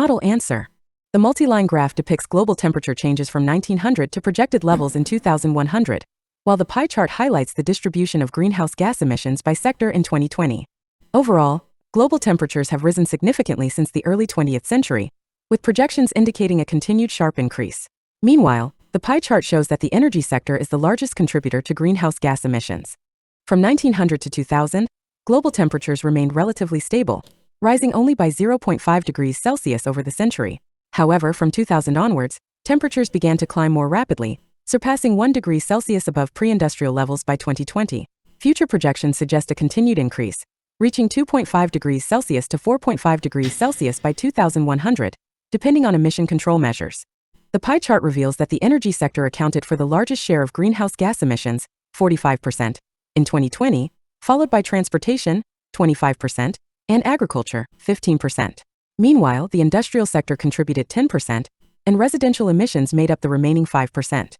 Model answer. The multi-line graph depicts global temperature changes from 1900 to projected levels in 2100, while the pie chart highlights the distribution of greenhouse gas emissions by sector in 2020. Overall, global temperatures have risen significantly since the early 20th century, with projections indicating a continued sharp increase. Meanwhile, the pie chart shows that the energy sector is the largest contributor to greenhouse gas emissions. From 1900 to 2000, global temperatures remained relatively stable, rising only by 0.5 degrees Celsius over the century. However, from 2000 onwards, temperatures began to climb more rapidly, surpassing 1 degree Celsius above pre-industrial levels by 2020. Future projections suggest a continued increase, reaching 2.5 degrees Celsius to 4.5 degrees Celsius by 2100, depending on emission control measures. The pie chart reveals that the energy sector accounted for the largest share of greenhouse gas emissions, 45%, in 2020, followed by transportation, 25%, and agriculture, 15%. Meanwhile, the industrial sector contributed 10%, and residential emissions made up the remaining 5%.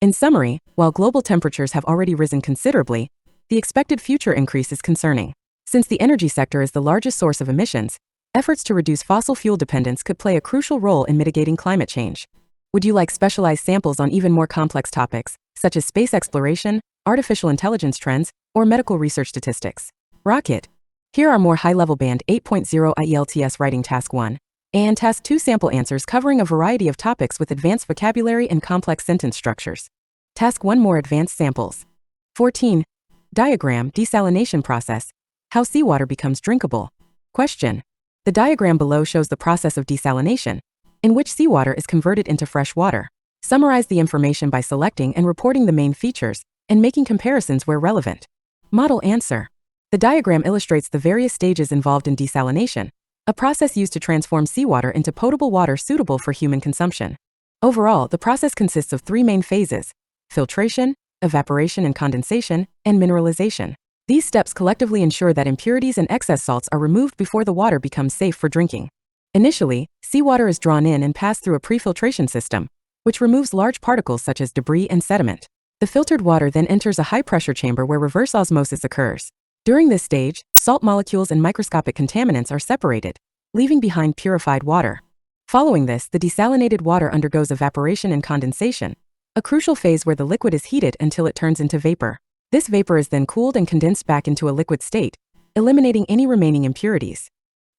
In summary, while global temperatures have already risen considerably, the expected future increase is concerning. Since the energy sector is the largest source of emissions, efforts to reduce fossil fuel dependence could play a crucial role in mitigating climate change. Would you like specialized samples on even more complex topics, such as space exploration, artificial intelligence trends, or medical research statistics? Rocket! Here are more high-level Band 8.0 IELTS Writing Task 1 and Task 2 sample answers covering a variety of topics with advanced vocabulary and complex sentence structures. Task 1 More advanced samples. 14. Diagram Desalination process. How seawater becomes drinkable. Question. The diagram below shows the process of desalination, in which seawater is converted into fresh water. Summarize the information by selecting and reporting the main features and making comparisons where relevant. Model answer. The diagram illustrates the various stages involved in desalination, a process used to transform seawater into potable water suitable for human consumption. Overall, the process consists of 3 main phases: filtration, evaporation and condensation, and mineralization. These steps collectively ensure that impurities and excess salts are removed before the water becomes safe for drinking. Initially, seawater is drawn in and passed through a pre-filtration system, which removes large particles such as debris and sediment. The filtered water then enters a high-pressure chamber where reverse osmosis occurs. During this stage, salt molecules and microscopic contaminants are separated, leaving behind purified water. Following this, the desalinated water undergoes evaporation and condensation, a crucial phase where the liquid is heated until it turns into vapor. This vapor is then cooled and condensed back into a liquid state, eliminating any remaining impurities.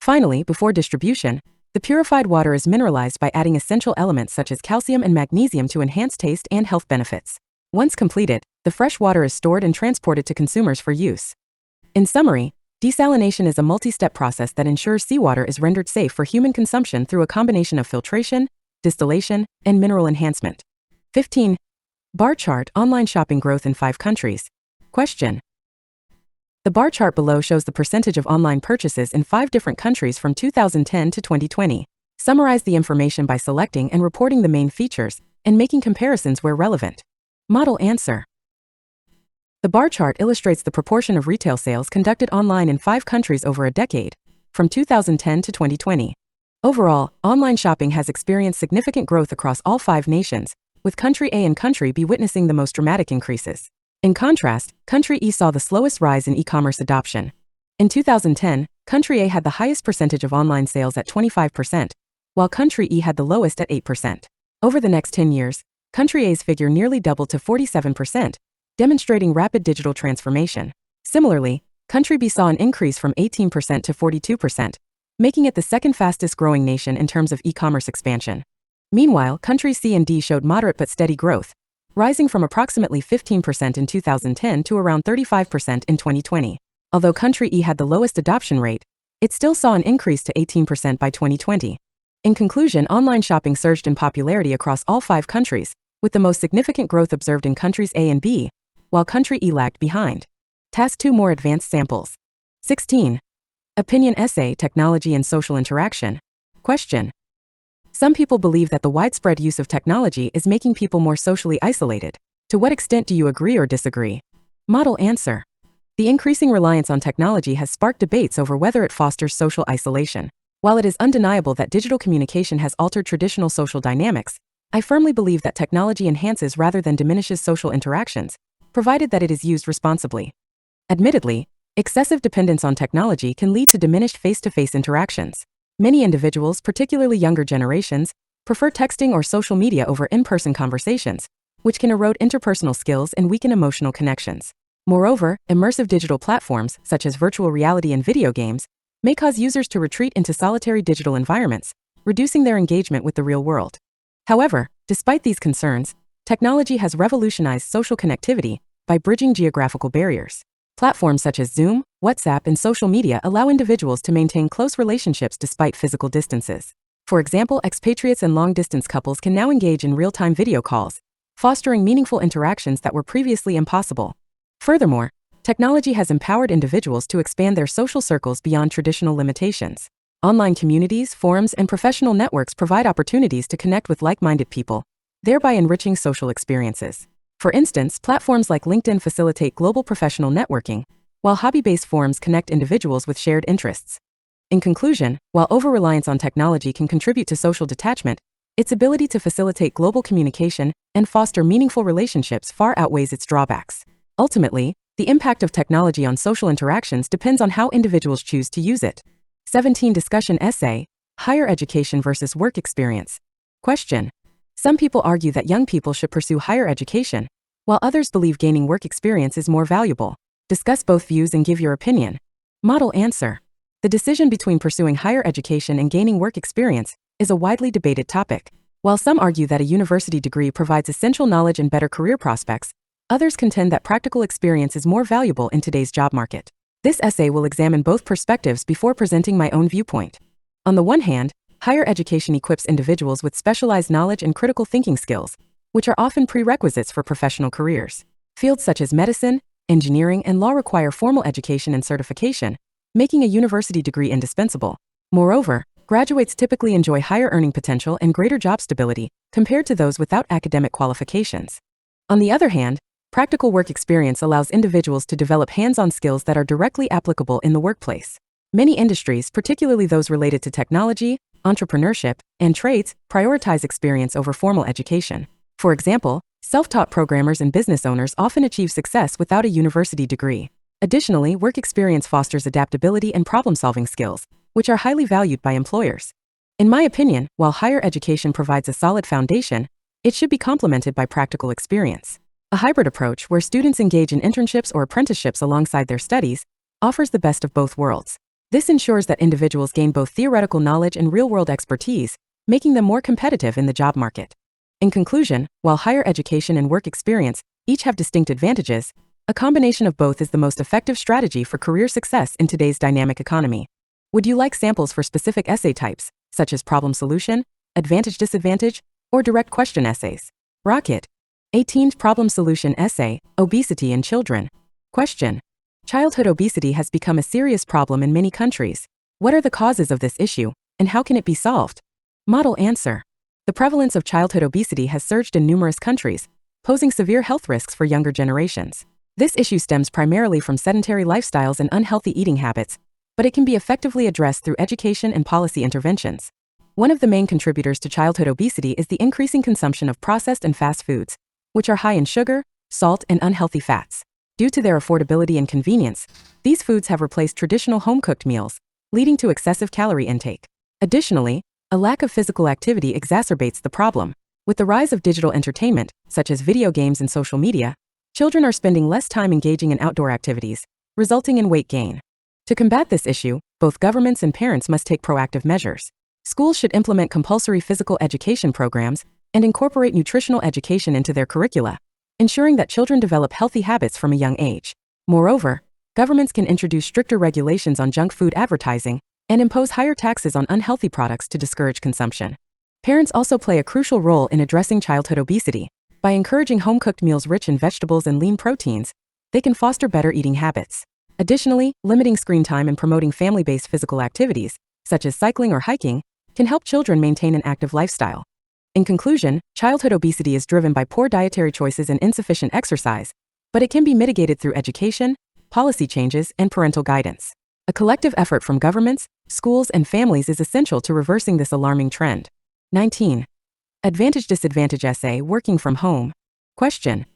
Finally, before distribution, the purified water is mineralized by adding essential elements such as calcium and magnesium to enhance taste and health benefits. Once completed, the fresh water is stored and transported to consumers for use. In summary, desalination is a multi-step process that ensures seawater is rendered safe for human consumption through a combination of filtration, distillation, and mineral enhancement. 15. Bar chart Online shopping growth in 5 countries. Question. The bar chart below shows the percentage of online purchases in 5 different countries from 2010 to 2020. Summarize the information by selecting and reporting the main features and making comparisons where relevant. Model answer. The bar chart illustrates the proportion of retail sales conducted online in 5 countries over a decade, from 2010 to 2020. Overall, online shopping has experienced significant growth across all 5 nations, with Country A and Country B witnessing the most dramatic increases. In contrast, Country E saw the slowest rise in e-commerce adoption. In 2010, Country A had the highest percentage of online sales at 25%, while Country E had the lowest at 8%. Over the next 10 years, Country A's figure nearly doubled to 47%, demonstrating rapid digital transformation. Similarly, Country B saw an increase from 18% to 42%, making it the second fastest growing nation in terms of e-commerce expansion. Meanwhile, Countries C and D showed moderate but steady growth, rising from approximately 15% in 2010 to around 35% in 2020. Although Country E had the lowest adoption rate, it still saw an increase to 18% by 2020. In conclusion, online shopping surged in popularity across all 5 countries, with the most significant growth observed in Countries A and B, while Country E lagged behind. Task 2 More advanced samples. 16. Opinion essay Technology and social interaction. Question. Some people believe that the widespread use of technology is making people more socially isolated. To what extent do you agree or disagree? Model answer. The increasing reliance on technology has sparked debates over whether it fosters social isolation. While it is undeniable that digital communication has altered traditional social dynamics, I firmly believe that technology enhances rather than diminishes social interactions, provided that it is used responsibly. Admittedly, excessive dependence on technology can lead to diminished face-to-face interactions. Many individuals, particularly younger generations, prefer texting or social media over in-person conversations, which can erode interpersonal skills and weaken emotional connections. Moreover, immersive digital platforms, such as virtual reality and video games, may cause users to retreat into solitary digital environments, reducing their engagement with the real world. However, despite these concerns, technology has revolutionized social connectivity by bridging geographical barriers. Platforms such as Zoom, WhatsApp, and social media allow individuals to maintain close relationships despite physical distances. For example, expatriates and long-distance couples can now engage in real-time video calls, fostering meaningful interactions that were previously impossible. Furthermore, technology has empowered individuals to expand their social circles beyond traditional limitations. Online communities, forums, and professional networks provide opportunities to connect with like-minded people, thereby enriching social experiences. For instance, platforms like LinkedIn facilitate global professional networking, while hobby-based forums connect individuals with shared interests. In conclusion, while over-reliance on technology can contribute to social detachment, its ability to facilitate global communication and foster meaningful relationships far outweighs its drawbacks. Ultimately, the impact of technology on social interactions depends on how individuals choose to use it. 17 Discussion Essay, Higher Education versus Work Experience. Question. Some people argue that young people should pursue higher education, while others believe gaining work experience is more valuable. Discuss both views and give your opinion. Model answer. The decision between pursuing higher education and gaining work experience is a widely debated topic. While some argue that a university degree provides essential knowledge and better career prospects, others contend that practical experience is more valuable in today's job market. This essay will examine both perspectives before presenting my own viewpoint. On the one hand, higher education equips individuals with specialized knowledge and critical thinking skills, which are often prerequisites for professional careers. Fields such as medicine, engineering, and law require formal education and certification, making a university degree indispensable. Moreover, graduates typically enjoy higher earning potential and greater job stability compared to those without academic qualifications. On the other hand, practical work experience allows individuals to develop hands-on skills that are directly applicable in the workplace. Many industries, particularly those related to technology, entrepreneurship, and trades, prioritize experience over formal education. For example, self-taught programmers and business owners often achieve success without a university degree. Additionally, work experience fosters adaptability and problem-solving skills, which are highly valued by employers. In my opinion, while higher education provides a solid foundation, it should be complemented by practical experience. A hybrid approach where students engage in internships or apprenticeships alongside their studies offers the best of both worlds. This ensures that individuals gain both theoretical knowledge and real-world expertise, making them more competitive in the job market. In conclusion, while higher education and work experience each have distinct advantages, a combination of both is the most effective strategy for career success in today's dynamic economy. Would you like samples for specific essay types, such as problem solution, advantage-disadvantage, or direct question essays? Rocket. 18th Problem Solution Essay, Obesity in Children. Question. Childhood obesity has become a serious problem in many countries. What are the causes of this issue, and how can it be solved? Model answer. The prevalence of childhood obesity has surged in numerous countries, posing severe health risks for younger generations. This issue stems primarily from sedentary lifestyles and unhealthy eating habits, but it can be effectively addressed through education and policy interventions. One of the main contributors to childhood obesity is the increasing consumption of processed and fast foods, which are high in sugar, salt, and unhealthy fats. Due to their affordability and convenience, these foods have replaced traditional home-cooked meals, leading to excessive calorie intake. Additionally, a lack of physical activity exacerbates the problem. With the rise of digital entertainment, such as video games and social media, children are spending less time engaging in outdoor activities, resulting in weight gain. To combat this issue, both governments and parents must take proactive measures. Schools should implement compulsory physical education programs and incorporate nutritional education into their curricula, ensuring that children develop healthy habits from a young age. Moreover, governments can introduce stricter regulations on junk food advertising and impose higher taxes on unhealthy products to discourage consumption. Parents also play a crucial role in addressing childhood obesity. By encouraging home-cooked meals rich in vegetables and lean proteins, they can foster better eating habits. Additionally, limiting screen time and promoting family-based physical activities, such as cycling or hiking, can help children maintain an active lifestyle. In conclusion, childhood obesity is driven by poor dietary choices and insufficient exercise, but it can be mitigated through education, policy changes, and parental guidance. A collective effort from governments, schools, and families is essential to reversing this alarming trend. 19. Advantage-disadvantage essay, working from home. Question.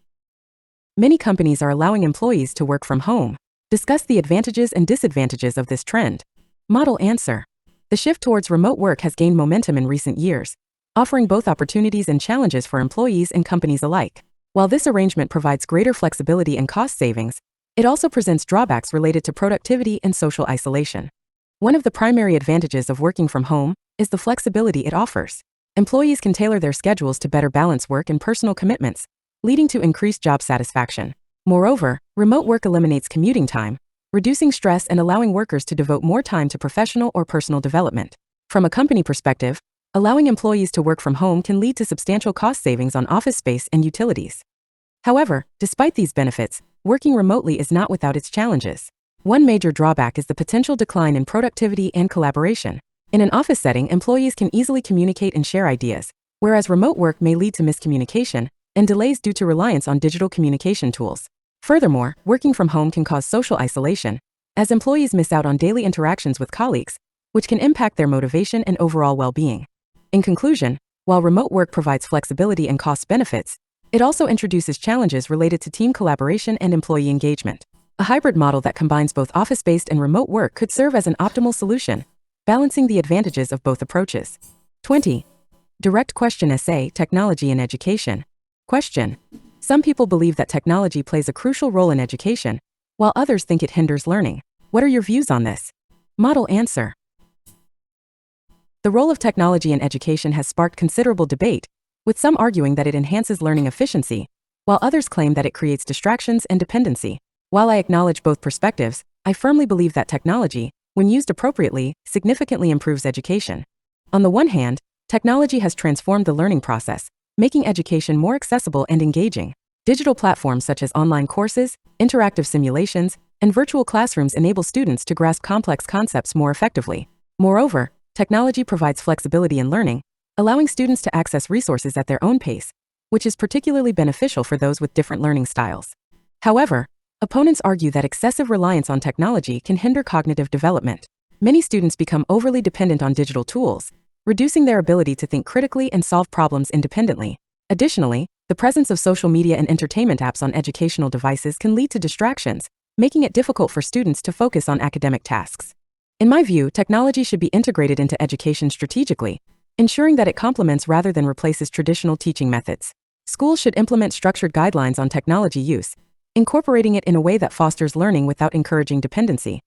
Many companies are allowing employees to work from home. Discuss the advantages and disadvantages of this trend. Model answer. The shift towards remote work has gained momentum in recent years, offering both opportunities and challenges for employees and companies alike. While this arrangement provides greater flexibility and cost savings, it also presents drawbacks related to productivity and social isolation. One of the primary advantages of working from home is the flexibility it offers. Employees can tailor their schedules to better balance work and personal commitments, leading to increased job satisfaction. Moreover, remote work eliminates commuting time, reducing stress and allowing workers to devote more time to professional or personal development. From a company perspective, allowing employees to work from home can lead to substantial cost savings on office space and utilities. However, despite these benefits, working remotely is not without its challenges. One major drawback is the potential decline in productivity and collaboration. In an office setting, employees can easily communicate and share ideas, whereas remote work may lead to miscommunication and delays due to reliance on digital communication tools. Furthermore, working from home can cause social isolation, as employees miss out on daily interactions with colleagues, which can impact their motivation and overall well-being. In conclusion, while remote work provides flexibility and cost benefits, it also introduces challenges related to team collaboration and employee engagement. A hybrid model that combines both office-based and remote work could serve as an optimal solution, balancing the advantages of both approaches. 20. Direct question essay, technology in education. Question. Some people believe that technology plays a crucial role in education, while others think it hinders learning. What are your views on this? Model answer. The role of technology in education has sparked considerable debate, with some arguing that it enhances learning efficiency, while others claim that it creates distractions and dependency. While I acknowledge both perspectives, I firmly believe that technology, when used appropriately, significantly improves education. On the one hand, technology has transformed the learning process, making education more accessible and engaging. Digital platforms such as online courses, interactive simulations, and virtual classrooms enable students to grasp complex concepts more effectively. Moreover, technology provides flexibility in learning, allowing students to access resources at their own pace, which is particularly beneficial for those with different learning styles. However, opponents argue that excessive reliance on technology can hinder cognitive development. Many students become overly dependent on digital tools, reducing their ability to think critically and solve problems independently. Additionally, the presence of social media and entertainment apps on educational devices can lead to distractions, making it difficult for students to focus on academic tasks. In my view, technology should be integrated into education strategically, ensuring that it complements rather than replaces traditional teaching methods. Schools should implement structured guidelines on technology use, incorporating it in a way that fosters learning without encouraging dependency.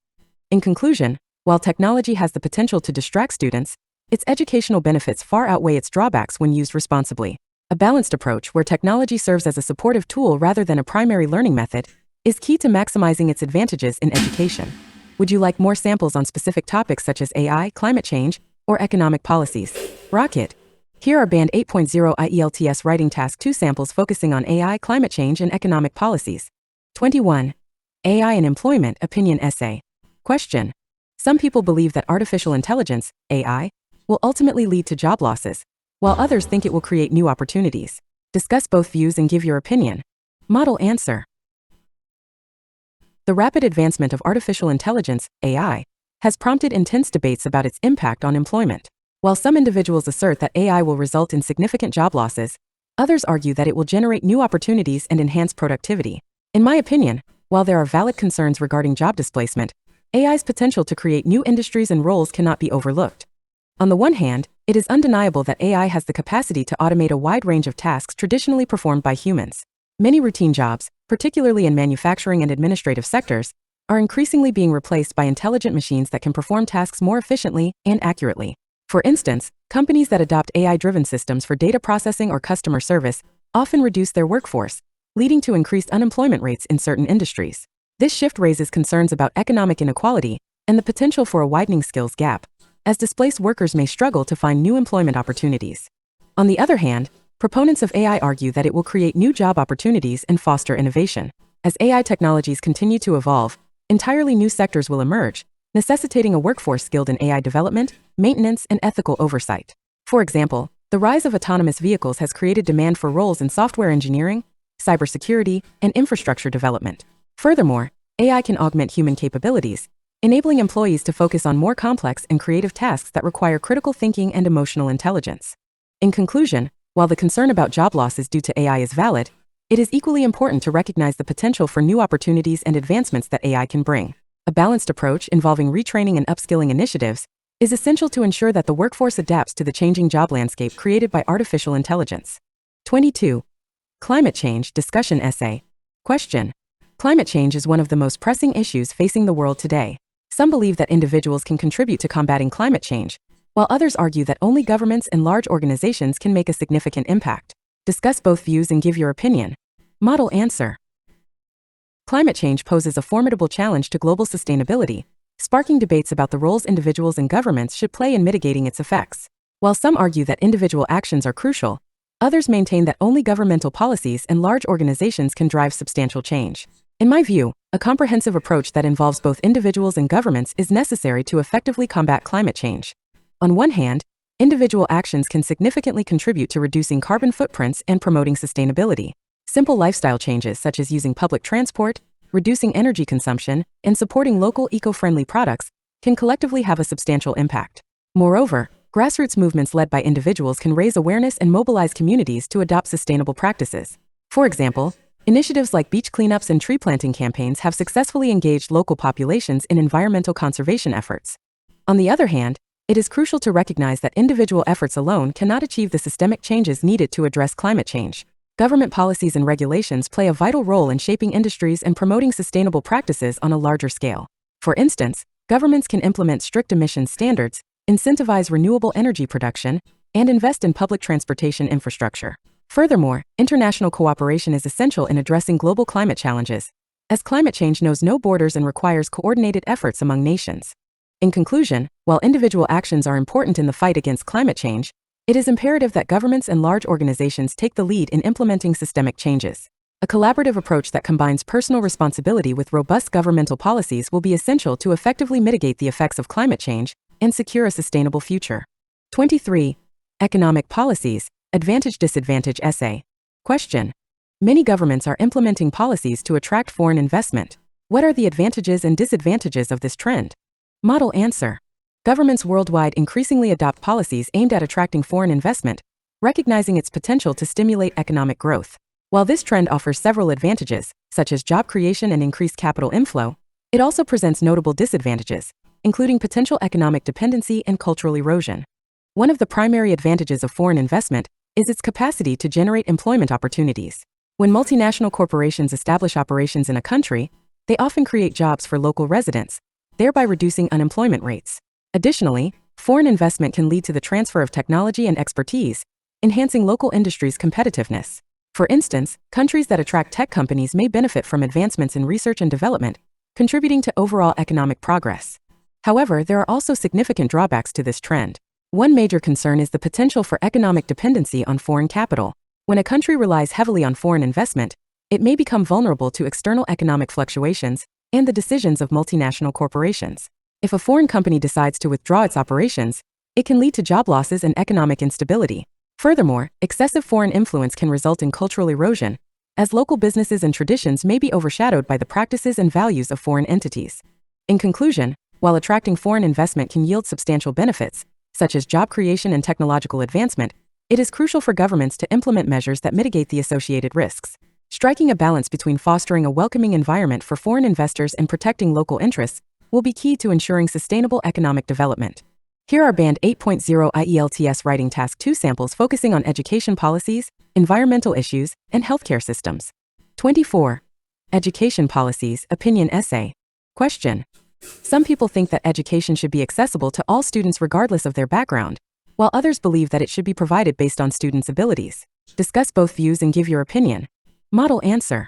In conclusion, while technology has the potential to distract students, its educational benefits far outweigh its drawbacks when used responsibly. A balanced approach where technology serves as a supportive tool rather than a primary learning method is key to maximizing its advantages in education. Would you like more samples on specific topics such as AI, climate change, or economic policies? Rocket. Here are Band 8.0 IELTS Writing Task 2 samples focusing on AI, climate change, and economic policies. 21. AI and employment, opinion essay. Question. Some people believe that artificial intelligence, AI, will ultimately lead to job losses, while others think it will create new opportunities. Discuss both views and give your opinion. Model answer. The rapid advancement of artificial intelligence, AI, has prompted intense debates about its impact on employment. While some individuals assert that AI will result in significant job losses, others argue that it will generate new opportunities and enhance productivity. In my opinion, while there are valid concerns regarding job displacement, AI's potential to create new industries and roles cannot be overlooked. On the one hand, it is undeniable that AI has the capacity to automate a wide range of tasks traditionally performed by humans. Many routine jobs, particularly in manufacturing and administrative sectors, are increasingly being replaced by intelligent machines that can perform tasks more efficiently and accurately. For instance, companies that adopt AI-driven systems for data processing or customer service often reduce their workforce, leading to increased unemployment rates in certain industries. This shift raises concerns about economic inequality and the potential for a widening skills gap, as displaced workers may struggle to find new employment opportunities. On the other hand, proponents of AI argue that it will create new job opportunities and foster innovation. As AI technologies continue to evolve, entirely new sectors will emerge, necessitating a workforce skilled in AI development, maintenance, and ethical oversight. For example, the rise of autonomous vehicles has created demand for roles in software engineering, cybersecurity, and infrastructure development. Furthermore, AI can augment human capabilities, enabling employees to focus on more complex and creative tasks that require critical thinking and emotional intelligence. In conclusion, while the concern about job losses due to AI is valid, it is equally important to recognize the potential for new opportunities and advancements that AI can bring. A balanced approach involving retraining and upskilling initiatives is essential to ensure that the workforce adapts to the changing job landscape created by artificial intelligence. 22. Climate change discussion essay. Question. Climate change is one of the most pressing issues facing the world today. Some believe that individuals can contribute to combating climate change, while others argue that only governments and large organizations can make a significant impact. Discuss both views and give your opinion. Model answer. Climate change poses a formidable challenge to global sustainability, sparking debates about the roles individuals and governments should play in mitigating its effects. While some argue that individual actions are crucial, others maintain that only governmental policies and large organizations can drive substantial change. In my view, a comprehensive approach that involves both individuals and governments is necessary to effectively combat climate change. On one hand, individual actions can significantly contribute to reducing carbon footprints and promoting sustainability. Simple lifestyle changes such as using public transport, reducing energy consumption, and supporting local eco-friendly products can collectively have a substantial impact. Moreover, grassroots movements led by individuals can raise awareness and mobilize communities to adopt sustainable practices. For example, initiatives like beach cleanups and tree planting campaigns have successfully engaged local populations in environmental conservation efforts. On the other hand, it is crucial to recognize that individual efforts alone cannot achieve the systemic changes needed to address climate change. Government policies and regulations play a vital role in shaping industries and promoting sustainable practices on a larger scale. For instance, governments can implement strict emissions standards, incentivize renewable energy production, and invest in public transportation infrastructure. Furthermore, international cooperation is essential in addressing global climate challenges, as climate change knows no borders and requires coordinated efforts among nations. In conclusion, while individual actions are important in the fight against climate change, it is imperative that governments and large organizations take the lead in implementing systemic changes. A collaborative approach that combines personal responsibility with robust governmental policies will be essential to effectively mitigate the effects of climate change and secure a sustainable future. 23. Economic policies, advantage-disadvantage essay. Question. Many governments are implementing policies to attract foreign investment. What are the advantages and disadvantages of this trend? Model answer. Governments worldwide increasingly adopt policies aimed at attracting foreign investment, recognizing its potential to stimulate economic growth. While this trend offers several advantages, such as job creation and increased capital inflow, it also presents notable disadvantages, including potential economic dependency and cultural erosion. One of the primary advantages of foreign investment is its capacity to generate employment opportunities. When multinational corporations establish operations in a country, they often create jobs for local residents, thereby reducing unemployment rates. Additionally, foreign investment can lead to the transfer of technology and expertise, enhancing local industries' competitiveness. For instance, countries that attract tech companies may benefit from advancements in research and development, contributing to overall economic progress. However, there are also significant drawbacks to this trend. One major concern is the potential for economic dependency on foreign capital. When a country relies heavily on foreign investment, it may become vulnerable to external economic fluctuations and the decisions of multinational corporations. If a foreign company decides to withdraw its operations, it can lead to job losses and economic instability. Furthermore, excessive foreign influence can result in cultural erosion, as local businesses and traditions may be overshadowed by the practices and values of foreign entities. In conclusion, while attracting foreign investment can yield substantial benefits, such as job creation and technological advancement, it is crucial for governments to implement measures that mitigate the associated risks. Striking a balance between fostering a welcoming environment for foreign investors and protecting local interests will be key to ensuring sustainable economic development. Here are Band 8.0 IELTS Writing Task 2 samples focusing on education policies, environmental issues, and healthcare systems. 24. Education policies, opinion essay. Question. Some people think that education should be accessible to all students regardless of their background, while others believe that it should be provided based on students' abilities. Discuss both views and give your opinion. Model answer.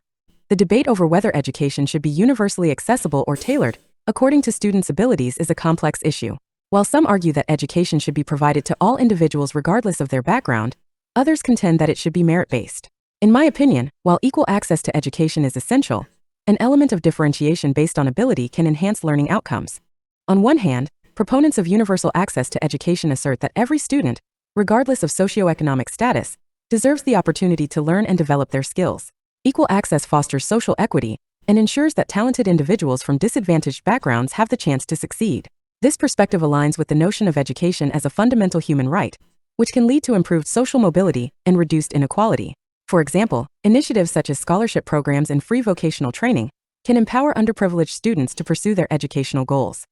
The debate over whether education should be universally accessible or tailored according to students' abilities is a complex issue. While some argue that education should be provided to all individuals regardless of their background, others contend that it should be merit-based. In my opinion, while equal access to education is essential, an element of differentiation based on ability can enhance learning outcomes. On one hand, proponents of universal access to education assert that every student, regardless of socioeconomic status, deserves the opportunity to learn and develop their skills. Equal access fosters social equity and ensures that talented individuals from disadvantaged backgrounds have the chance to succeed. This perspective aligns with the notion of education as a fundamental human right, which can lead to improved social mobility and reduced inequality. For example, initiatives such as scholarship programs and free vocational training can empower underprivileged students to pursue their educational goals.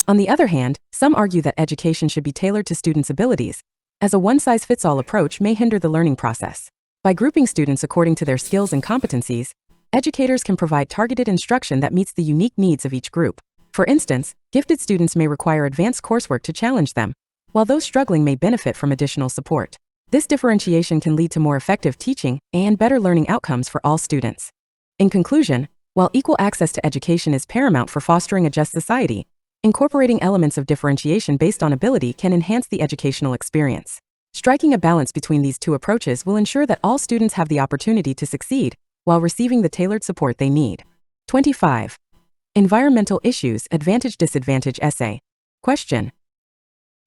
On the other hand, some argue that education should be tailored to students' abilities, as a one-size-fits-all approach may hinder the learning process. By grouping students according to their skills and competencies, educators can provide targeted instruction that meets the unique needs of each group. For instance, gifted students may require advanced coursework to challenge them, while those struggling may benefit from additional support. This differentiation can lead to more effective teaching and better learning outcomes for all students. In conclusion, while equal access to education is paramount for fostering a just society, incorporating elements of differentiation based on ability can enhance the educational experience. Striking a balance between these two approaches will ensure that all students have the opportunity to succeed while receiving the tailored support they need. 25. Environmental issues, advantage-disadvantage essay. Question.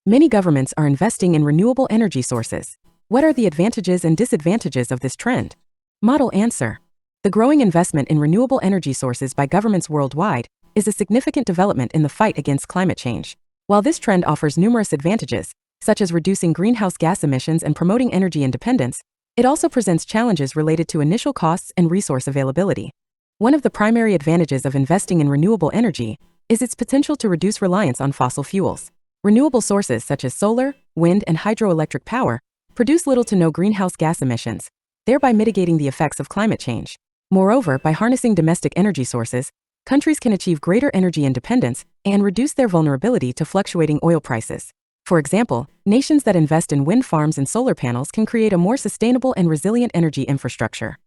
Many governments are investing in renewable energy sources. What are the advantages and disadvantages of this trend? Model answer. The growing investment in renewable energy sources by governments worldwide is a significant development in the fight against climate change. While this trend offers numerous advantages, such as reducing greenhouse gas emissions and promoting energy independence, it also presents challenges related to initial costs and resource availability. One of the primary advantages of investing in renewable energy is its potential to reduce reliance on fossil fuels. Renewable sources such as solar, wind, and hydroelectric power produce little to no greenhouse gas emissions, thereby mitigating the effects of climate change. Moreover, by harnessing domestic energy sources, countries can achieve greater energy independence and reduce their vulnerability to fluctuating oil prices. For example, nations that invest in wind farms and solar panels can create a more sustainable and resilient energy infrastructure.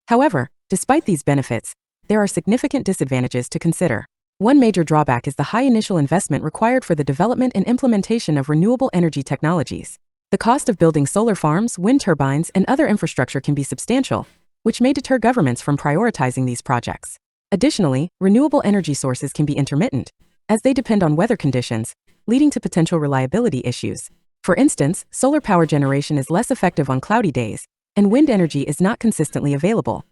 However, despite these benefits, there are significant disadvantages to consider. One major drawback is the high initial investment required for the development and implementation of renewable energy technologies. The cost of building solar farms, wind turbines, and other infrastructure can be substantial, which may deter governments from prioritizing these projects. Additionally, renewable energy sources can be intermittent, as they depend on weather conditions, leading to potential reliability issues. For instance, solar power generation is less effective on cloudy days, and wind energy is not consistently available.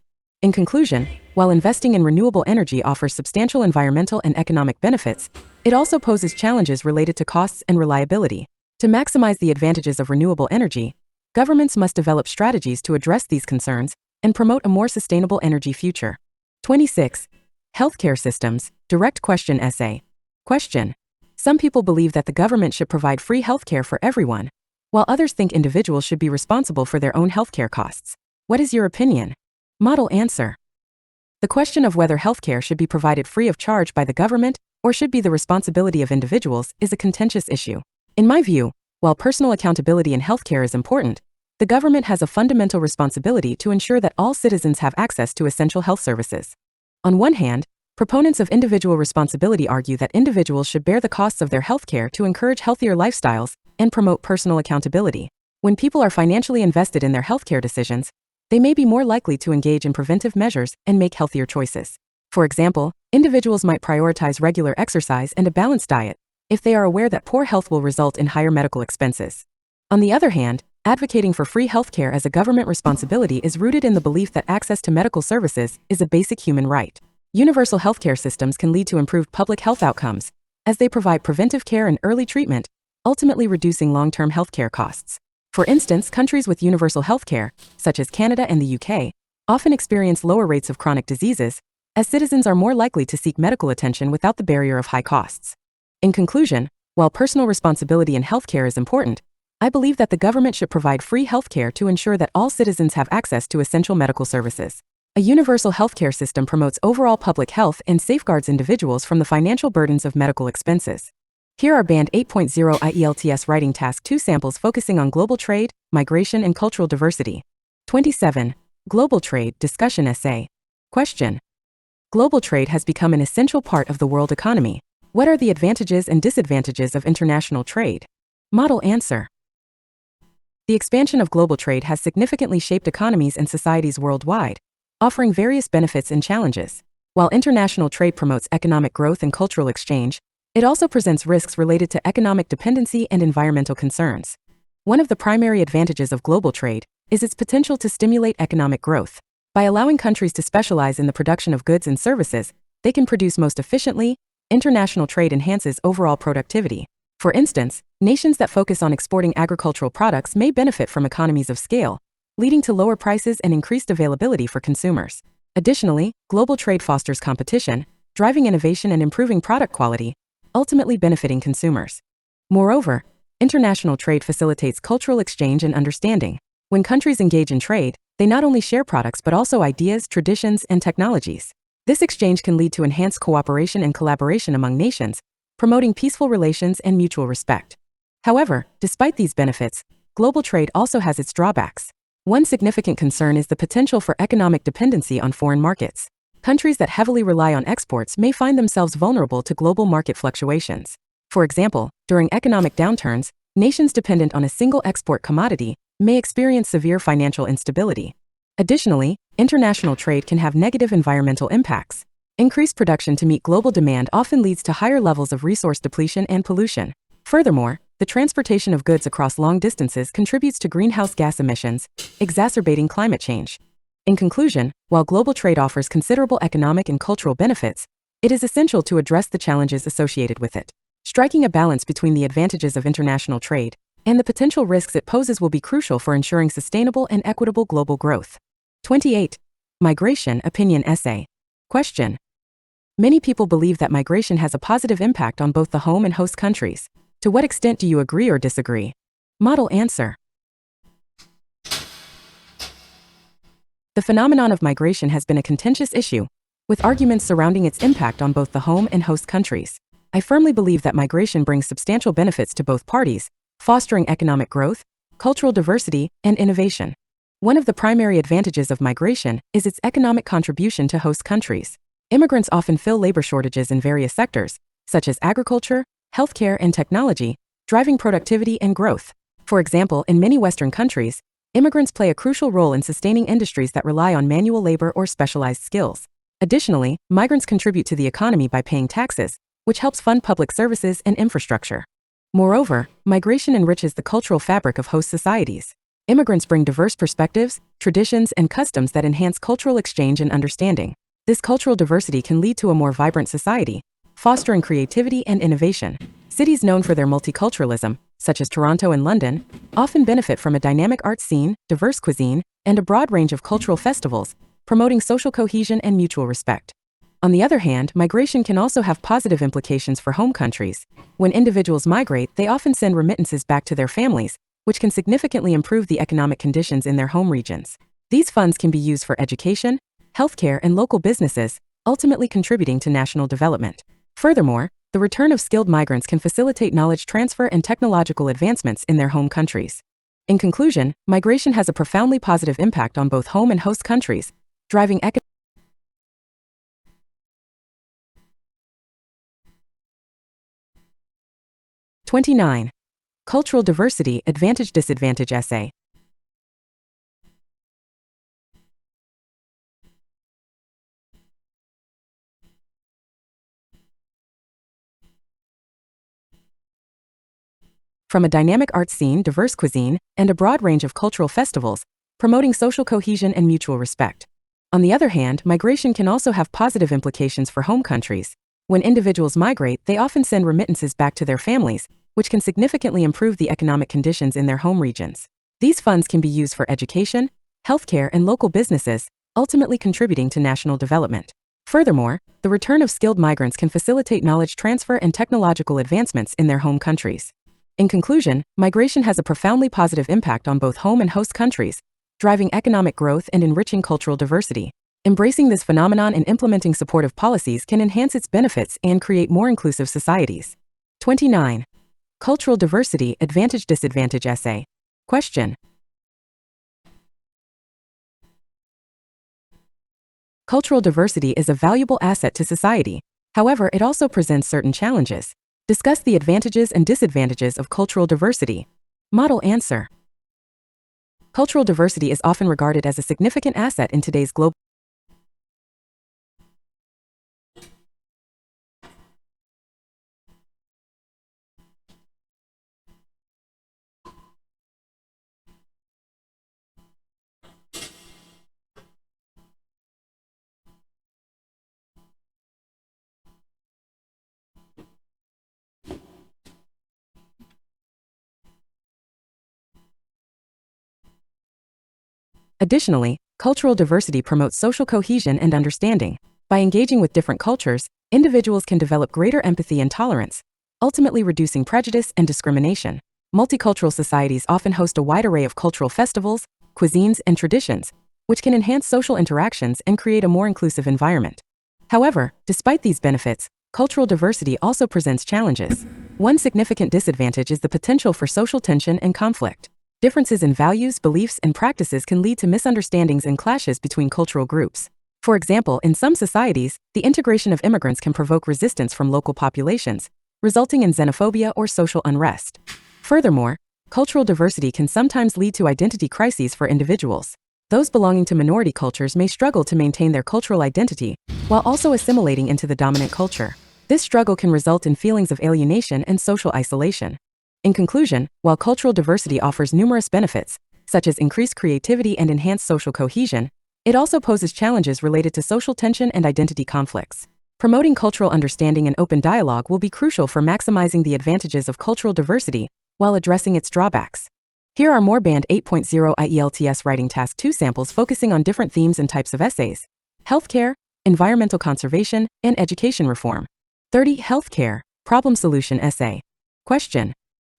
In conclusion, while investing in renewable energy offers substantial environmental and economic benefits, it also poses challenges related to costs and reliability. To maximize the advantages of renewable energy, governments must develop strategies to address these concerns and promote a more sustainable energy future. 26. Healthcare systems, direct question essay. Question. Some people believe that the government should provide free healthcare for everyone, while others think individuals should be responsible for their own healthcare costs. What is your opinion? Model answer. The question of whether healthcare should be provided free of charge by the government or should be the responsibility of individuals is a contentious issue. In my view, while personal accountability in healthcare is important, the government has a fundamental responsibility to ensure that all citizens have access to essential health services. On one hand, proponents of individual responsibility argue that individuals should bear the costs of their healthcare to encourage healthier lifestyles and promote personal accountability. When people are financially invested in their healthcare decisions, they may be more likely to engage in preventive measures and make healthier choices. For example, individuals might prioritize regular exercise and a balanced diet if they are aware that poor health will result in higher medical expenses. On the other hand, advocating for free healthcare as a government responsibility is rooted in the belief that access to medical services is a basic human right. Universal healthcare systems can lead to improved public health outcomes, as they provide preventive care and early treatment, ultimately reducing long-term healthcare costs. For instance, countries with universal healthcare, such as Canada and the UK, often experience lower rates of chronic diseases, as citizens are more likely to seek medical attention without the barrier of high costs. In conclusion, while personal responsibility in healthcare is important, I believe that the government should provide free healthcare to ensure that all citizens have access to essential medical services. A universal healthcare system promotes overall public health and safeguards individuals from the financial burdens of medical expenses. Here are Band 8.0 IELTS Writing Task 2 samples focusing on global trade, migration, and cultural diversity. 27. Global trade, discussion essay. Question. Global trade has become an essential part of the world economy. What are the advantages and disadvantages of international trade? Model answer. The expansion of global trade has significantly shaped economies and societies worldwide, offering various benefits and challenges. While international trade promotes economic growth and cultural exchange, it also presents risks related to economic dependency and environmental concerns. One of the primary advantages of global trade is its potential to stimulate economic growth. By allowing countries to specialize in the production of goods and services they can produce most efficiently, international trade enhances overall productivity. For instance, nations that focus on exporting agricultural products may benefit from economies of scale, leading to lower prices and increased availability for consumers. Additionally, global trade fosters competition, driving innovation and improving product quality, ultimately benefiting consumers. Moreover, international trade facilitates cultural exchange and understanding. When countries engage in trade, they not only share products but also ideas, traditions, and technologies. This exchange can lead to enhanced cooperation and collaboration among nations, promoting peaceful relations and mutual respect. However, despite these benefits, global trade also has its drawbacks. One significant concern is the potential for economic dependency on foreign markets. Countries that heavily rely on exports may find themselves vulnerable to global market fluctuations. For example, during economic downturns, nations dependent on a single export commodity may experience severe financial instability. Additionally, international trade can have negative environmental impacts. Increased production to meet global demand often leads to higher levels of resource depletion and pollution. Furthermore, the transportation of goods across long distances contributes to greenhouse gas emissions, exacerbating climate change. In conclusion, while global trade offers considerable economic and cultural benefits, it is essential to address the challenges associated with it. Striking a balance between the advantages of international trade and the potential risks it poses will be crucial for ensuring sustainable and equitable global growth. 28. Migration Opinion Essay. Question. Many people believe that migration has a positive impact on both the home and host countries. To what extent do you agree or disagree? Model answer. The phenomenon of migration has been a contentious issue, with arguments surrounding its impact on both the home and host countries. I firmly believe that migration brings substantial benefits to both parties, fostering economic growth, cultural diversity, and innovation. One of the primary advantages of migration is its economic contribution to host countries. Immigrants often fill labor shortages in various sectors, such as agriculture, healthcare, and technology, driving productivity and growth. For example, in many Western countries, immigrants play a crucial role in sustaining industries that rely on manual labor or specialized skills. Additionally, migrants contribute to the economy by paying taxes, which helps fund public services and infrastructure. Moreover, migration enriches the cultural fabric of host societies. Immigrants bring diverse perspectives, traditions, and customs that enhance cultural exchange and understanding. This cultural diversity can lead to a more vibrant society, fostering creativity and innovation. Cities known for their multiculturalism, such as Toronto and London, often benefit from a dynamic art scene, diverse cuisine, and a broad range of cultural festivals, promoting social cohesion and mutual respect. On the other hand, migration can also have positive implications for home countries. When individuals migrate, they often send remittances back to their families, which can significantly improve the economic conditions in their home regions. These funds can be used for education, healthcare, and local businesses, ultimately contributing to national development. Furthermore, the return of skilled migrants can facilitate knowledge transfer and technological advancements in their home countries. In conclusion, migration has a profoundly positive impact on both home and host countries, driving economic. 29. Cultural diversity, advantage-disadvantage essay. From a dynamic art scene, diverse cuisine, and a broad range of cultural festivals, promoting social cohesion and mutual respect. On the other hand, migration can also have positive implications for home countries. When individuals migrate, they often send remittances back to their families, which can significantly improve the economic conditions in their home regions. These funds can be used for education, healthcare, and local businesses, ultimately contributing to national development. Furthermore, the return of skilled migrants can facilitate knowledge transfer and technological advancements in their home countries. In conclusion, migration has a profoundly positive impact on both home and host countries, driving economic growth and enriching cultural diversity. Embracing this phenomenon and implementing supportive policies can enhance its benefits and create more inclusive societies. 29. Cultural diversity, advantage-disadvantage essay. Question. Cultural diversity is a valuable asset to society. However, it also presents certain challenges. Discuss the advantages and disadvantages of cultural diversity. Model answer. Cultural diversity is often regarded as a significant asset in today's global. Additionally, cultural diversity promotes social cohesion and understanding. By engaging with different cultures, individuals can develop greater empathy and tolerance, ultimately reducing prejudice and discrimination. Multicultural societies often host a wide array of cultural festivals, cuisines, and traditions, which can enhance social interactions and create a more inclusive environment. However, despite these benefits, cultural diversity also presents challenges. One significant disadvantage is the potential for social tension and conflict. Differences in values, beliefs, and practices can lead to misunderstandings and clashes between cultural groups. For example, in some societies, the integration of immigrants can provoke resistance from local populations, resulting in xenophobia or social unrest. Furthermore, cultural diversity can sometimes lead to identity crises for individuals. Those belonging to minority cultures may struggle to maintain their cultural identity while also assimilating into the dominant culture. This struggle can result in feelings of alienation and social isolation. In conclusion, while cultural diversity offers numerous benefits, such as increased creativity and enhanced social cohesion, it also poses challenges related to social tension and identity conflicts. Promoting cultural understanding and open dialogue will be crucial for maximizing the advantages of cultural diversity while addressing its drawbacks. Here are more Band 8.0 IELTS Writing Task 2 samples focusing on different themes and types of essays: healthcare, environmental conservation, and education reform. 30. Healthcare, problem solution essay. Question: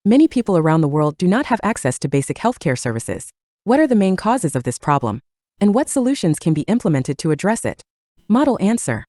many people around the world do not have access to basic healthcare services. What are the main causes of this problem? And what solutions can be implemented to address it? Model answer.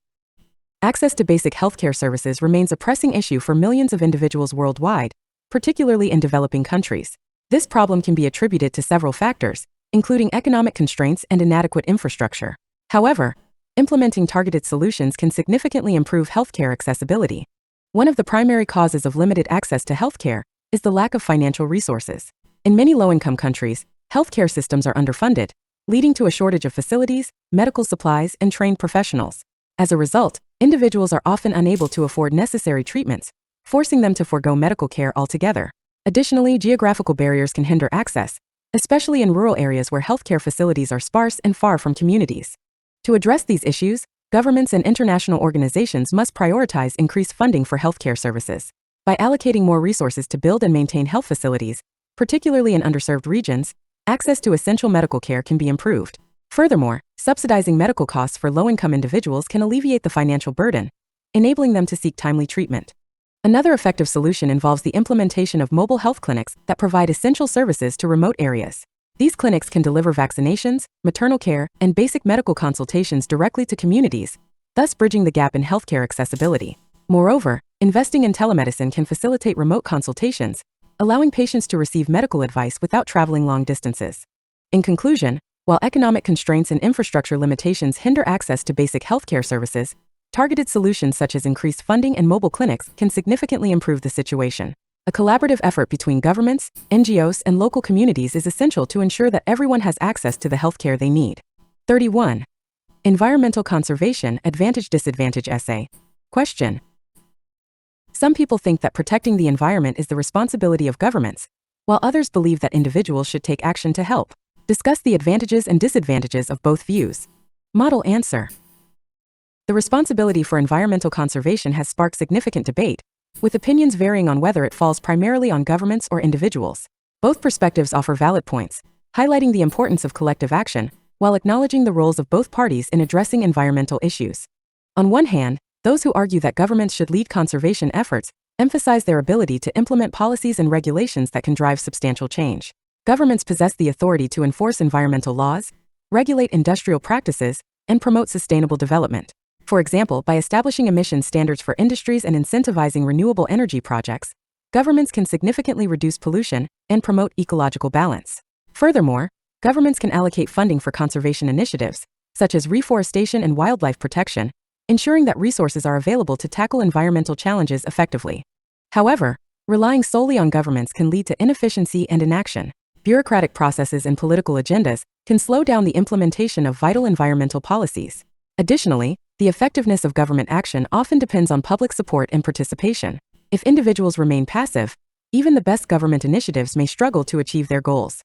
Access to basic healthcare services remains a pressing issue for millions of individuals worldwide, particularly in developing countries. This problem can be attributed to several factors, including economic constraints and inadequate infrastructure. However, implementing targeted solutions can significantly improve healthcare accessibility. One of the primary causes of limited access to healthcare is the lack of financial resources. In many low-income countries, healthcare systems are underfunded, leading to a shortage of facilities, medical supplies, and trained professionals. As a result, individuals are often unable to afford necessary treatments, forcing them to forego medical care altogether. Additionally, geographical barriers can hinder access, especially in rural areas where healthcare facilities are sparse and far from communities. To address these issues, governments and international organizations must prioritize increased funding for healthcare services. By allocating more resources to build and maintain health facilities, particularly in underserved regions, access to essential medical care can be improved. Furthermore, subsidizing medical costs for low-income individuals can alleviate the financial burden, enabling them to seek timely treatment. Another effective solution involves the implementation of mobile health clinics that provide essential services to remote areas. These clinics can deliver vaccinations, maternal care, and basic medical consultations directly to communities, thus bridging the gap in healthcare accessibility. Moreover, investing in telemedicine can facilitate remote consultations, allowing patients to receive medical advice without traveling long distances. In conclusion, while economic constraints and infrastructure limitations hinder access to basic healthcare services, targeted solutions such as increased funding and mobile clinics can significantly improve the situation. A collaborative effort between governments, NGOs, and local communities is essential to ensure that everyone has access to the healthcare they need. 31. Environmental conservation, advantage-disadvantage essay. Question: some people think that protecting the environment is the responsibility of governments, while others believe that individuals should take action to help. Discuss the advantages and disadvantages of both views. Model answer. The responsibility for environmental conservation has sparked significant debate, with opinions varying on whether it falls primarily on governments or individuals. Both perspectives offer valid points, highlighting the importance of collective action, while acknowledging the roles of both parties in addressing environmental issues. On one hand, those who argue that governments should lead conservation efforts emphasize their ability to implement policies and regulations that can drive substantial change. Governments possess the authority to enforce environmental laws, regulate industrial practices, and promote sustainable development. For example, by establishing emission standards for industries and incentivizing renewable energy projects, governments can significantly reduce pollution and promote ecological balance. Furthermore, governments can allocate funding for conservation initiatives, such as reforestation and wildlife protection, ensuring that resources are available to tackle environmental challenges effectively. However, relying solely on governments can lead to inefficiency and inaction. Bureaucratic processes and political agendas can slow down the implementation of vital environmental policies. Additionally, the effectiveness of government action often depends on public support and participation. If individuals remain passive, even the best government initiatives may struggle to achieve their goals.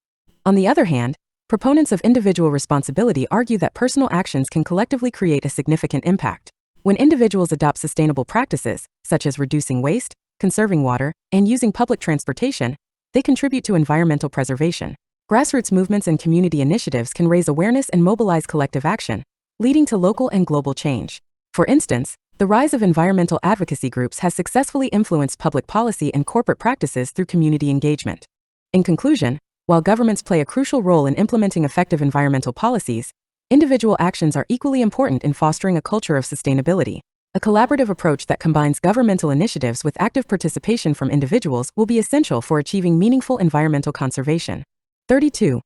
On the other hand, proponents of individual responsibility argue that personal actions can collectively create a significant impact. When individuals adopt sustainable practices, such as reducing waste, conserving water, and using public transportation, they contribute to environmental preservation. Grassroots movements and community initiatives can raise awareness and mobilize collective action, leading to local and global change. For instance, The rise of environmental advocacy groups has successfully influenced public policy and corporate practices through community engagement. In conclusion, while governments play a crucial role in implementing effective environmental policies, individual actions are equally important in fostering a culture of sustainability. A collaborative approach that combines governmental initiatives with active participation from individuals will be essential for achieving meaningful environmental conservation. 32.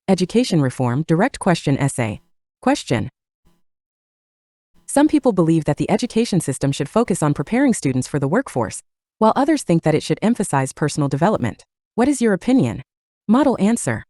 Education reform, direct question essay. Question. Some people believe that the education system should focus on preparing students for the workforce, while others think that it should emphasize personal development. What is your opinion? Model answer.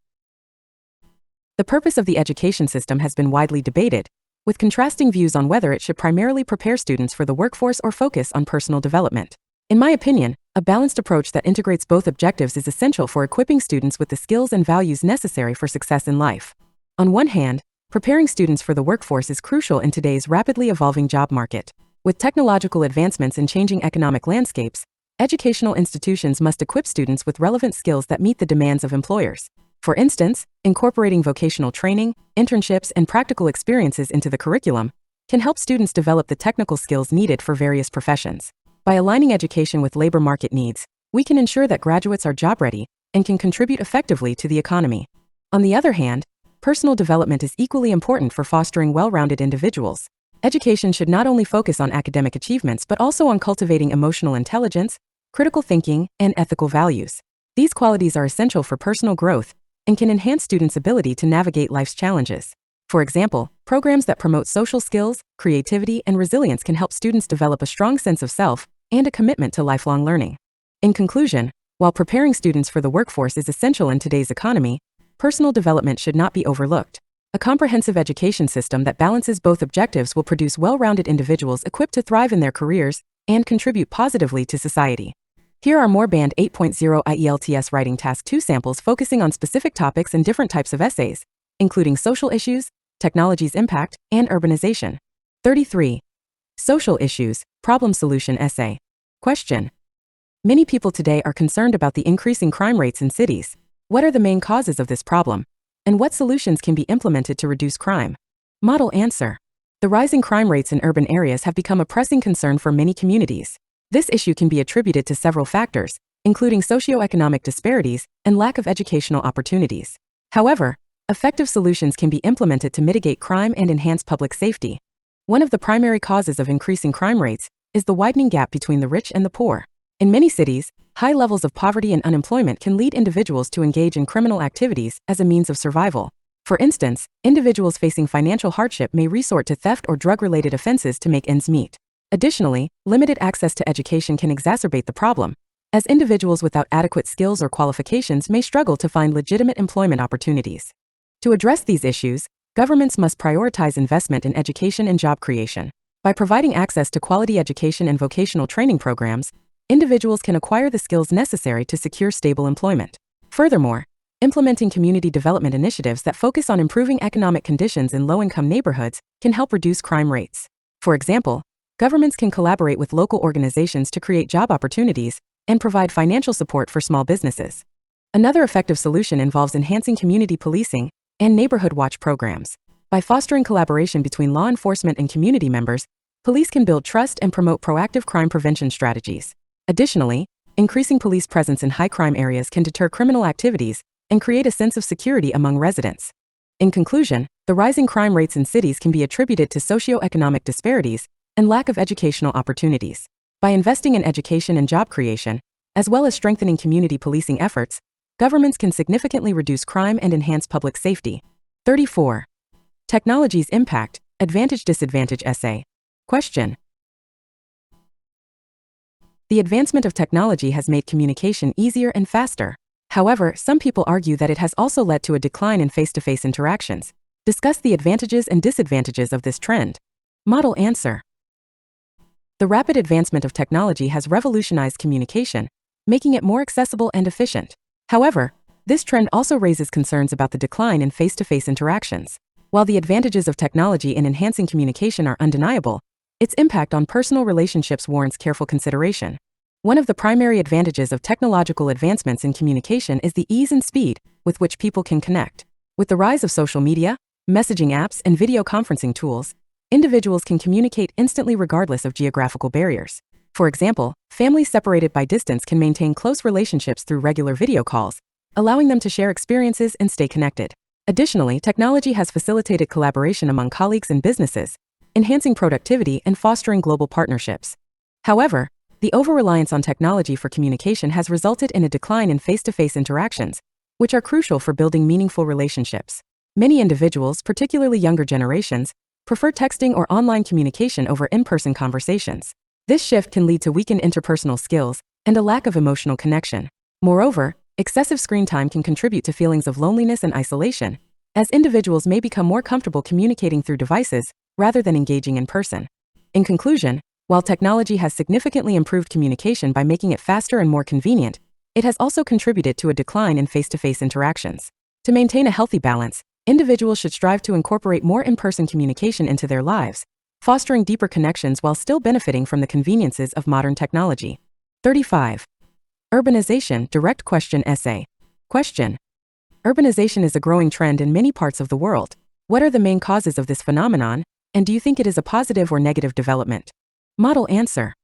The purpose of the education system has been widely debated, with contrasting views on whether it should primarily prepare students for the workforce or focus on personal development. In my opinion, a balanced approach that integrates both objectives is essential for equipping students with the skills and values necessary for success in life. On one hand, preparing students for the workforce is crucial in today's rapidly evolving job market. With technological advancements and changing economic landscapes, educational institutions must equip students with relevant skills that meet the demands of employers. For instance, incorporating vocational training, internships, and practical experiences into the curriculum can help students develop the technical skills needed for various professions. By aligning education with labor market needs, we can ensure that graduates are job-ready and can contribute effectively to the economy. On the other hand, personal development is equally important for fostering well-rounded individuals. Education should not only focus on academic achievements but also on cultivating emotional intelligence, critical thinking, and ethical values. These qualities are essential for personal growth and can enhance students' ability to navigate life's challenges. For example, programs that promote social skills, creativity, and resilience can help students develop a strong sense of self and a commitment to lifelong learning. In conclusion, while preparing students for the workforce is essential in today's economy, personal development should not be overlooked. A comprehensive education system that balances both objectives will produce well-rounded individuals equipped to thrive in their careers and contribute positively to society. Here are more Band 8.0 IELTS Writing Task 2 samples focusing on specific topics and different types of essays, including social issues, technology's impact, and urbanization. 33. Social issues, problem solution essay. Question. Many people today are concerned about the increasing crime rates in cities. What are the main causes of this problem? And what solutions can be implemented to reduce crime? Model answer. The rising crime rates in urban areas have become a pressing concern for many communities. This issue can be attributed to several factors, including socioeconomic disparities and lack of educational opportunities. However, effective solutions can be implemented to mitigate crime and enhance public safety. One of the primary causes of increasing crime rates is the widening gap between the rich and the poor. In many cities, high levels of poverty and unemployment can lead individuals to engage in criminal activities as a means of survival. For instance, individuals facing financial hardship may resort to theft or drug-related offenses to make ends meet. Additionally, limited access to education can exacerbate the problem, as individuals without adequate skills or qualifications may struggle to find legitimate employment opportunities. To address these issues, governments must prioritize investment in education and job creation. By providing access to quality education and vocational training programs, individuals can acquire the skills necessary to secure stable employment. Furthermore, implementing community development initiatives that focus on improving economic conditions in low-income neighborhoods can help reduce crime rates. For example, governments can collaborate with local organizations to create job opportunities and provide financial support for small businesses. Another effective solution involves enhancing community policing and neighborhood watch programs. By fostering collaboration between law enforcement and community members, police can build trust and promote proactive crime prevention strategies. Additionally, increasing police presence in high-crime areas can deter criminal activities and create a sense of security among residents. In conclusion, the rising crime rates in cities can be attributed to socioeconomic disparities and lack of educational opportunities. By investing in education and job creation, as well as strengthening community policing efforts, governments can significantly reduce crime and enhance public safety. 34. Technology's impact, advantage-disadvantage essay. Question. The advancement of technology has made communication easier and faster. However, some people argue that it has also led to a decline in face-to-face interactions. Discuss the advantages and disadvantages of this trend. Model answer. The rapid advancement of technology has revolutionized communication, making it more accessible and efficient. However, this trend also raises concerns about the decline in face-to-face interactions. While the advantages of technology in enhancing communication are undeniable, its impact on personal relationships warrants careful consideration. One of the primary advantages of technological advancements in communication is the ease and speed with which people can connect. With the rise of social media, messaging apps, and video conferencing tools, individuals can communicate instantly regardless of geographical barriers. For example, families separated by distance can maintain close relationships through regular video calls, allowing them to share experiences and stay connected. Additionally, technology has facilitated collaboration among colleagues and businesses, enhancing productivity and fostering global partnerships. However, the over-reliance on technology for communication has resulted in a decline in face-to-face interactions, which are crucial for building meaningful relationships. Many individuals, particularly younger generations, prefer texting or online communication over in-person conversations. This shift can lead to weakened interpersonal skills and a lack of emotional connection. Moreover, excessive screen time can contribute to feelings of loneliness and isolation, as individuals may become more comfortable communicating through devices rather than engaging in person. In conclusion, while technology has significantly improved communication by making it faster and more convenient, it has also contributed to a decline in face-to-face interactions. To maintain a healthy balance, individuals should strive to incorporate more in-person communication into their lives, fostering deeper connections while still benefiting from the conveniences of modern technology. 35. Urbanization, direct question essay. Question. Urbanization is a growing trend in many parts of the world. What are the main causes of this phenomenon, and do you think it is a positive or negative development? Model answer.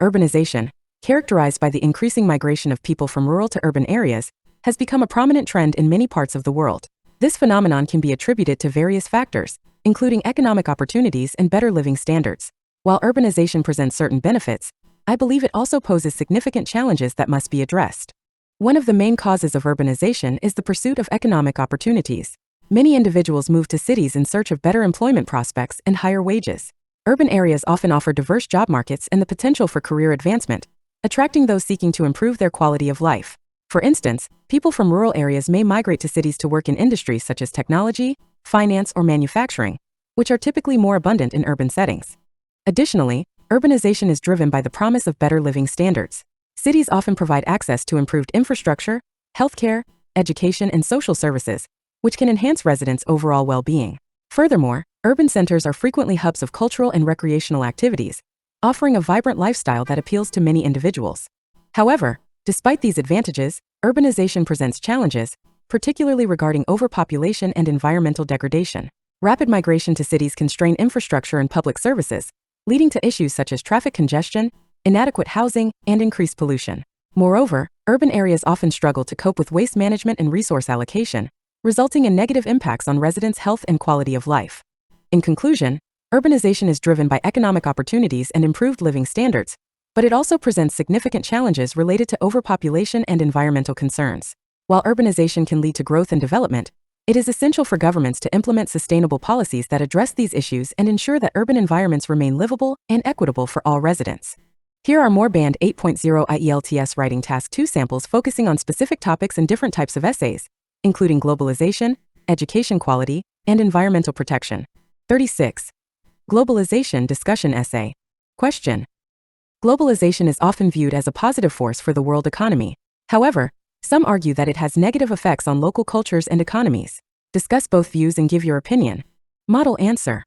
Urbanization, characterized by the increasing migration of people from rural to urban areas, has become a prominent trend in many parts of the world. This phenomenon can be attributed to various factors, including economic opportunities and better living standards. While urbanization presents certain benefits, I believe it also poses significant challenges that must be addressed. One of the main causes of urbanization is the pursuit of economic opportunities. Many individuals move to cities in search of better employment prospects and higher wages. Urban areas often offer diverse job markets and the potential for career advancement, attracting those seeking to improve their quality of life. For instance, people from rural areas may migrate to cities to work in industries such as technology, finance, or manufacturing, which are typically more abundant in urban settings. Additionally, urbanization is driven by the promise of better living standards. Cities often provide access to improved infrastructure, healthcare, education, and social services, which can enhance residents' overall well-being. Furthermore, urban centers are frequently hubs of cultural and recreational activities, offering a vibrant lifestyle that appeals to many individuals. However, despite these advantages, urbanization presents challenges, particularly regarding overpopulation and environmental degradation. Rapid migration to cities can strain infrastructure and public services, leading to issues such as traffic congestion, inadequate housing, and increased pollution. Moreover, urban areas often struggle to cope with waste management and resource allocation, resulting in negative impacts on residents' health and quality of life. In conclusion, urbanization is driven by economic opportunities and improved living standards, but it also presents significant challenges related to overpopulation and environmental concerns. While urbanization can lead to growth and development, it is essential for governments to implement sustainable policies that address these issues and ensure that urban environments remain livable and equitable for all residents. Here are more Band 8.0 IELTS Writing Task 2 samples focusing on specific topics and different types of essays, including globalization, education quality, and environmental protection. 36. Globalization discussion essay. Question. Globalization is often viewed as a positive force for the world economy. However, some argue that it has negative effects on local cultures and economies. Discuss both views and give your opinion. Model answer.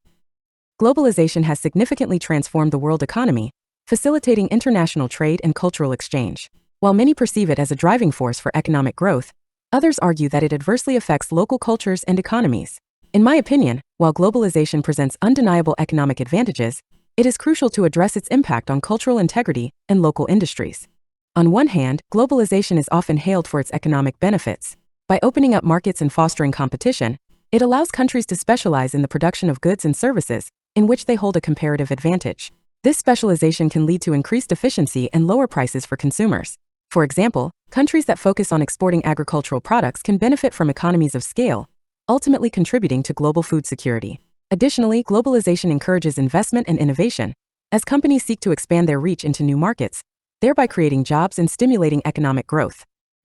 Globalization has significantly transformed the world economy, facilitating international trade and cultural exchange. While many perceive it as a driving force for economic growth, others argue that it adversely affects local cultures and economies. In my opinion, while globalization presents undeniable economic advantages, it is crucial to address its impact on cultural integrity and local industries. On one hand, globalization is often hailed for its economic benefits. By opening up markets and fostering competition, it allows countries to specialize in the production of goods and services in which they hold a comparative advantage. This specialization can lead to increased efficiency and lower prices for consumers. For example, countries that focus on exporting agricultural products can benefit from economies of scale, ultimately contributing to global food security. Additionally, globalization encourages investment and innovation, as companies seek to expand their reach into new markets, thereby creating jobs and stimulating economic growth.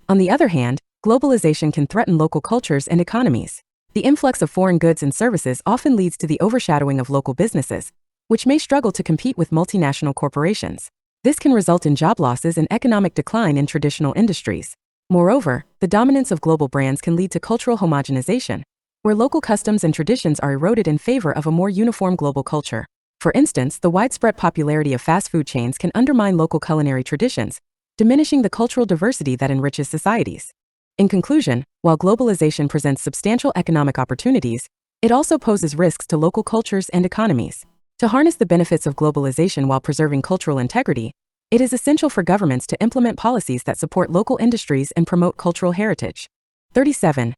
On the other hand, globalization can threaten local cultures and economies. The influx of foreign goods and services often leads to the overshadowing of local businesses, which may struggle to compete with multinational corporations. This can result in job losses and economic decline in traditional industries. Moreover, the dominance of global brands can lead to cultural homogenization, where local customs and traditions are eroded in favor of a more uniform global culture. For instance, the widespread popularity of fast food chains can undermine local culinary traditions, diminishing the cultural diversity that enriches societies. In conclusion, while globalization presents substantial economic opportunities, It also poses risks to local cultures and economies. To harness the benefits of globalization while preserving cultural integrity, it is essential for governments to implement policies that support local industries and promote cultural heritage. 37.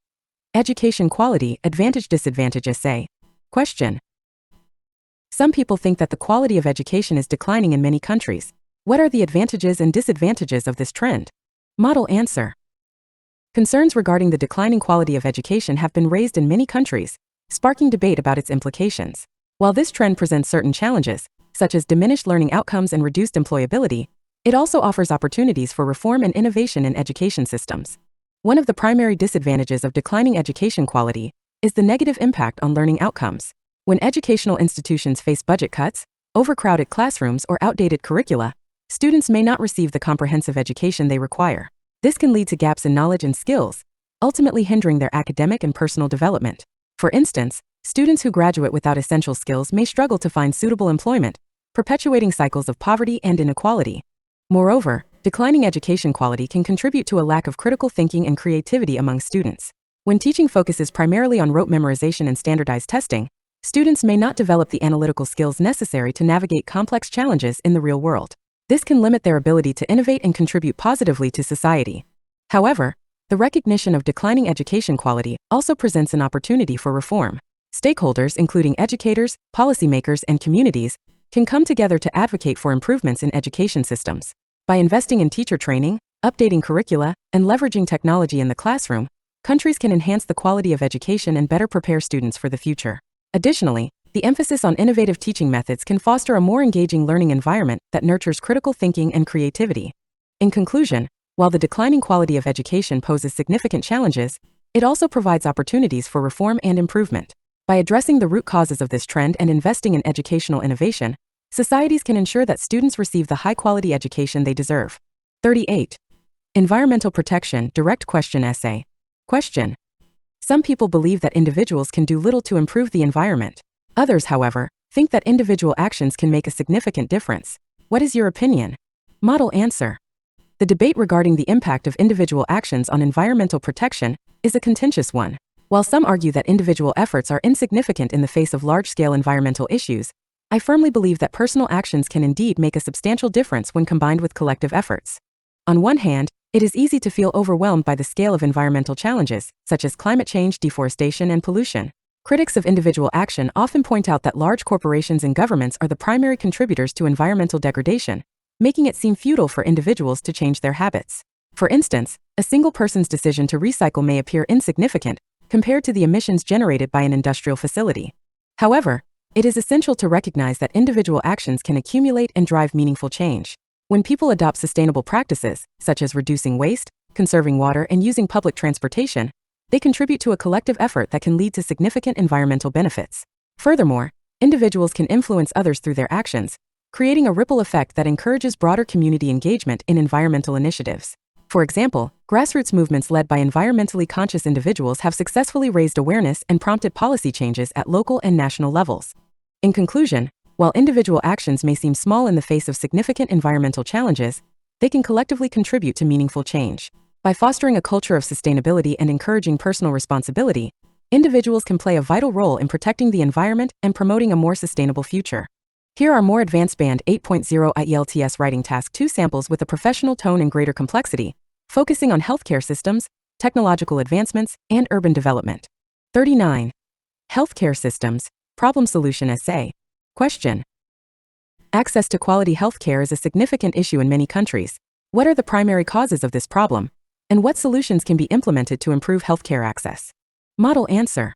Education quality, advantage disadvantage essay. Question. Some people think that the quality of education is declining in many countries. What are the advantages and disadvantages of this trend? Model answer. Concerns regarding the declining quality of education have been raised in many countries, sparking debate about its implications. While this trend presents certain challenges, such as diminished learning outcomes and reduced employability, it also offers opportunities for reform and innovation in education systems. One of the primary disadvantages of declining education quality is the negative impact on learning outcomes. When educational institutions face budget cuts, overcrowded classrooms, or outdated curricula, students may not receive the comprehensive education they require. This can lead to gaps in knowledge and skills, ultimately hindering their academic and personal development. For instance, students who graduate without essential skills may struggle to find suitable employment, perpetuating cycles of poverty and inequality. Moreover, declining education quality can contribute to a lack of critical thinking and creativity among students. When teaching focuses primarily on rote memorization and standardized testing, students may not develop the analytical skills necessary to navigate complex challenges in the real world. This can limit their ability to innovate and contribute positively to society. However, the recognition of declining education quality also presents an opportunity for reform. Stakeholders, including educators, policymakers, and communities, can come together to advocate for improvements in education systems. By investing in teacher training, updating curricula, and leveraging technology in the classroom, countries can enhance the quality of education and better prepare students for the future. Additionally, the emphasis on innovative teaching methods can foster a more engaging learning environment that nurtures critical thinking and creativity. In conclusion, while the declining quality of education poses significant challenges, it also provides opportunities for reform and improvement. By addressing the root causes of this trend and investing in educational innovation, societies can ensure that students receive the high-quality education they deserve. 38. Environmental protection, direct question essay. Question. Some people believe that individuals can do little to improve the environment. Others, however, think that individual actions can make a significant difference. What is your opinion? Model answer. The debate regarding the impact of individual actions on environmental protection is a contentious one. While some argue that individual efforts are insignificant in the face of large-scale environmental issues, I firmly believe that personal actions can indeed make a substantial difference when combined with collective efforts. On one hand, it is easy to feel overwhelmed by the scale of environmental challenges, such as climate change, deforestation, and pollution. Critics of individual action often point out that large corporations and governments are the primary contributors to environmental degradation, making it seem futile for individuals to change their habits. For instance, a single person's decision to recycle may appear insignificant compared to the emissions generated by an industrial facility. However, it is essential to recognize that individual actions can accumulate and drive meaningful change. When people adopt sustainable practices, such as reducing waste, conserving water, and using public transportation, they contribute to a collective effort that can lead to significant environmental benefits. Furthermore, individuals can influence others through their actions, creating a ripple effect that encourages broader community engagement in environmental initiatives. For example, grassroots movements led by environmentally conscious individuals have successfully raised awareness and prompted policy changes at local and national levels. In conclusion, while individual actions may seem small in the face of significant environmental challenges, they can collectively contribute to meaningful change. By fostering a culture of sustainability and encouraging personal responsibility, individuals can play a vital role in protecting the environment and promoting a more sustainable future. Here are more advanced Band 8.0 IELTS writing task 2 samples with a professional tone and greater complexity, focusing on healthcare systems, technological advancements, and urban development. 39. Healthcare systems, problem solution essay. Question. Access to quality healthcare is a significant issue in many countries. What are the primary causes of this problem, and what solutions can be implemented to improve healthcare access? Model answer.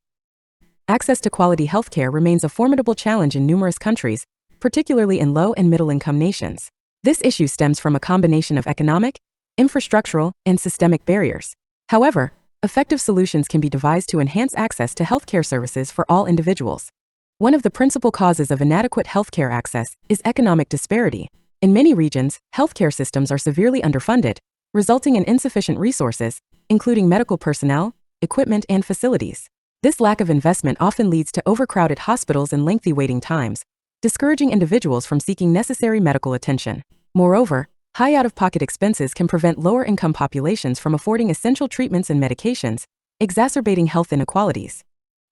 Access to quality healthcare remains a formidable challenge in numerous countries, particularly in low and middle-income nations. This issue stems from a combination of economic, infrastructural, and systemic barriers. However, effective solutions can be devised to enhance access to healthcare services for all individuals. One of the principal causes of inadequate healthcare access is economic disparity. In many regions, healthcare systems are severely underfunded, resulting in insufficient resources, including medical personnel, equipment, and facilities. This lack of investment often leads to overcrowded hospitals and lengthy waiting times, discouraging individuals from seeking necessary medical attention. Moreover, high out-of-pocket expenses can prevent lower-income populations from affording essential treatments and medications, exacerbating health inequalities.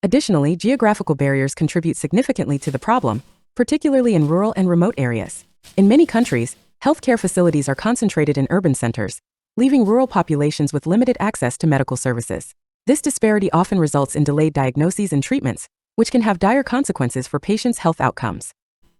Additionally, geographical barriers contribute significantly to the problem, particularly in rural and remote areas. In many countries, healthcare facilities are concentrated in urban centers, leaving rural populations with limited access to medical services. This disparity often results in delayed diagnoses and treatments, which can have dire consequences for patients' health outcomes.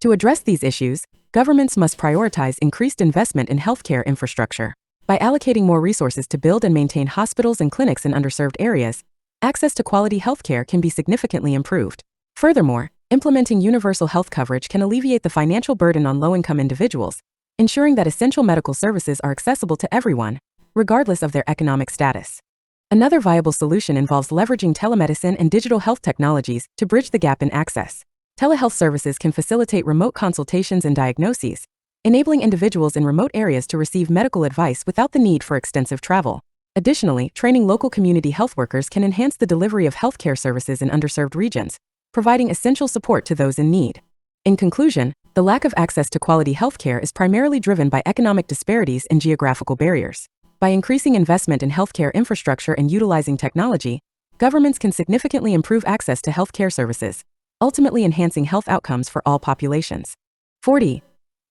To address these issues, governments must prioritize increased investment in healthcare infrastructure. By allocating more resources to build and maintain hospitals and clinics in underserved areas, access to quality healthcare can be significantly improved. Furthermore, implementing universal health coverage can alleviate the financial burden on low-income individuals, ensuring that essential medical services are accessible to everyone, regardless of their economic status. Another viable solution involves leveraging telemedicine and digital health technologies to bridge the gap in access. Telehealth services can facilitate remote consultations and diagnoses, enabling individuals in remote areas to receive medical advice without the need for extensive travel. Additionally, training local community health workers can enhance the delivery of healthcare services in underserved regions, providing essential support to those in need. In conclusion, the lack of access to quality healthcare is primarily driven by economic disparities and geographical barriers. By increasing investment in healthcare infrastructure and utilizing technology, governments can significantly improve access to healthcare services, ultimately enhancing health outcomes for all populations. 40.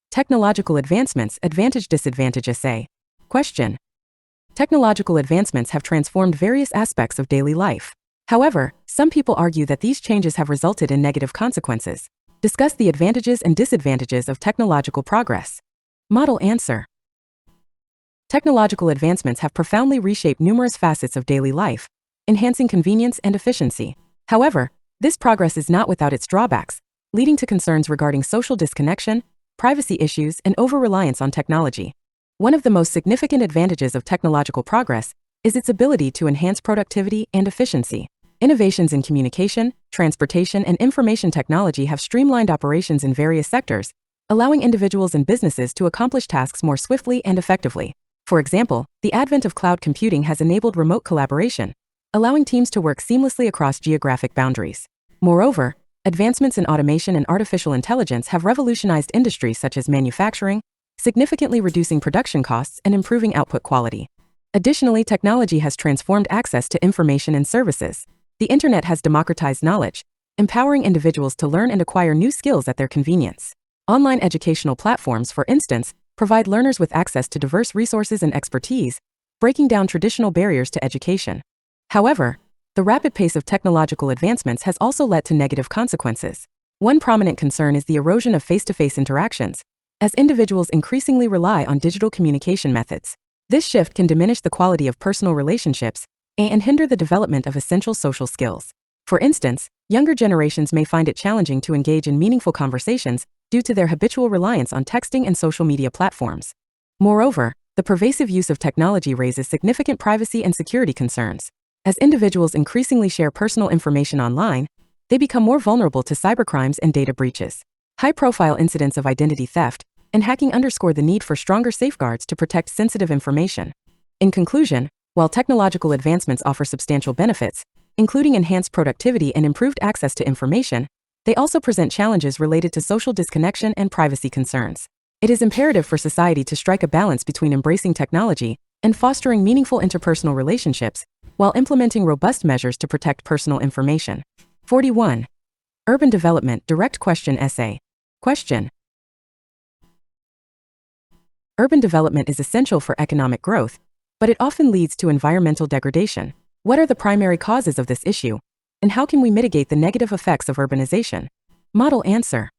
Technological advancements, advantage disadvantage essay. Question. Technological advancements have transformed various aspects of daily life. However, some people argue that these changes have resulted in negative consequences. Discuss the advantages and disadvantages of technological progress. Model answer. Technological advancements have profoundly reshaped numerous facets of daily life, enhancing convenience and efficiency. However, this progress is not without its drawbacks, leading to concerns regarding social disconnection, privacy issues, and over-reliance on technology. One of the most significant advantages of technological progress is its ability to enhance productivity and efficiency. Innovations in communication, transportation, and information technology have streamlined operations in various sectors, allowing individuals and businesses to accomplish tasks more swiftly and effectively. For example, the advent of cloud computing has enabled remote collaboration, allowing teams to work seamlessly across geographic boundaries. Moreover, advancements in automation and artificial intelligence have revolutionized industries such as manufacturing, significantly reducing production costs and improving output quality. Additionally, technology has transformed access to information and services. The internet has democratized knowledge, empowering individuals to learn and acquire new skills at their convenience. Online educational platforms, for instance, provide learners with access to diverse resources and expertise, breaking down traditional barriers to education. However, the rapid pace of technological advancements has also led to negative consequences. One prominent concern is the erosion of face-to-face interactions, as individuals increasingly rely on digital communication methods. This shift can diminish the quality of personal relationships and hinder the development of essential social skills. For instance, younger generations may find it challenging to engage in meaningful conversations due to their habitual reliance on texting and social media platforms. Moreover, the pervasive use of technology raises significant privacy and security concerns. As individuals increasingly share personal information online, they become more vulnerable to cybercrimes and data breaches. High-profile incidents of identity theft and hacking underscore the need for stronger safeguards to protect sensitive information. In conclusion, while technological advancements offer substantial benefits, including enhanced productivity and improved access to information, they also present challenges related to social disconnection and privacy concerns. It is imperative for society to strike a balance between embracing technology and fostering meaningful interpersonal relationships, while implementing robust measures to protect personal information. 41. Urban development, direct question essay. Question. Urban development is essential for economic growth, but it often leads to environmental degradation. What are the primary causes of this issue, and how can we mitigate the negative effects of urbanization? Model answer.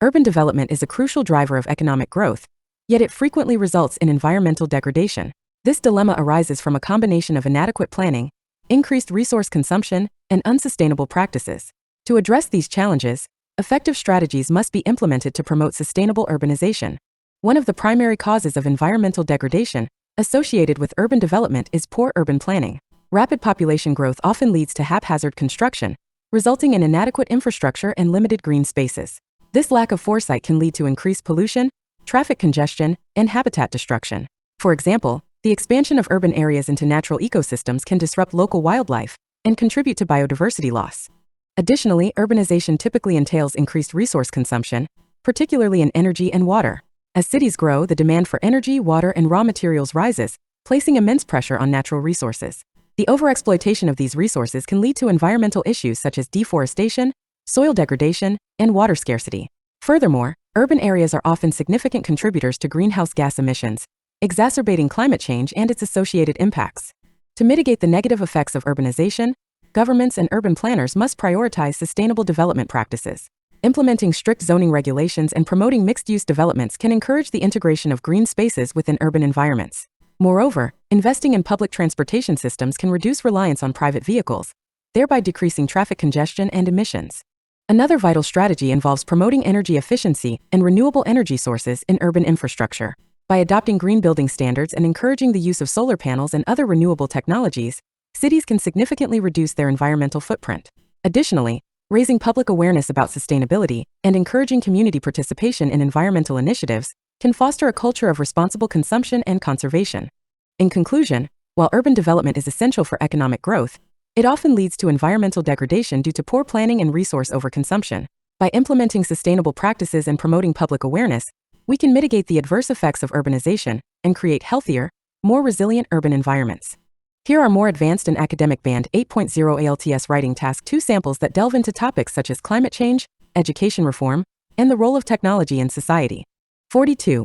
Urban development is a crucial driver of economic growth, yet it frequently results in environmental degradation. This dilemma arises from a combination of inadequate planning, increased resource consumption, and unsustainable practices. To address these challenges, effective strategies must be implemented to promote sustainable urbanization. One of the primary causes of environmental degradation associated with urban development is poor urban planning. Rapid population growth often leads to haphazard construction, resulting in inadequate infrastructure and limited green spaces. This lack of foresight can lead to increased pollution, traffic congestion, and habitat destruction. For example, the expansion of urban areas into natural ecosystems can disrupt local wildlife and contribute to biodiversity loss. Additionally, urbanization typically entails increased resource consumption, particularly in energy and water. As cities grow, the demand for energy, water, and raw materials rises, placing immense pressure on natural resources. The overexploitation of these resources can lead to environmental issues such as deforestation, soil degradation, and water scarcity. Furthermore, urban areas are often significant contributors to greenhouse gas emissions, exacerbating climate change and its associated impacts. To mitigate the negative effects of urbanization, governments and urban planners must prioritize sustainable development practices. Implementing strict zoning regulations and promoting mixed-use developments can encourage the integration of green spaces within urban environments. Moreover, investing in public transportation systems can reduce reliance on private vehicles, thereby decreasing traffic congestion and emissions. Another vital strategy involves promoting energy efficiency and renewable energy sources in urban infrastructure. By adopting green building standards and encouraging the use of solar panels and other renewable technologies, cities can significantly reduce their environmental footprint. Additionally, raising public awareness about sustainability and encouraging community participation in environmental initiatives can foster a culture of responsible consumption and conservation. In conclusion, while urban development is essential for economic growth, it often leads to environmental degradation due to poor planning and resource overconsumption. By implementing sustainable practices and promoting public awareness, we can mitigate the adverse effects of urbanization and create healthier, more resilient urban environments. Here are more advanced and academic Band 8.0 IELTS Writing Task 2 samples that delve into topics such as climate change, education reform, and the role of technology in society. 42.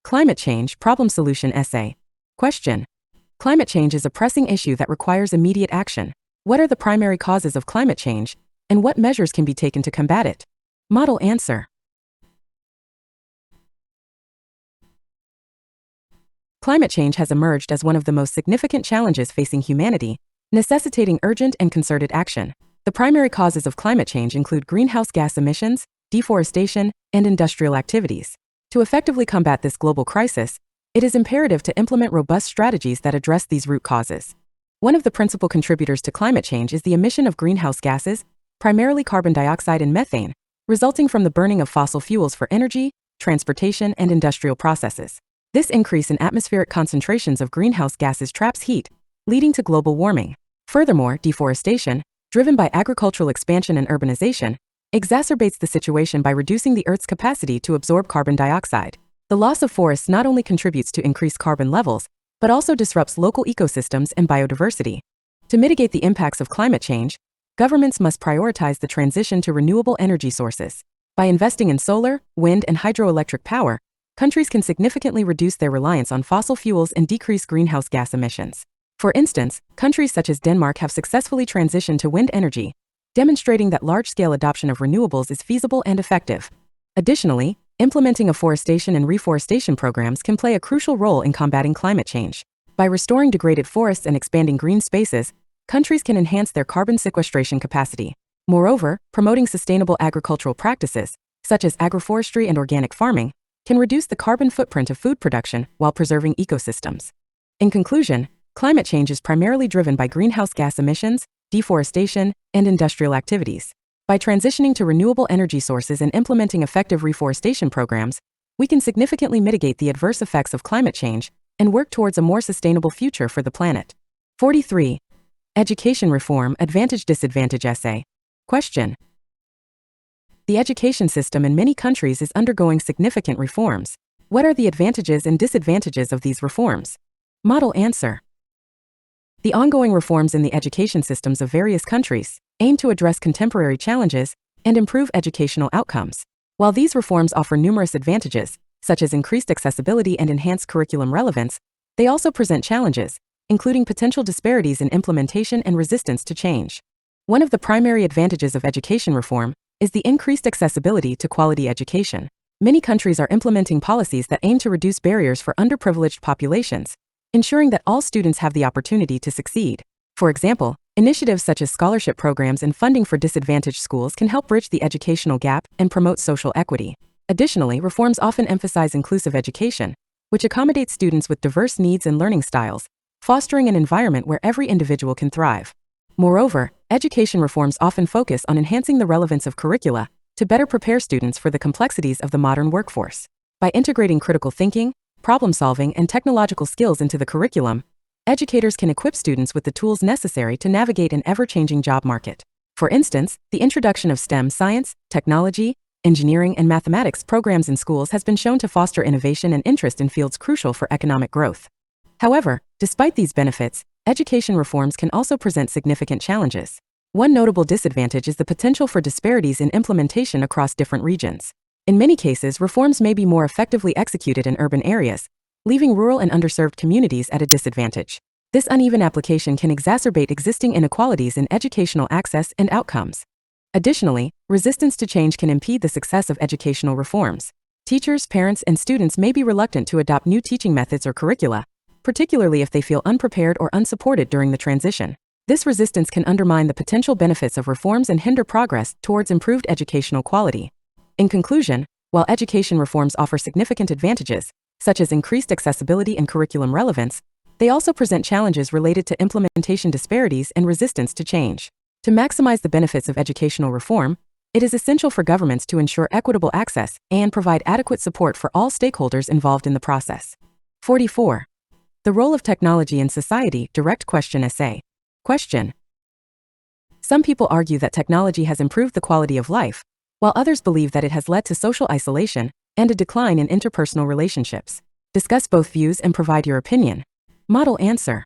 Climate Change Problem Solution Essay. Question. Climate change is a pressing issue that requires immediate action. What are the primary causes of climate change, and what measures can be taken to combat it? Model answer. Climate change has emerged as one of the most significant challenges facing humanity, necessitating urgent and concerted action. The primary causes of climate change include greenhouse gas emissions, deforestation, and industrial activities. To effectively combat this global crisis, it is imperative to implement robust strategies that address these root causes. One of the principal contributors to climate change is the emission of greenhouse gases, primarily carbon dioxide and methane, resulting from the burning of fossil fuels for energy, transportation, and industrial processes. This increase in atmospheric concentrations of greenhouse gases traps heat, leading to global warming. Furthermore, deforestation, driven by agricultural expansion and urbanization, exacerbates the situation by reducing the Earth's capacity to absorb carbon dioxide. The loss of forests not only contributes to increased carbon levels, but also disrupts local ecosystems and biodiversity. To mitigate the impacts of climate change, governments must prioritize the transition to renewable energy sources. By investing in solar, wind, and hydroelectric power, countries can significantly reduce their reliance on fossil fuels and decrease greenhouse gas emissions. For instance, countries such as Denmark have successfully transitioned to wind energy, demonstrating that large-scale adoption of renewables is feasible and effective. Additionally, implementing afforestation and reforestation programs can play a crucial role in combating climate change. By restoring degraded forests and expanding green spaces, countries can enhance their carbon sequestration capacity. Moreover, promoting sustainable agricultural practices, such as agroforestry and organic farming, can reduce the carbon footprint of food production while preserving ecosystems. In conclusion, climate change is primarily driven by greenhouse gas emissions, deforestation, and industrial activities. By transitioning to renewable energy sources and implementing effective reforestation programs, we can significantly mitigate the adverse effects of climate change and work towards a more sustainable future for the planet. 43. Education Reform Advantage-Disadvantage Essay. Question. The education system in many countries is undergoing significant reforms. What are the advantages and disadvantages of these reforms? Model answer. The ongoing reforms in the education systems of various countries aim to address contemporary challenges and improve educational outcomes. While these reforms offer numerous advantages, such as increased accessibility and enhanced curriculum relevance, they also present challenges, including potential disparities in implementation and resistance to change. One of the primary advantages of education reform is the increased accessibility to quality education. Many countries are implementing policies that aim to reduce barriers for underprivileged populations, ensuring that all students have the opportunity to succeed. For example, initiatives such as scholarship programs and funding for disadvantaged schools can help bridge the educational gap and promote social equity. Additionally, reforms often emphasize inclusive education, which accommodates students with diverse needs and learning styles, fostering an environment where every individual can thrive. Moreover, education reforms often focus on enhancing the relevance of curricula to better prepare students for the complexities of the modern workforce. By integrating critical thinking, problem-solving, and technological skills into the curriculum, educators can equip students with the tools necessary to navigate an ever-changing job market. For instance, the introduction of STEM science, technology, engineering, and mathematics programs in schools has been shown to foster innovation and interest in fields crucial for economic growth. However, despite these benefits, education reforms can also present significant challenges. One notable disadvantage is the potential for disparities in implementation across different regions. In many cases, reforms may be more effectively executed in urban areas, leaving rural and underserved communities at a disadvantage. This uneven application can exacerbate existing inequalities in educational access and outcomes. Additionally, resistance to change can impede the success of educational reforms. Teachers, parents, and students may be reluctant to adopt new teaching methods or curricula, particularly if they feel unprepared or unsupported during the transition. This resistance can undermine the potential benefits of reforms and hinder progress towards improved educational quality. In conclusion, while education reforms offer significant advantages, such as increased accessibility and curriculum relevance, they also present challenges related to implementation disparities and resistance to change. To maximize the benefits of educational reform, it is essential for governments to ensure equitable access and provide adequate support for all stakeholders involved in the process. 44. The role of technology in society. Direct question essay. Question. Some people argue that technology has improved the quality of life, while others believe that it has led to social isolation and a decline in interpersonal relationships. Discuss both views and provide your opinion. Model answer.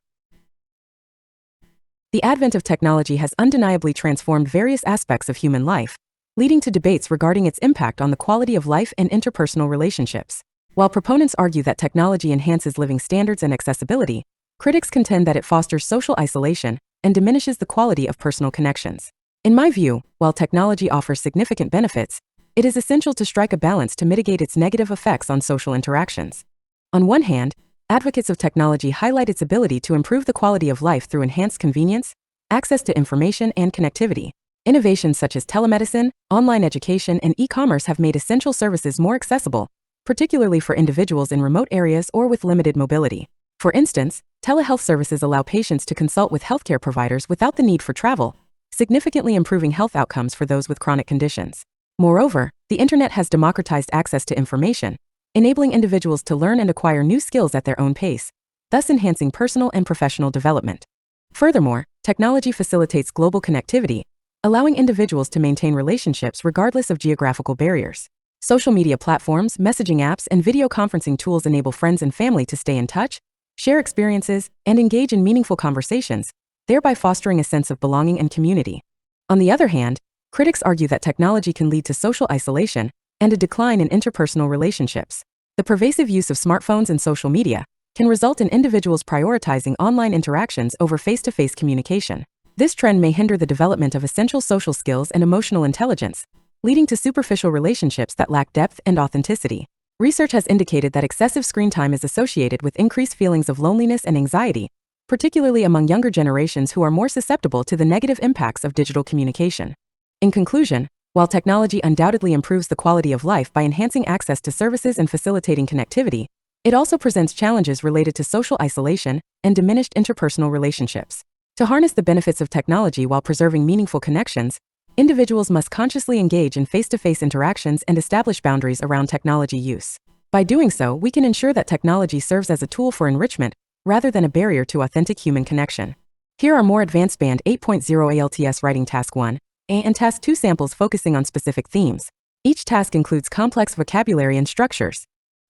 The advent of technology has undeniably transformed various aspects of human life, leading to debates regarding its impact on the quality of life and interpersonal relationships. While proponents argue that technology enhances living standards and accessibility, critics contend that it fosters social isolation and diminishes the quality of personal connections. In my view, while technology offers significant benefits, it is essential to strike a balance to mitigate its negative effects on social interactions. On one hand, advocates of technology highlight its ability to improve the quality of life through enhanced convenience, access to information, and connectivity. Innovations such as telemedicine, online education, and e-commerce have made essential services more accessible, particularly for individuals in remote areas or with limited mobility. For instance, telehealth services allow patients to consult with healthcare providers without the need for travel, significantly improving health outcomes for those with chronic conditions. Moreover, the internet has democratized access to information, enabling individuals to learn and acquire new skills at their own pace, thus enhancing personal and professional development. Furthermore, technology facilitates global connectivity, allowing individuals to maintain relationships regardless of geographical barriers. Social media platforms, messaging apps, and video conferencing tools enable friends and family to stay in touch, share experiences, and engage in meaningful conversations, thereby fostering a sense of belonging and community. On the other hand, critics argue that technology can lead to social isolation and a decline in interpersonal relationships. The pervasive use of smartphones and social media can result in individuals prioritizing online interactions over face-to-face communication. This trend may hinder the development of essential social skills and emotional intelligence, leading to superficial relationships that lack depth and authenticity. Research has indicated that excessive screen time is associated with increased feelings of loneliness and anxiety, particularly among younger generations who are more susceptible to the negative impacts of digital communication. In conclusion, while technology undoubtedly improves the quality of life by enhancing access to services and facilitating connectivity, it also presents challenges related to social isolation and diminished interpersonal relationships. To harness the benefits of technology while preserving meaningful connections, individuals must consciously engage in face-to-face interactions and establish boundaries around technology use. By doing so, we can ensure that technology serves as a tool for enrichment rather than a barrier to authentic human connection. Here are more advanced Band 8.0 IELTS Writing Task 1 and Task 2 samples focusing on specific themes. Each task includes complex vocabulary and structures.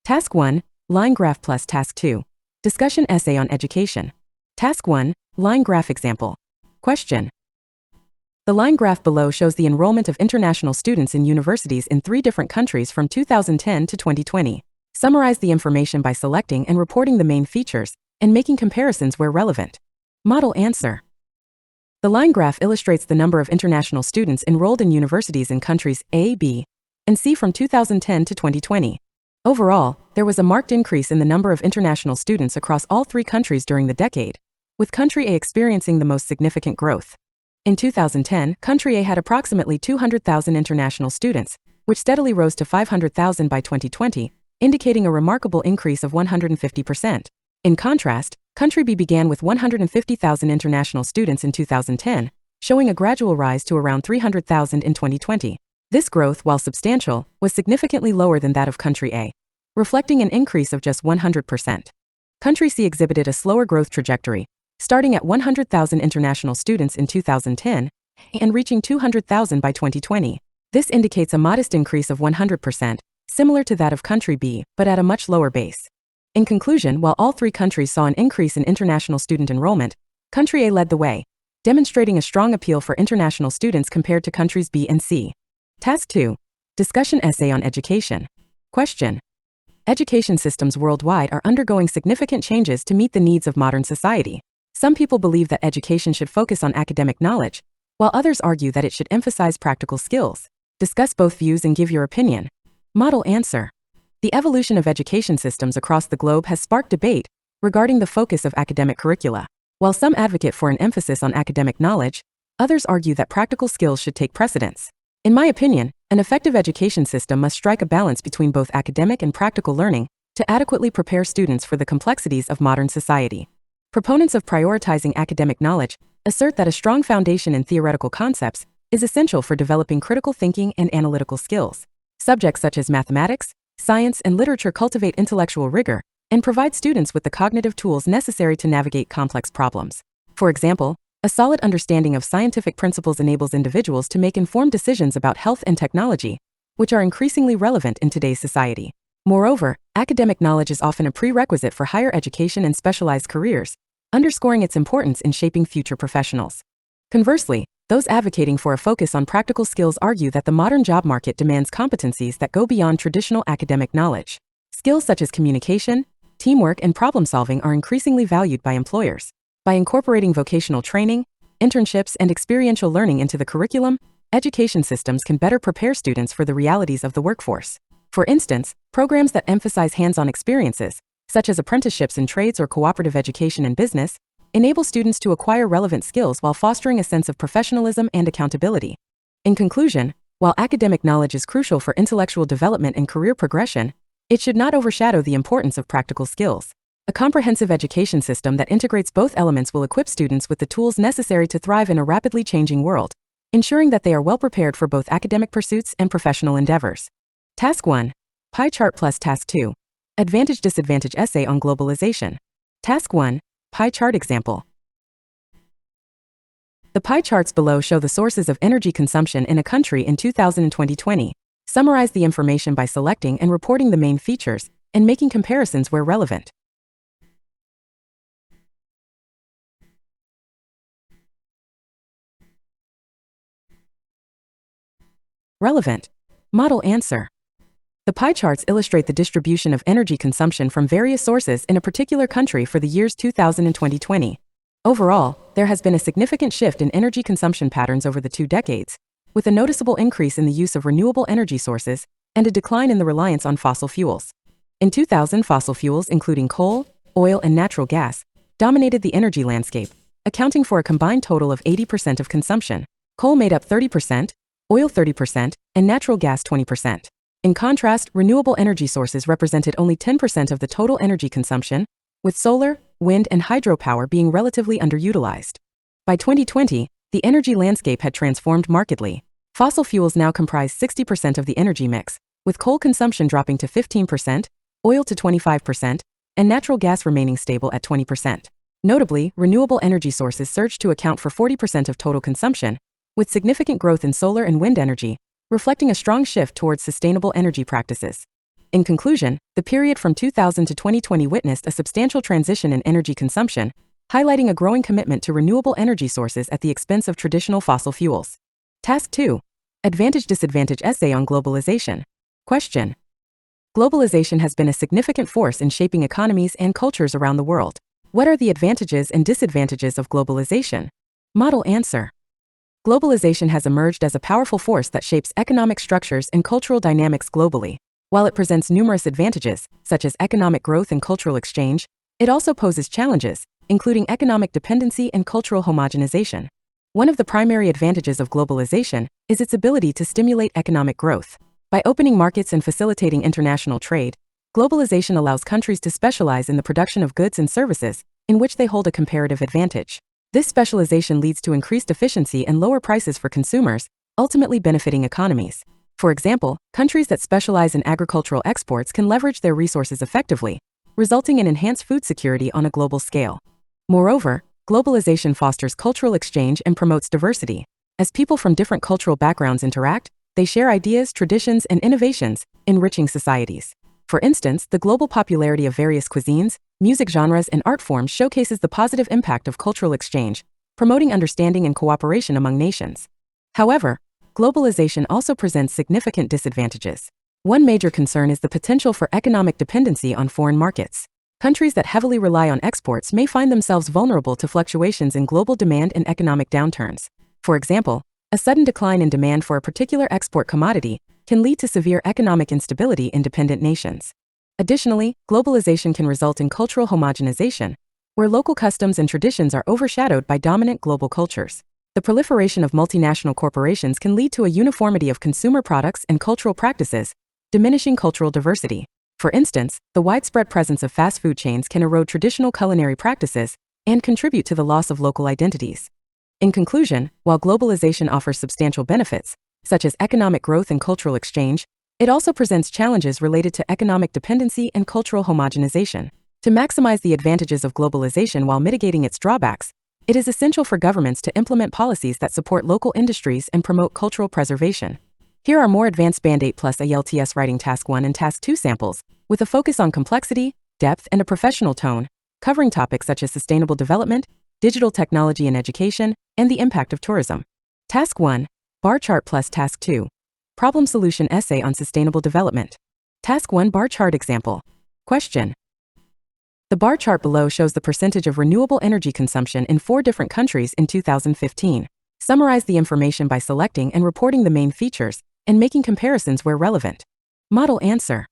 Task 1, Line Graph plus Task 2, Discussion Essay on Education. Task 1, Line Graph Example. Question. The line graph below shows the enrollment of international students in universities in 3 different countries from 2010 to 2020. Summarize the information by selecting and reporting the main features and making comparisons where relevant. Model answer. The line graph illustrates the number of international students enrolled in universities in countries A, B, and C from 2010 to 2020. Overall, there was a marked increase in the number of international students across all 3 countries during the decade, with country A experiencing the most significant growth. In 2010, country A had approximately 200,000 international students, which steadily rose to 500,000 by 2020, indicating a remarkable increase of 150%. In contrast, country B began with 150,000 international students in 2010, showing a gradual rise to around 300,000 in 2020. This growth, while substantial, was significantly lower than that of country A, reflecting an increase of just 100%. Country C exhibited a slower growth trajectory, starting at 100,000 international students in 2010 and reaching 200,000 by 2020. This indicates a modest increase of 100%, similar to that of country B, but at a much lower base. In conclusion, while all 3 countries saw an increase in international student enrollment, Country A led the way, demonstrating a strong appeal for international students compared to countries B and C. Task 2. Discussion essay on education. Question. Education systems worldwide are undergoing significant changes to meet the needs of modern society. Some people believe that education should focus on academic knowledge, while others argue that it should emphasize practical skills. Discuss both views and give your opinion. Model answer. The evolution of education systems across the globe has sparked debate regarding the focus of academic curricula. While some advocate for an emphasis on academic knowledge, others argue that practical skills should take precedence. In my opinion, an effective education system must strike a balance between both academic and practical learning to adequately prepare students for the complexities of modern society. Proponents of prioritizing academic knowledge assert that a strong foundation in theoretical concepts is essential for developing critical thinking and analytical skills. Subjects such as mathematics, science, and literature cultivate intellectual rigor and provide students with the cognitive tools necessary to navigate complex problems. For example, a solid understanding of scientific principles enables individuals to make informed decisions about health and technology, which are increasingly relevant in today's society. Moreover, academic knowledge is often a prerequisite for higher education and specialized careers, underscoring its importance in shaping future professionals. Conversely, those advocating for a focus on practical skills argue that the modern job market demands competencies that go beyond traditional academic knowledge. Skills such as communication, teamwork, and problem-solving are increasingly valued by employers. By incorporating vocational training, internships, and experiential learning into the curriculum, education systems can better prepare students for the realities of the workforce. For instance, programs that emphasize hands-on experiences, such as apprenticeships in trades or cooperative education in business, enable students to acquire relevant skills while fostering a sense of professionalism and accountability. In conclusion, while academic knowledge is crucial for intellectual development and career progression, it should not overshadow the importance of practical skills. A comprehensive education system that integrates both elements will equip students with the tools necessary to thrive in a rapidly changing world, ensuring that they are well prepared for both academic pursuits and professional endeavors. Task 1. Pie chart plus Task 2. Advantage-disadvantage essay on globalization. Task 1. Pie chart example. The pie charts below show the sources of energy consumption in a country in 2000 and 2020. Summarize the information by selecting and reporting the main features and making comparisons where relevant. Relevant. Model answer. The pie charts illustrate the distribution of energy consumption from various sources in a particular country for the years 2000 and 2020. Overall, there has been a significant shift in energy consumption patterns over the 2 decades, with a noticeable increase in the use of renewable energy sources and a decline in the reliance on fossil fuels. In 2000, fossil fuels, including coal, oil, and natural gas, dominated the energy landscape, accounting for a combined total of 80% of consumption. Coal made up 30%, oil 30%, and natural gas 20%. In contrast, renewable energy sources represented only 10% of the total energy consumption, with solar, wind, and hydropower being relatively underutilized. By 2020, the energy landscape had transformed markedly. Fossil fuels now comprise 60% of the energy mix, with coal consumption dropping to 15%, oil to 25%, and natural gas remaining stable at 20%. Notably, renewable energy sources surged to account for 40% of total consumption, with significant growth in solar and wind energy, reflecting a strong shift towards sustainable energy practices. In conclusion, the period from 2000 to 2020 witnessed a substantial transition in energy consumption, highlighting a growing commitment to renewable energy sources at the expense of traditional fossil fuels. Task 2. Advantage-disadvantage essay on globalization. Question. Globalization has been a significant force in shaping economies and cultures around the world. What are the advantages and disadvantages of globalization? Model answer. Globalization has emerged as a powerful force that shapes economic structures and cultural dynamics globally. While it presents numerous advantages, such as economic growth and cultural exchange, it also poses challenges, including economic dependency and cultural homogenization. One of the primary advantages of globalization is its ability to stimulate economic growth. By opening markets and facilitating international trade, globalization allows countries to specialize in the production of goods and services in which they hold a comparative advantage. This specialization leads to increased efficiency and lower prices for consumers, ultimately benefiting economies. For example, countries that specialize in agricultural exports can leverage their resources effectively, resulting in enhanced food security on a global scale. Moreover, globalization fosters cultural exchange and promotes diversity. As people from different cultural backgrounds interact, they share ideas, traditions, and innovations, enriching societies. For instance, the global popularity of various cuisines, music genres, and art forms showcases the positive impact of cultural exchange, promoting understanding and cooperation among nations. However, globalization also presents significant disadvantages. One major concern is the potential for economic dependency on foreign markets. Countries that heavily rely on exports may find themselves vulnerable to fluctuations in global demand and economic downturns. For example, a sudden decline in demand for a particular export commodity can lead to severe economic instability in dependent nations. Additionally, globalization can result in cultural homogenization, where local customs and traditions are overshadowed by dominant global cultures. The proliferation of multinational corporations can lead to a uniformity of consumer products and cultural practices, diminishing cultural diversity. For instance, the widespread presence of fast food chains can erode traditional culinary practices and contribute to the loss of local identities. In conclusion, while globalization offers substantial benefits, such as economic growth and cultural exchange, it also presents challenges related to economic dependency and cultural homogenization. To maximize the advantages of globalization while mitigating its drawbacks, it is essential for governments to implement policies that support local industries and promote cultural preservation. Here are more advanced Band 8 Plus IELTS Writing Task 1 and Task 2 samples, with a focus on complexity, depth, and a professional tone, covering topics such as sustainable development, digital technology and education, and the impact of tourism. Task 1, Bar Chart plus Task 2, Problem Solution Essay on Sustainable Development. Task 1 Bar Chart Example. Question. The bar chart below shows the percentage of renewable energy consumption in 4 different countries in 2015. Summarize the information by selecting and reporting the main features, and making comparisons where relevant. Model answer.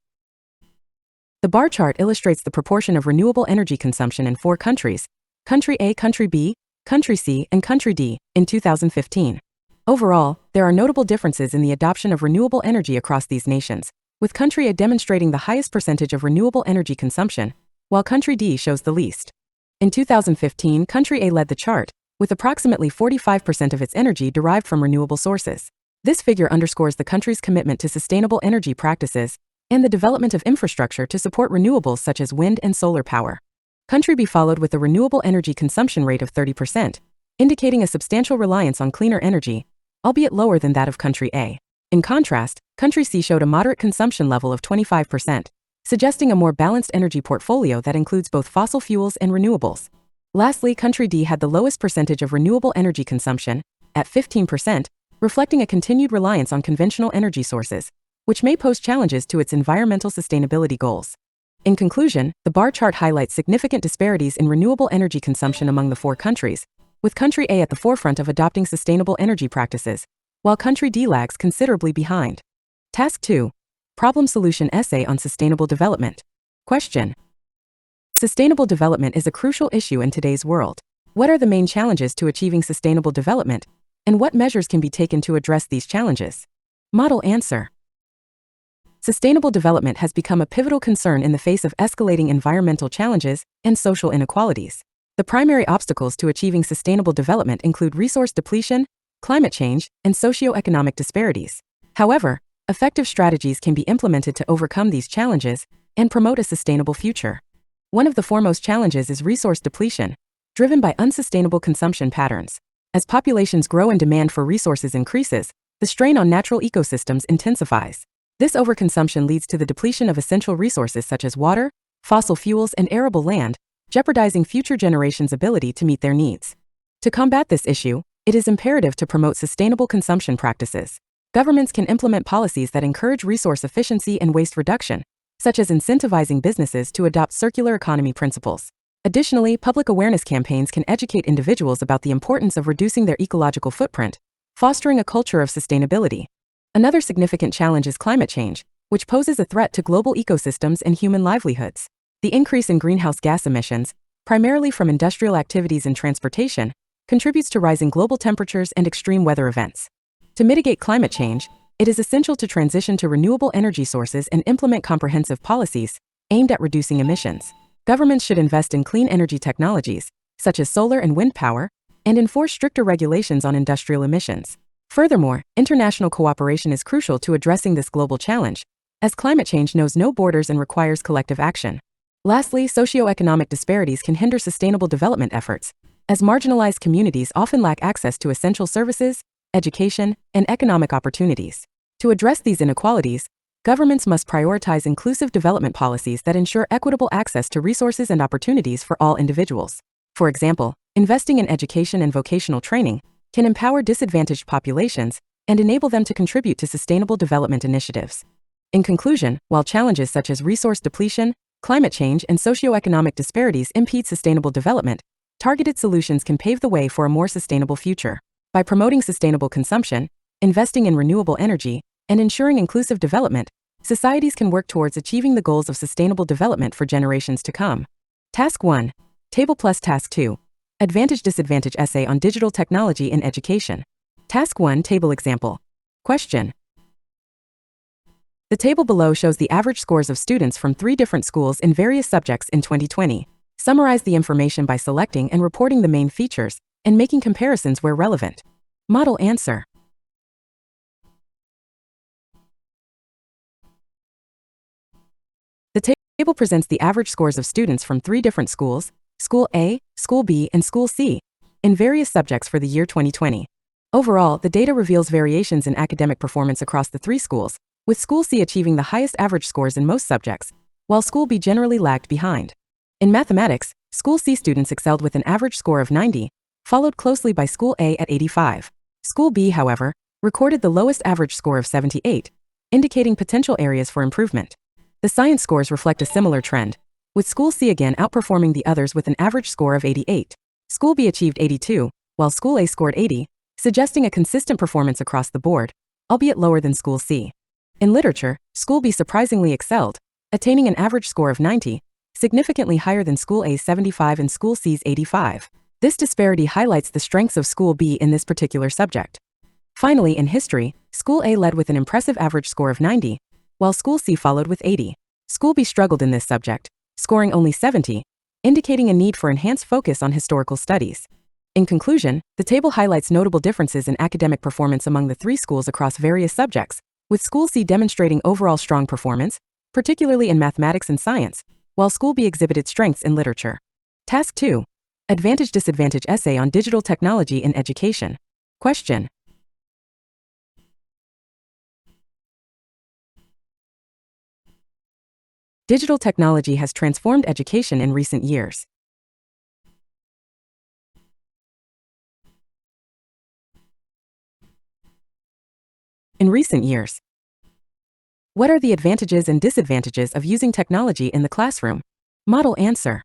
The bar chart illustrates the proportion of renewable energy consumption in 4 countries, Country A, Country B, Country C, and Country D, in 2015. Overall, there are notable differences in the adoption of renewable energy across these nations, with Country A demonstrating the highest percentage of renewable energy consumption, while Country D shows the least. In 2015, Country A led the chart, with approximately 45% of its energy derived from renewable sources. This figure underscores the country's commitment to sustainable energy practices and the development of infrastructure to support renewables such as wind and solar power. Country B followed with a renewable energy consumption rate of 30%, indicating a substantial reliance on cleaner energy, albeit lower than that of Country A. In contrast, Country C showed a moderate consumption level of 25%, suggesting a more balanced energy portfolio that includes both fossil fuels and renewables. Lastly, Country D had the lowest percentage of renewable energy consumption, at 15%, reflecting a continued reliance on conventional energy sources, which may pose challenges to its environmental sustainability goals. In conclusion, the bar chart highlights significant disparities in renewable energy consumption among the 4 countries, with Country A at the forefront of adopting sustainable energy practices, while Country D lags considerably behind. Task 2. Problem Solution Essay on Sustainable Development. Question. Sustainable development is a crucial issue in today's world. What are the main challenges to achieving sustainable development, and what measures can be taken to address these challenges? Model answer. Sustainable development has become a pivotal concern in the face of escalating environmental challenges and social inequalities. The primary obstacles to achieving sustainable development include resource depletion, climate change, and socioeconomic disparities. However, effective strategies can be implemented to overcome these challenges and promote a sustainable future. One of the foremost challenges is resource depletion, driven by unsustainable consumption patterns. As populations grow and demand for resources increases, the strain on natural ecosystems intensifies. This overconsumption leads to the depletion of essential resources such as water, fossil fuels, and arable land, jeopardizing future generations' ability to meet their needs. To combat this issue, it is imperative to promote sustainable consumption practices. Governments can implement policies that encourage resource efficiency and waste reduction, such as incentivizing businesses to adopt circular economy principles. Additionally, public awareness campaigns can educate individuals about the importance of reducing their ecological footprint, fostering a culture of sustainability. Another significant challenge is climate change, which poses a threat to global ecosystems and human livelihoods. The increase in greenhouse gas emissions, primarily from industrial activities and transportation, contributes to rising global temperatures and extreme weather events. To mitigate climate change, it is essential to transition to renewable energy sources and implement comprehensive policies aimed at reducing emissions. Governments should invest in clean energy technologies, such as solar and wind power, and enforce stricter regulations on industrial emissions. Furthermore, international cooperation is crucial to addressing this global challenge, as climate change knows no borders and requires collective action. Lastly, socioeconomic disparities can hinder sustainable development efforts, as marginalized communities often lack access to essential services, education, and economic opportunities. To address these inequalities, Governments must prioritize inclusive development policies that ensure equitable access to resources and opportunities for all individuals. For example, investing in education and vocational training can empower disadvantaged populations and enable them to contribute to sustainable development initiatives. In conclusion, while challenges such as resource depletion, climate change, and socioeconomic disparities impede sustainable development, targeted solutions can pave the way for a more sustainable future. By promoting sustainable consumption, investing in renewable energy, and ensuring inclusive development, societies can work towards achieving the goals of sustainable development for generations to come. Task 1. Table plus Task 2. Advantage-disadvantage essay on digital technology in education. Task 1 Table example. Question. The table below shows the average scores of students from 3 different schools in various subjects in 2020. Summarize the information by selecting and reporting the main features and making comparisons where relevant. Model answer. The table presents the average scores of students from 3 different schools, School A, School B, and School C, in various subjects for the year 2020. Overall, the data reveals variations in academic performance across the 3 schools, with School C achieving the highest average scores in most subjects, while School B generally lagged behind. In mathematics, School C students excelled with an average score of 90, followed closely by School A at 85. School B, however, recorded the lowest average score of 78, indicating potential areas for improvement. The science scores reflect a similar trend, with School C again outperforming the others with an average score of 88. School B achieved 82, while School A scored 80, suggesting a consistent performance across the board, albeit lower than School C. In literature, School B surprisingly excelled, attaining an average score of 90, significantly higher than School A's 75 and School C's 85. This disparity highlights the strengths of School B in this particular subject. Finally, in history, School A led with an impressive average score of 90, while School C followed with 80. School B struggled in this subject, scoring only 70, indicating a need for enhanced focus on historical studies. In conclusion, the table highlights notable differences in academic performance among the 3 schools across various subjects, with School C demonstrating overall strong performance, particularly in mathematics and science, while School B exhibited strengths in literature. Task 2. Advantage-disadvantage essay on digital technology in education. Question. Digital technology has transformed education in recent years. In recent years. What are the advantages and disadvantages of using technology in the classroom? Model answer.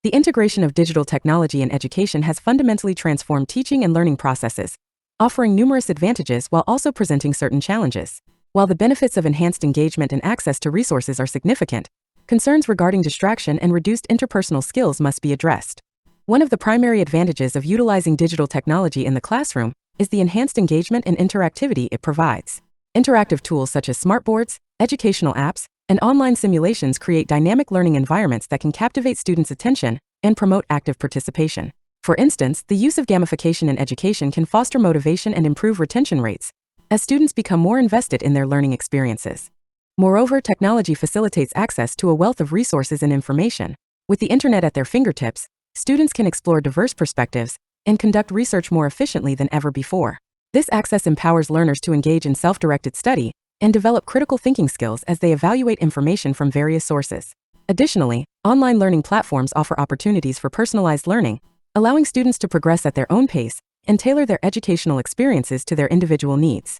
The integration of digital technology in education has fundamentally transformed teaching and learning processes, offering numerous advantages while also presenting certain challenges. While the benefits of enhanced engagement and access to resources are significant, concerns regarding distraction and reduced interpersonal skills must be addressed. One of the primary advantages of utilizing digital technology in the classroom is the enhanced engagement and interactivity it provides. Interactive tools such as smartboards, educational apps, and online simulations create dynamic learning environments that can captivate students' attention and promote active participation. For instance, the use of gamification in education can foster motivation and improve retention rates, as students become more invested in their learning experiences. Moreover, technology facilitates access to a wealth of resources and information. With the internet at their fingertips, students can explore diverse perspectives and conduct research more efficiently than ever before. This access empowers learners to engage in self-directed study and develop critical thinking skills as they evaluate information from various sources. Additionally, online learning platforms offer opportunities for personalized learning, allowing students to progress at their own pace and tailor their educational experiences to their individual needs.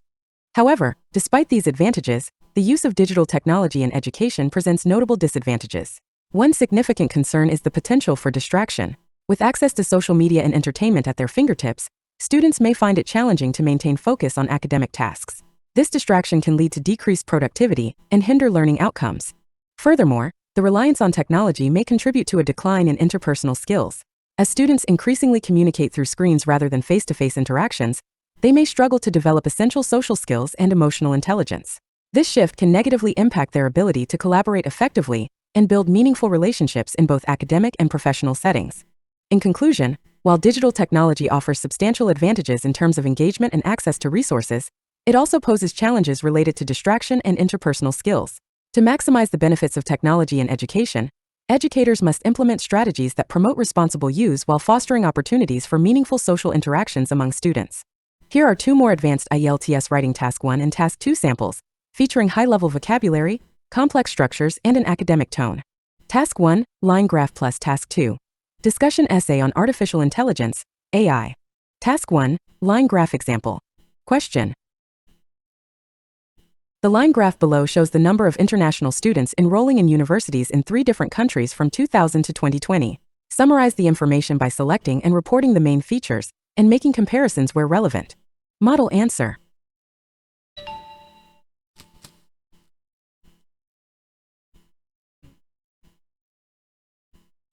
However, despite these advantages, the use of digital technology in education presents notable disadvantages. One significant concern is the potential for distraction. With access to social media and entertainment at their fingertips, students may find it challenging to maintain focus on academic tasks. This distraction can lead to decreased productivity and hinder learning outcomes. Furthermore, the reliance on technology may contribute to a decline in interpersonal skills. As students increasingly communicate through screens rather than face-to-face interactions, they may struggle to develop essential social skills and emotional intelligence. This shift can negatively impact their ability to collaborate effectively and build meaningful relationships in both academic and professional settings. In conclusion, while digital technology offers substantial advantages in terms of engagement and access to resources, it also poses challenges related to distraction and interpersonal skills. To maximize the benefits of technology in education, educators must implement strategies that promote responsible use while fostering opportunities for meaningful social interactions among students. Here are two more advanced IELTS writing Task 1 and Task 2 samples, featuring high-level vocabulary, complex structures, and an academic tone. Task 1, Line Graph plus Task 2. Discussion essay on artificial intelligence, AI. Task 1, Line Graph example. Question. The line graph below shows the number of international students enrolling in universities in 3 different countries from 2000 to 2020. Summarize the information by selecting and reporting the main features, and making comparisons where relevant. Model answer.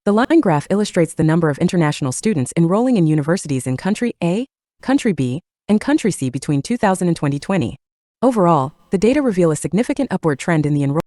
The line graph illustrates the number of international students enrolling in universities in Country A, Country B, and Country C between 2000 and 2020. Overall, the data reveal a significant upward trend in the enrollment.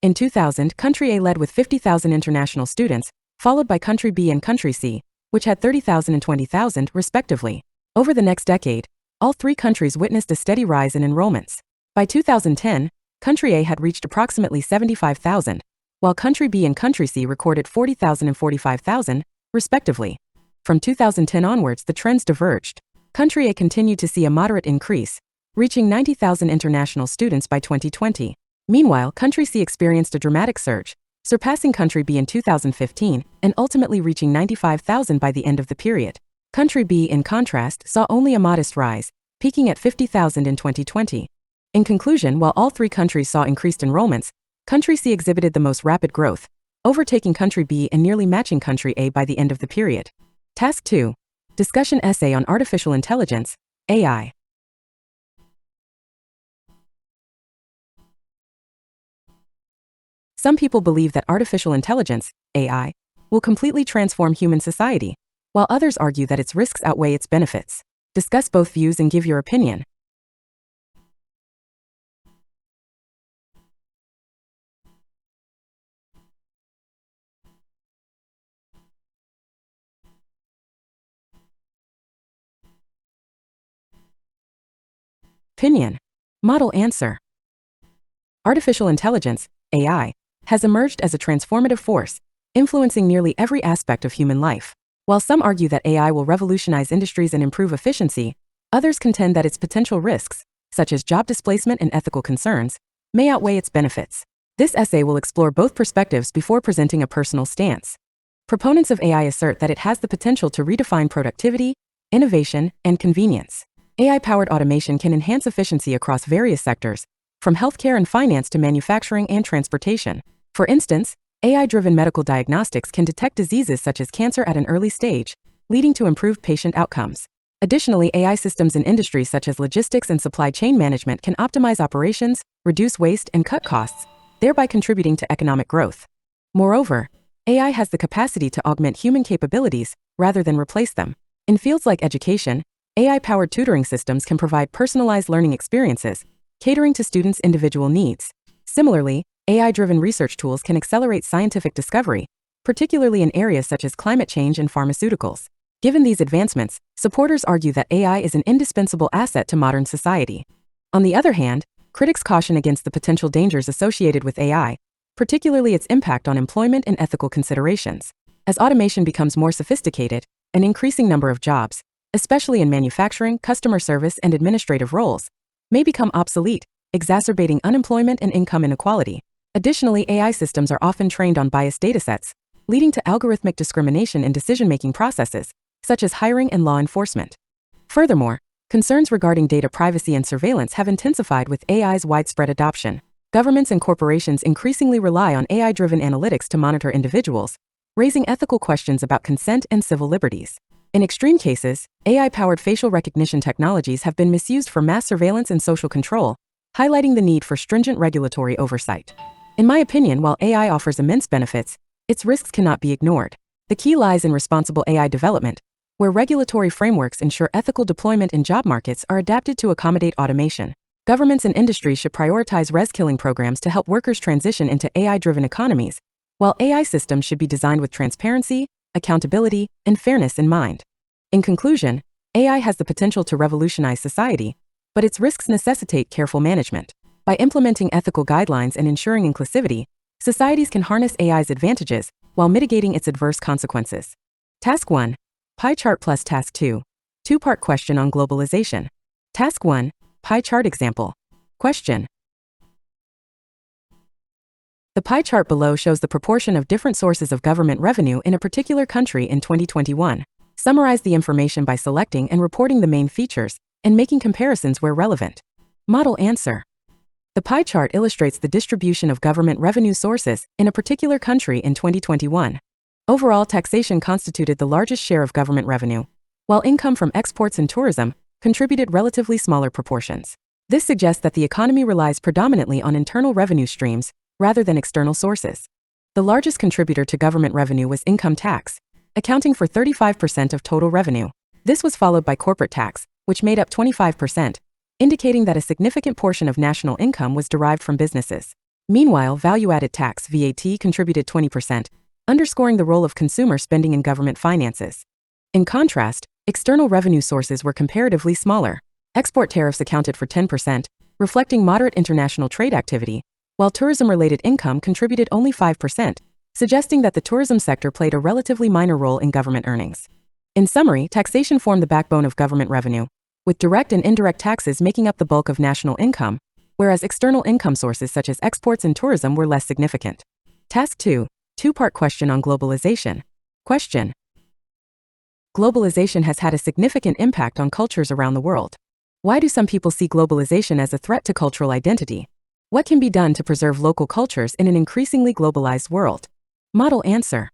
In 2000, Country A led with 50,000 international students, followed by Country B and Country C, which had 30,000 and 20,000, respectively. Over the next decade, all 3 countries witnessed a steady rise in enrollments. By 2010, Country A had reached approximately 75,000, while Country B and Country C recorded 40,000 and 45,000, respectively. From 2010 onwards, the trends diverged. Country A continued to see a moderate increase, reaching 90,000 international students by 2020. Meanwhile, Country C experienced a dramatic surge, surpassing Country B in 2015 and ultimately reaching 95,000 by the end of the period. Country B, in contrast, saw only a modest rise, peaking at 50,000 in 2020. In conclusion, while all 3 countries saw increased enrollments, Country C exhibited the most rapid growth, overtaking Country B and nearly matching Country A by the end of the period. Task 2. Discussion essay on artificial intelligence, AI. Some people believe that artificial intelligence, AI, will completely transform human society, while others argue that its risks outweigh its benefits. Discuss both views and give your opinion. Opinion. Model answer. Artificial intelligence, AI, has emerged as a transformative force, influencing nearly every aspect of human life. While some argue that AI will revolutionize industries and improve efficiency, others contend that its potential risks, such as job displacement and ethical concerns, may outweigh its benefits. This essay will explore both perspectives before presenting a personal stance. Proponents of AI assert that it has the potential to redefine productivity, innovation, and convenience. AI-powered automation can enhance efficiency across various sectors, from healthcare and finance to manufacturing and transportation. For instance, AI-driven medical diagnostics can detect diseases such as cancer at an early stage, leading to improved patient outcomes. Additionally, AI systems in industries such as logistics and supply chain management can optimize operations, reduce waste, and cut costs, thereby contributing to economic growth. Moreover, AI has the capacity to augment human capabilities rather than replace them. In fields like education, AI-powered tutoring systems can provide personalized learning experiences, catering to students' individual needs. Similarly, AI-driven research tools can accelerate scientific discovery, particularly in areas such as climate change and pharmaceuticals. Given these advancements, supporters argue that AI is an indispensable asset to modern society. On the other hand, critics caution against the potential dangers associated with AI, particularly its impact on employment and ethical considerations. As automation becomes more sophisticated, an increasing number of jobs, especially in manufacturing, customer service, and administrative roles, may become obsolete, exacerbating unemployment and income inequality. Additionally, AI systems are often trained on biased datasets, leading to algorithmic discrimination in decision-making processes, such as hiring and law enforcement. Furthermore, concerns regarding data privacy and surveillance have intensified with AI's widespread adoption. Governments and corporations increasingly rely on AI-driven analytics to monitor individuals, raising ethical questions about consent and civil liberties. In extreme cases, AI-powered facial recognition technologies have been misused for mass surveillance and social control, highlighting the need for stringent regulatory oversight. In my opinion, while AI offers immense benefits, its risks cannot be ignored. The key lies in responsible AI development, where regulatory frameworks ensure ethical deployment in job markets are adapted to accommodate automation. Governments and industries should prioritize reskilling programs to help workers transition into AI-driven economies, while AI systems should be designed with transparency, accountability, and fairness in mind. In conclusion, AI has the potential to revolutionize society, but its risks necessitate careful management. By implementing ethical guidelines and ensuring inclusivity, societies can harness AI's advantages while mitigating its adverse consequences. Task 1. Pie chart plus Task 2. Two-part question on globalization. Task 1. Pie chart example. Question. The pie chart below shows the proportion of different sources of government revenue in a particular country in 2021. Summarize the information by selecting and reporting the main features and making comparisons where relevant. Model answer. The pie chart illustrates the distribution of government revenue sources in a particular country in 2021. Overall, taxation constituted the largest share of government revenue, while income from exports and tourism contributed relatively smaller proportions. This suggests that the economy relies predominantly on internal revenue streams rather than external sources. The largest contributor to government revenue was income tax, accounting for 35% of total revenue. This was followed by corporate tax, which made up 25%, indicating that a significant portion of national income was derived from businesses. Meanwhile, value-added tax (VAT) contributed 20%, underscoring the role of consumer spending in government finances. In contrast, external revenue sources were comparatively smaller. Export tariffs accounted for 10%, reflecting moderate international trade activity, while tourism-related income contributed only 5%, suggesting that the tourism sector played a relatively minor role in government earnings. In summary, taxation formed the backbone of government revenue, with direct and indirect taxes making up the bulk of national income, whereas external income sources such as exports and tourism were less significant. Task 2. Two-part question on globalization. Question. Globalization has had a significant impact on cultures around the world. Why do some people see globalization as a threat to cultural identity? What can be done to preserve local cultures in an increasingly globalized world? Model answer.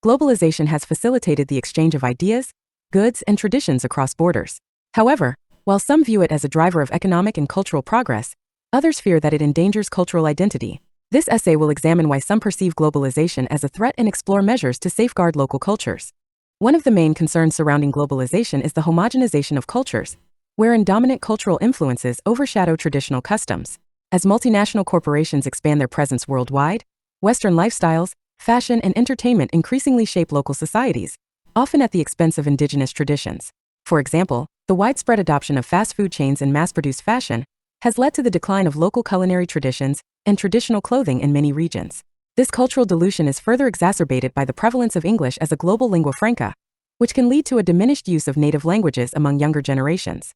Globalization has facilitated the exchange of ideas, goods, and traditions across borders. However, while some view it as a driver of economic and cultural progress, others fear that it endangers cultural identity. This essay will examine why some perceive globalization as a threat and explore measures to safeguard local cultures. One of the main concerns surrounding globalization is the homogenization of cultures, wherein dominant cultural influences overshadow traditional customs. As multinational corporations expand their presence worldwide, Western lifestyles, fashion, and entertainment increasingly shape local societies, often at the expense of indigenous traditions. For example, the widespread adoption of fast food chains and mass-produced fashion has led to the decline of local culinary traditions and traditional clothing in many regions. This cultural dilution is further exacerbated by the prevalence of English as a global lingua franca, which can lead to a diminished use of native languages among younger generations.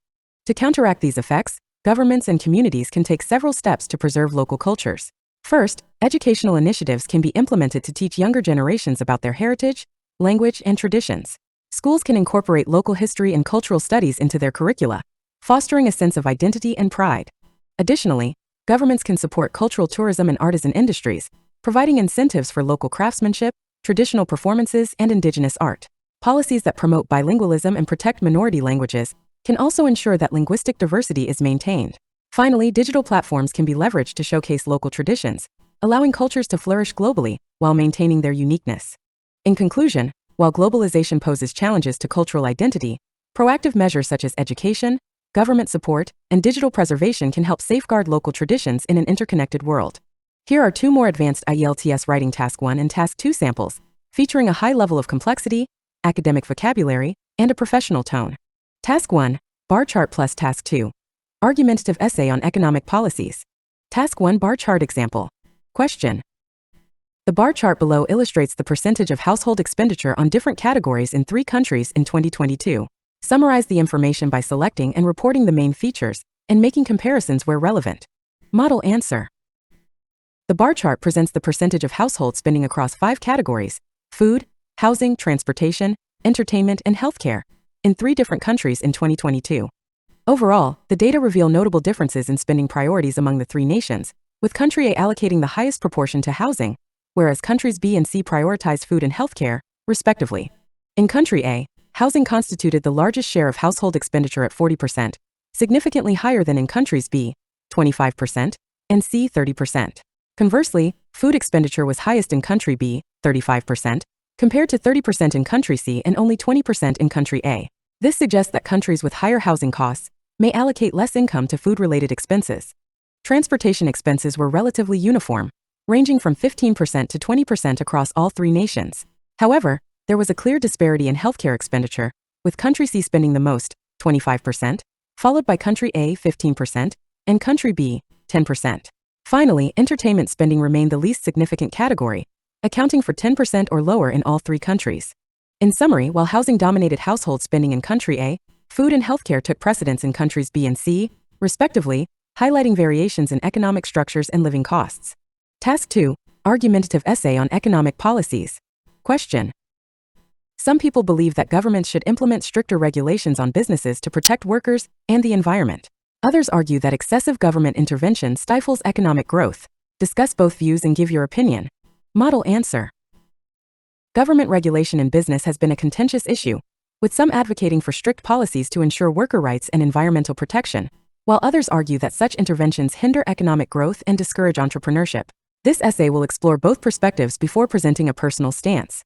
To counteract these effects, governments and communities can take several steps to preserve local cultures. First, educational initiatives can be implemented to teach younger generations about their heritage, language, and traditions. Schools can incorporate local history and cultural studies into their curricula, fostering a sense of identity and pride. Additionally, governments can support cultural tourism and artisan industries, providing incentives for local craftsmanship, traditional performances, and indigenous art. Policies that promote bilingualism and protect minority languages can also ensure that linguistic diversity is maintained. Finally, digital platforms can be leveraged to showcase local traditions, allowing cultures to flourish globally while maintaining their uniqueness. In conclusion, while globalization poses challenges to cultural identity, proactive measures such as education, government support, and digital preservation can help safeguard local traditions in an interconnected world. Here are two more advanced IELTS writing Task 1 and Task 2 samples, featuring a high level of complexity, academic vocabulary, and a professional tone. Task 1, Bar chart plus Task 2. Argumentative essay on economic policies. Task 1 Bar chart example. Question. The bar chart below illustrates the percentage of household expenditure on different categories in 3 countries in 2022. Summarize the information by selecting and reporting the main features and making comparisons where relevant. Model answer. The bar chart presents the percentage of household spending across 5 categories: food, housing, transportation, entertainment, and healthcare, in 3 different countries in 2022. Overall, the data reveal notable differences in spending priorities among the 3 nations, with country A allocating the highest proportion to housing, whereas countries B and C prioritize food and healthcare, respectively. In country A, housing constituted the largest share of household expenditure at 40%, significantly higher than in countries B, 25%, and C, 30%. Conversely, food expenditure was highest in country B, 35%, compared to 30% in country C and only 20% in country A. This suggests that countries with higher housing costs may allocate less income to food-related expenses. Transportation expenses were relatively uniform, ranging from 15% to 20% across all 3 nations. However, there was a clear disparity in healthcare expenditure, with country C spending the most, 25%, followed by country A, 15%, and country B, 10%. Finally, entertainment spending remained the least significant category, accounting for 10% or lower in all three countries. In summary, while housing dominated household spending in country A, food and healthcare took precedence in countries B and C, respectively, highlighting variations in economic structures and living costs. Task 2. Argumentative essay on economic policies. Question. Some people believe that governments should implement stricter regulations on businesses to protect workers and the environment. Others argue that excessive government intervention stifles economic growth. Discuss both views and give your opinion. Model answer. Government regulation in business has been a contentious issue, with some advocating for strict policies to ensure worker rights and environmental protection, while others argue that such interventions hinder economic growth and discourage entrepreneurship. This essay will explore both perspectives before presenting a personal stance.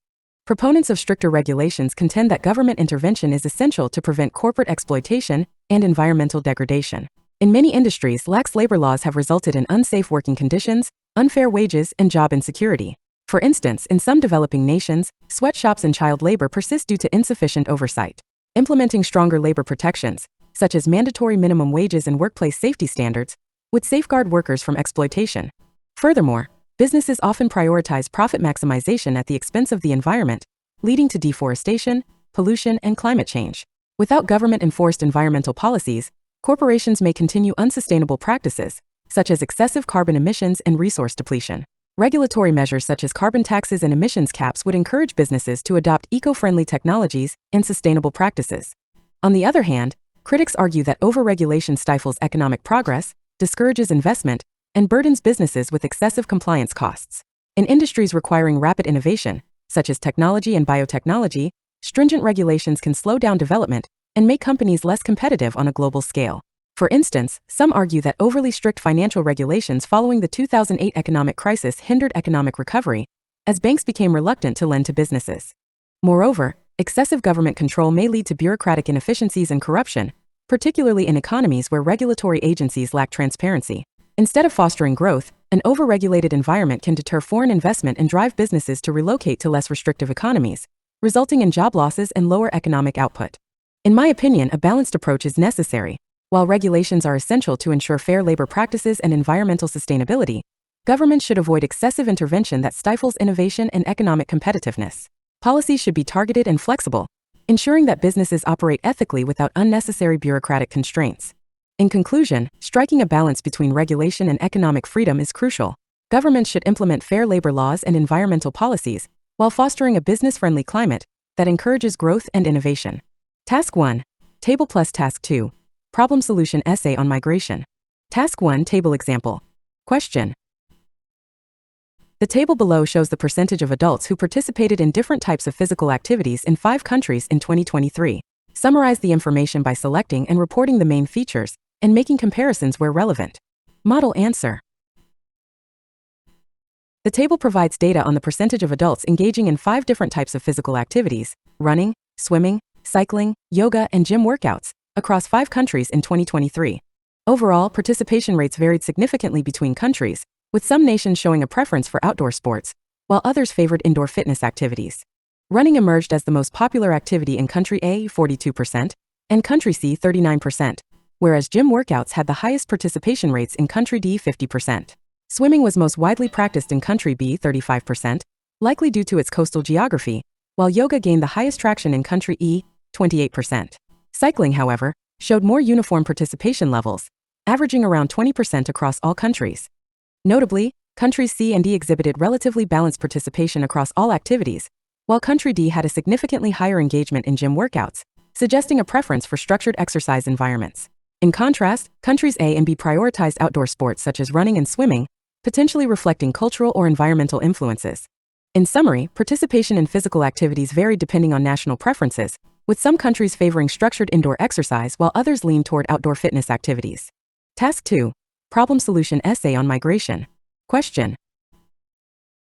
Proponents of stricter regulations contend that government intervention is essential to prevent corporate exploitation and environmental degradation. In many industries, lax labor laws have resulted in unsafe working conditions, unfair wages, and job insecurity. For instance, in some developing nations, sweatshops and child labor persist due to insufficient oversight. Implementing stronger labor protections, such as mandatory minimum wages and workplace safety standards, would safeguard workers from exploitation. Furthermore, businesses often prioritize profit maximization at the expense of the environment, leading to deforestation, pollution, and climate change. Without government-enforced environmental policies, corporations may continue unsustainable practices, such as excessive carbon emissions and resource depletion. Regulatory measures such as carbon taxes and emissions caps would encourage businesses to adopt eco-friendly technologies and sustainable practices. On the other hand, critics argue that overregulation stifles economic progress, discourages investment, and burdens businesses with excessive compliance costs. In industries requiring rapid innovation, such as technology and biotechnology, stringent regulations can slow down development and make companies less competitive on a global scale. For instance, some argue that overly strict financial regulations following the 2008 economic crisis hindered economic recovery, as banks became reluctant to lend to businesses. Moreover, excessive government control may lead to bureaucratic inefficiencies and corruption, particularly in economies where regulatory agencies lack transparency. Instead of fostering growth, an overregulated environment can deter foreign investment and drive businesses to relocate to less restrictive economies, resulting in job losses and lower economic output. In my opinion, a balanced approach is necessary. While regulations are essential to ensure fair labor practices and environmental sustainability, governments should avoid excessive intervention that stifles innovation and economic competitiveness. Policies should be targeted and flexible, ensuring that businesses operate ethically without unnecessary bureaucratic constraints. In conclusion, striking a balance between regulation and economic freedom is crucial. Governments should implement fair labor laws and environmental policies, while fostering a business-friendly climate that encourages growth and innovation. Task 1. Table plus Task 2. Problem solution essay on migration. Task 1. Table example. Question. The table below shows the percentage of adults who participated in different types of physical activities in 5 countries in 2023. Summarize the information by selecting and reporting the main features, and making comparisons where relevant. Model answer. The table provides data on the percentage of adults engaging in 5 different types of physical activities: running, swimming, cycling, yoga, and gym workouts, across 5 countries in 2023. Overall, participation rates varied significantly between countries, with some nations showing a preference for outdoor sports, while others favored indoor fitness activities. Running emerged as the most popular activity in country A, 42%, and country C, 39%, whereas gym workouts had the highest participation rates in country D, 50%. Swimming was most widely practiced in country B, 35%, likely due to its coastal geography, while yoga gained the highest traction in country E, 28%. Cycling, however, showed more uniform participation levels, averaging around 20% across all countries. Notably, countries C and D exhibited relatively balanced participation across all activities, while country D had a significantly higher engagement in gym workouts, suggesting a preference for structured exercise environments. In contrast, countries A and B prioritized outdoor sports such as running and swimming, potentially reflecting cultural or environmental influences. In summary, participation in physical activities varied depending on national preferences, with some countries favoring structured indoor exercise while others leaned toward outdoor fitness activities. Task 2. Problem solution essay on migration. Question.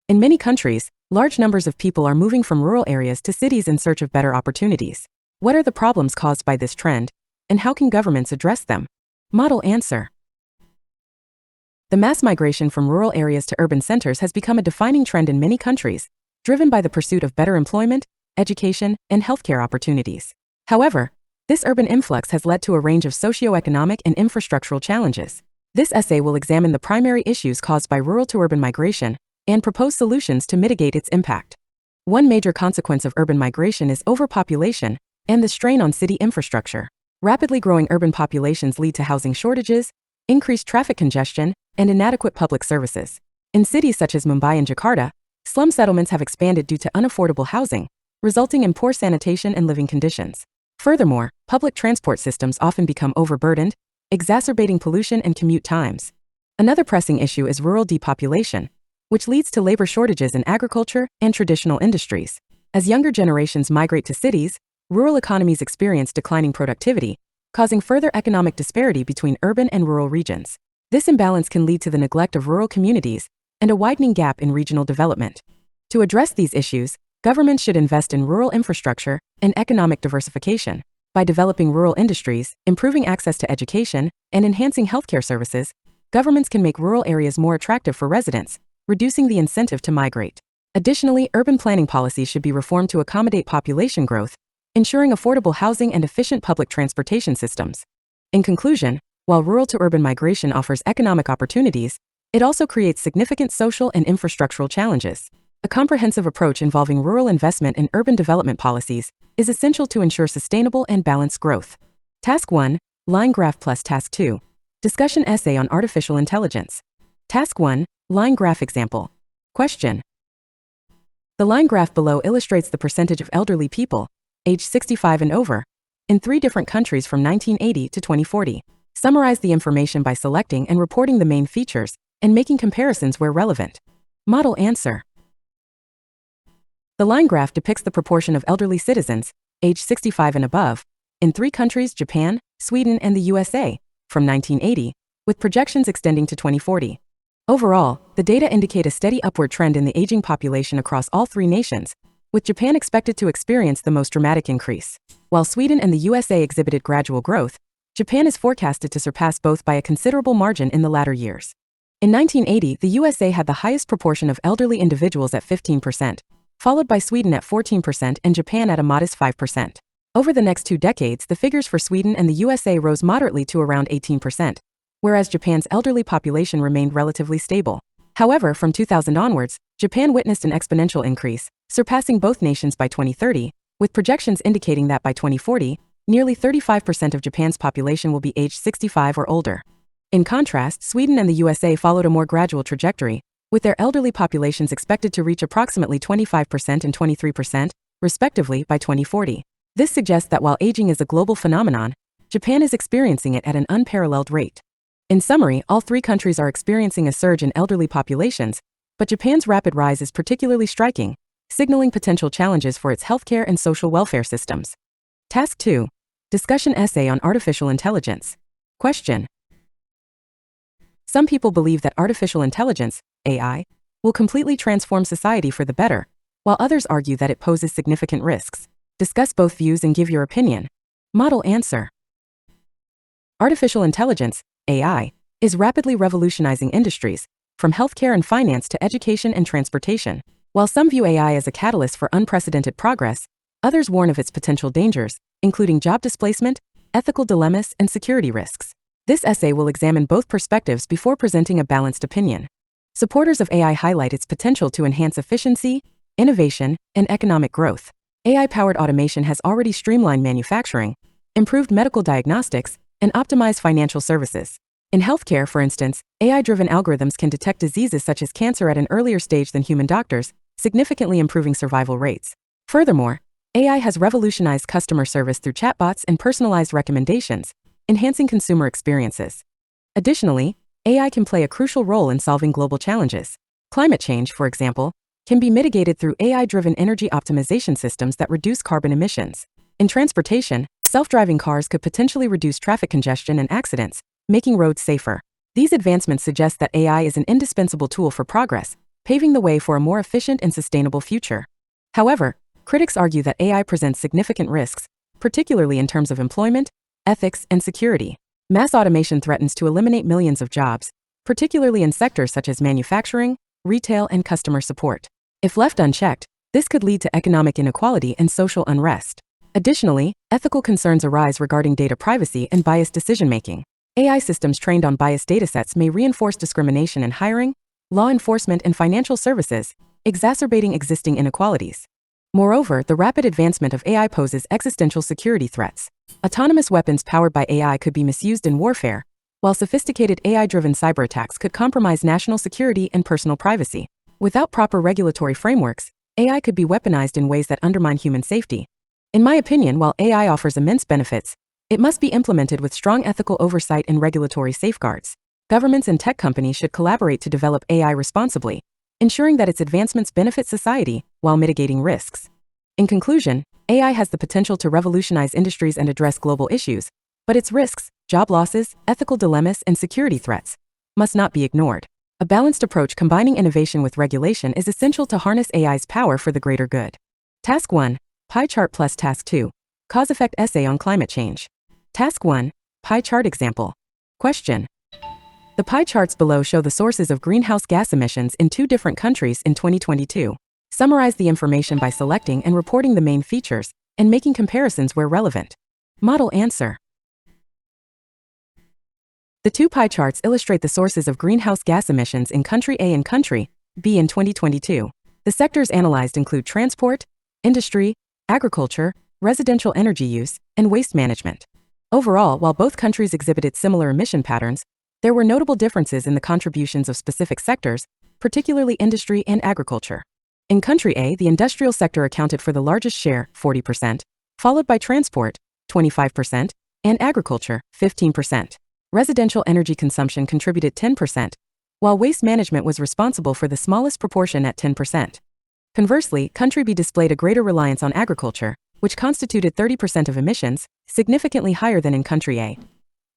In many countries, large numbers of people are moving from rural areas to cities in search of better opportunities. What are the problems caused by this trend, and how can governments address them? Model answer. The mass migration from rural areas to urban centers has become a defining trend in many countries, driven by the pursuit of better employment, education, and healthcare opportunities. However, this urban influx has led to a range of socioeconomic and infrastructural challenges. This essay will examine the primary issues caused by rural to urban migration and propose solutions to mitigate its impact. One major consequence of urban migration is overpopulation and the strain on city infrastructure. Rapidly growing urban populations lead to housing shortages, increased traffic congestion, and inadequate public services. In cities such as Mumbai and Jakarta, slum settlements have expanded due to unaffordable housing, resulting in poor sanitation and living conditions. Furthermore, public transport systems often become overburdened, exacerbating pollution and commute times. Another pressing issue is rural depopulation, which leads to labor shortages in agriculture and traditional industries. As younger generations migrate to cities, rural economies experience declining productivity, causing further economic disparity between urban and rural regions. This imbalance can lead to the neglect of rural communities and a widening gap in regional development. To address these issues, governments should invest in rural infrastructure and economic diversification. By developing rural industries, improving access to education, and enhancing healthcare services, governments can make rural areas more attractive for residents, reducing the incentive to migrate. Additionally, urban planning policies should be reformed to accommodate population growth, ensuring affordable housing and efficient public transportation systems. In conclusion, while rural to urban migration offers economic opportunities, it also creates significant social and infrastructural challenges. A comprehensive approach involving rural investment and urban development policies is essential to ensure sustainable and balanced growth. Task 1, Line Graph plus Task 2. Discussion essay on artificial intelligence. Task 1, Line Graph example. Question. The line graph below illustrates the percentage of elderly people, aged 65 and over, in 3 different countries from 1980 to 2040. Summarize the information by selecting and reporting the main features and making comparisons where relevant. Model answer. The line graph depicts the proportion of elderly citizens, aged 65 and above, in 3 countries, Japan, Sweden, and the USA, from 1980, with projections extending to 2040. Overall, the data indicate a steady upward trend in the aging population across all 3 nations, with Japan expected to experience the most dramatic increase. While Sweden and the USA exhibited gradual growth, Japan is forecasted to surpass both by a considerable margin in the latter years. In 1980, the USA had the highest proportion of elderly individuals at 15%, followed by Sweden at 14% and Japan at a modest 5%. Over the next 2 decades, the figures for Sweden and the USA rose moderately to around 18%, whereas Japan's elderly population remained relatively stable. However, from 2000 onwards, Japan witnessed an exponential increase, surpassing both nations by 2030, with projections indicating that by 2040, nearly 35% of Japan's population will be aged 65 or older. In contrast, Sweden and the USA followed a more gradual trajectory, with their elderly populations expected to reach approximately 25% and 23%, respectively, by 2040. This suggests that while aging is a global phenomenon, Japan is experiencing it at an unparalleled rate. In summary, all 3 countries are experiencing a surge in elderly populations, but Japan's rapid rise is particularly striking, signaling potential challenges for its healthcare and social welfare systems. Task 2. Discussion essay on artificial intelligence. Question. Some people believe that artificial intelligence, AI, will completely transform society for the better, while others argue that it poses significant risks. Discuss both views and give your opinion. Model answer. Artificial intelligence, AI, is rapidly revolutionizing industries, from healthcare and finance to education and transportation. While some view AI as a catalyst for unprecedented progress, others warn of its potential dangers, including job displacement, ethical dilemmas, and security risks. This essay will examine both perspectives before presenting a balanced opinion. Supporters of AI highlight its potential to enhance efficiency, innovation, and economic growth. AI-powered automation has already streamlined manufacturing, improved medical diagnostics, and optimized financial services. In healthcare, for instance, AI-driven algorithms can detect diseases such as cancer at an earlier stage than human doctors, significantly improving survival rates. Furthermore, AI has revolutionized customer service through chatbots and personalized recommendations, enhancing consumer experiences. Additionally, AI can play a crucial role in solving global challenges. Climate change, for example, can be mitigated through AI-driven energy optimization systems that reduce carbon emissions. In transportation, self-driving cars could potentially reduce traffic congestion and accidents, making roads safer. These advancements suggest that AI is an indispensable tool for progress, paving the way for a more efficient and sustainable future. However, critics argue that AI presents significant risks, particularly in terms of employment, ethics, and security. Mass automation threatens to eliminate millions of jobs, particularly in sectors such as manufacturing, retail, and customer support. If left unchecked, this could lead to economic inequality and social unrest. Additionally, ethical concerns arise regarding data privacy and biased decision-making. AI systems trained on biased datasets may reinforce discrimination in hiring, law enforcement, and financial services, exacerbating existing inequalities. Moreover, the rapid advancement of AI poses existential security threats. Autonomous weapons powered by AI could be misused in warfare, while sophisticated AI-driven cyberattacks could compromise national security and personal privacy. Without proper regulatory frameworks, AI could be weaponized in ways that undermine human safety. In my opinion, while AI offers immense benefits, it must be implemented with strong ethical oversight and regulatory safeguards. Governments and tech companies should collaborate to develop AI responsibly, ensuring that its advancements benefit society while mitigating risks. In conclusion, AI has the potential to revolutionize industries and address global issues, but its risks, job losses, ethical dilemmas, and security threats must not be ignored. A balanced approach combining innovation with regulation is essential to harness AI's power for the greater good. Task 1. Pie chart plus Task 2. Cause-effect essay on climate change. Task 1. Pie chart example. Question. The pie charts below show the sources of greenhouse gas emissions in 2 different countries in 2022. Summarize the information by selecting and reporting the main features and making comparisons where relevant. Model answer. The 2 pie charts illustrate the sources of greenhouse gas emissions in country A and country B in 2022. The sectors analyzed include transport, industry, agriculture, residential energy use, and waste management. Overall, while both countries exhibited similar emission patterns, there were notable differences in the contributions of specific sectors, particularly industry and agriculture. In country A, the industrial sector accounted for the largest share, 40%, followed by transport, 25%, and agriculture, 15%. Residential energy consumption contributed 10%, while waste management was responsible for the smallest proportion at 10%. Conversely, country B displayed a greater reliance on agriculture, which constituted 30% of emissions, significantly higher than in country A.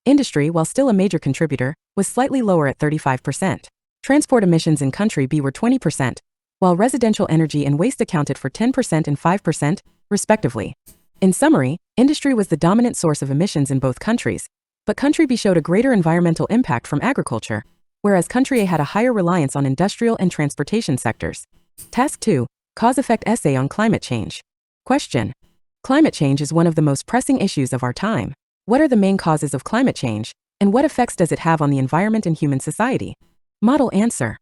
Industry, while still a major contributor, was slightly lower at 35%. Transport emissions in country B were 20%, while residential energy and waste accounted for 10% and 5%, respectively. In summary, industry was the dominant source of emissions in both countries, but country B showed a greater environmental impact from agriculture, whereas country A had a higher reliance on industrial and transportation sectors. Task 2. Cause-effect essay on climate change. Question. Climate change is one of the most pressing issues of our time. What are the main causes of climate change, and what effects does it have on the environment and human society? Model answer.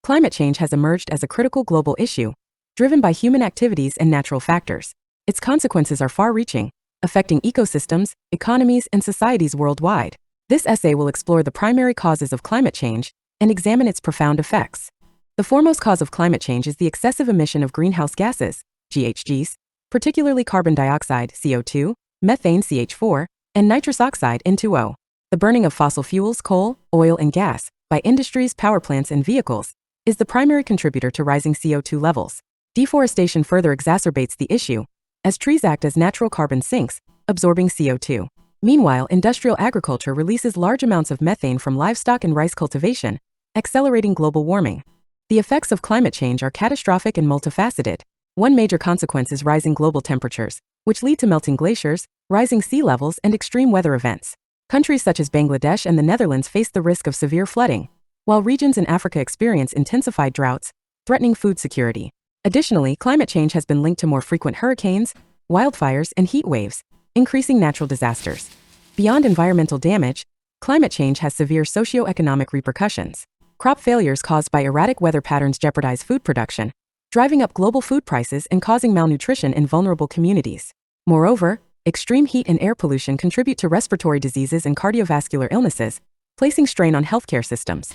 Climate change has emerged as a critical global issue, driven by human activities and natural factors. Its consequences are far-reaching, affecting ecosystems, economies, and societies worldwide. This essay will explore the primary causes of climate change and examine its profound effects. The foremost cause of climate change is the excessive emission of greenhouse gases, GHGs, particularly carbon dioxide, CO2, methane, CH4, and nitrous oxide, N2O. The burning of fossil fuels, coal, oil, and gas, by industries, power plants, and vehicles, is the primary contributor to rising CO2 levels. Deforestation further exacerbates the issue, as trees act as natural carbon sinks, absorbing CO2. Meanwhile, industrial agriculture releases large amounts of methane from livestock and rice cultivation, accelerating global warming. The effects of climate change are catastrophic and multifaceted. One major consequence is rising global temperatures, which lead to melting glaciers, rising sea levels, and extreme weather events. Countries such as Bangladesh and the Netherlands face the risk of severe flooding, while regions in Africa experience intensified droughts, threatening food security. Additionally, climate change has been linked to more frequent hurricanes, wildfires, and heat waves, increasing natural disasters. Beyond environmental damage, climate change has severe socio-economic repercussions. Crop failures caused by erratic weather patterns jeopardize food production, driving up global food prices and causing malnutrition in vulnerable communities. Moreover, extreme heat and air pollution contribute to respiratory diseases and cardiovascular illnesses, placing strain on healthcare systems.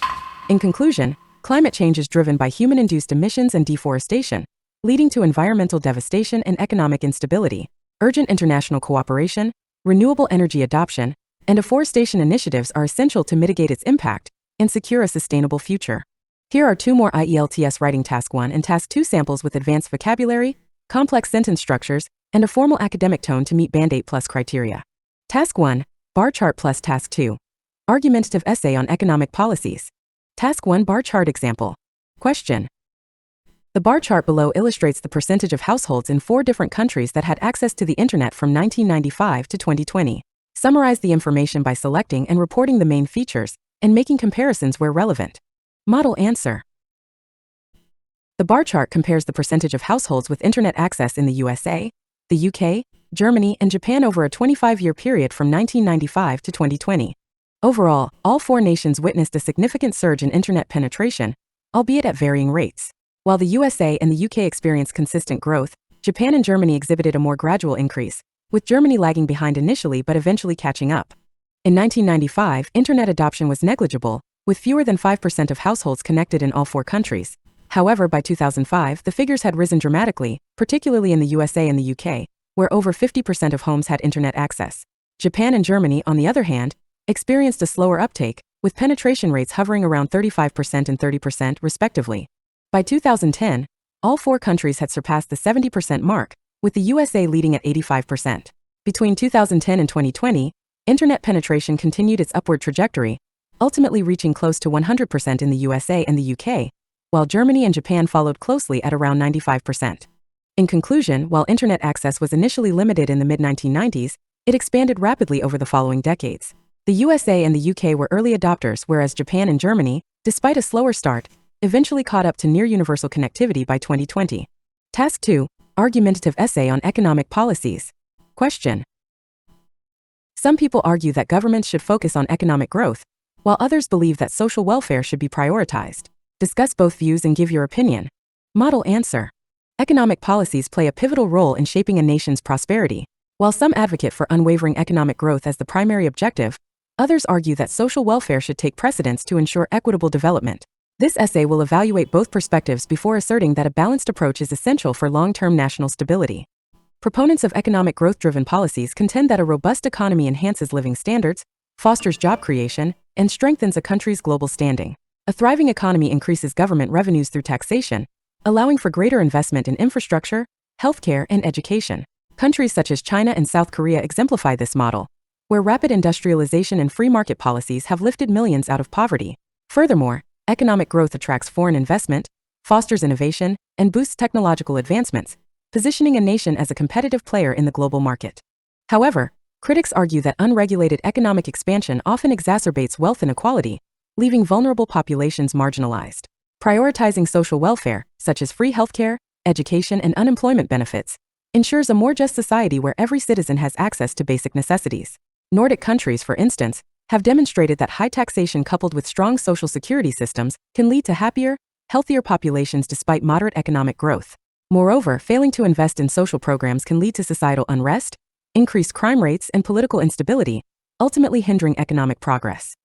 In conclusion, climate change is driven by human-induced emissions and deforestation, leading to environmental devastation and economic instability. Urgent international cooperation, renewable energy adoption, and afforestation initiatives are essential to mitigate its impact and secure a sustainable future. Here are 2 more IELTS writing Task 1 and Task 2 samples with advanced vocabulary, complex sentence structures, and a formal academic tone to meet Band 8+ criteria. Task 1. Bar chart plus Task 2. Argumentative essay on economic policies. Task 1 bar chart example. Question. The bar chart below illustrates the percentage of households in 4 different countries that had access to the internet from 1995 to 2020. Summarize the information by selecting and reporting the main features and making comparisons where relevant. Model answer. The bar chart compares the percentage of households with internet access in the USA, the UK, Germany, and Japan over a 25-year period from 1995 to 2020. Overall, all four nations witnessed a significant surge in internet penetration, albeit at varying rates. While the USA and the UK experienced consistent growth, Japan and Germany exhibited a more gradual increase, with Germany lagging behind initially but eventually catching up. In 1995, internet adoption was negligible, with fewer than 5% of households connected in all four countries. However, by 2005, the figures had risen dramatically, particularly in the USA and the UK, where over 50% of homes had internet access. Japan and Germany, on the other hand, experienced a slower uptake, with penetration rates hovering around 35% and 30% respectively. By 2010, all four countries had surpassed the 70% mark, with the USA leading at 85%. Between 2010 and 2020, internet penetration continued its upward trajectory, ultimately reaching close to 100% in the USA and the UK, while Germany and Japan followed closely at around 95%. In conclusion, while internet access was initially limited in the mid-1990s, it expanded rapidly over the following decades. The USA and the UK were early adopters, whereas Japan and Germany, despite a slower start, eventually caught up to near-universal connectivity by 2020. Task 2. Argumentative essay on economic policies. Question. Some people argue that governments should focus on economic growth, while others believe that social welfare should be prioritized. Discuss both views and give your opinion. Model answer. Economic policies play a pivotal role in shaping a nation's prosperity. While some advocate for unwavering economic growth as the primary objective, others argue that social welfare should take precedence to ensure equitable development. This essay will evaluate both perspectives before asserting that a balanced approach is essential for long-term national stability. Proponents of economic growth-driven policies contend that a robust economy enhances living standards, fosters job creation, and strengthens a country's global standing. A thriving economy increases government revenues through taxation, allowing for greater investment in infrastructure, healthcare, and education. Countries such as China and South Korea exemplify this model, where rapid industrialization and free market policies have lifted millions out of poverty. Furthermore, economic growth attracts foreign investment, fosters innovation, and boosts technological advancements, positioning a nation as a competitive player in the global market. However, critics argue that unregulated economic expansion often exacerbates wealth inequality, leaving vulnerable populations marginalized. Prioritizing social welfare, such as free healthcare, education, and unemployment benefits, ensures a more just society where every citizen has access to basic necessities. Nordic countries, for instance, have demonstrated that high taxation coupled with strong social security systems can lead to happier, healthier populations despite moderate economic growth. Moreover, failing to invest in social programs can lead to societal unrest, increased crime rates, and political instability, ultimately hindering economic progress.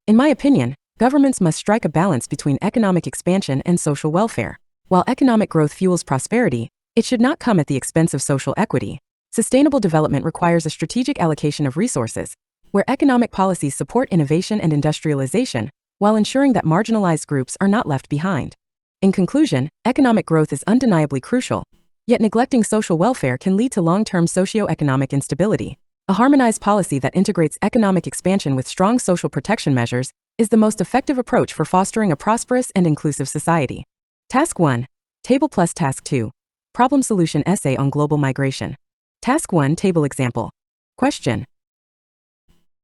In my opinion, governments must strike a balance between economic expansion and social welfare. While economic growth fuels prosperity, it should not come at the expense of social equity. Sustainable development requires a strategic allocation of resources, where economic policies support innovation and industrialization, while ensuring that marginalized groups are not left behind. In conclusion, economic growth is undeniably crucial, yet neglecting social welfare can lead to long-term socio-economic instability. A harmonized policy that integrates economic expansion with strong social protection measures is the most effective approach for fostering a prosperous and inclusive society. Task 1. Table plus Task 2. Problem solution essay on global migration. Task 1. Table example. Question.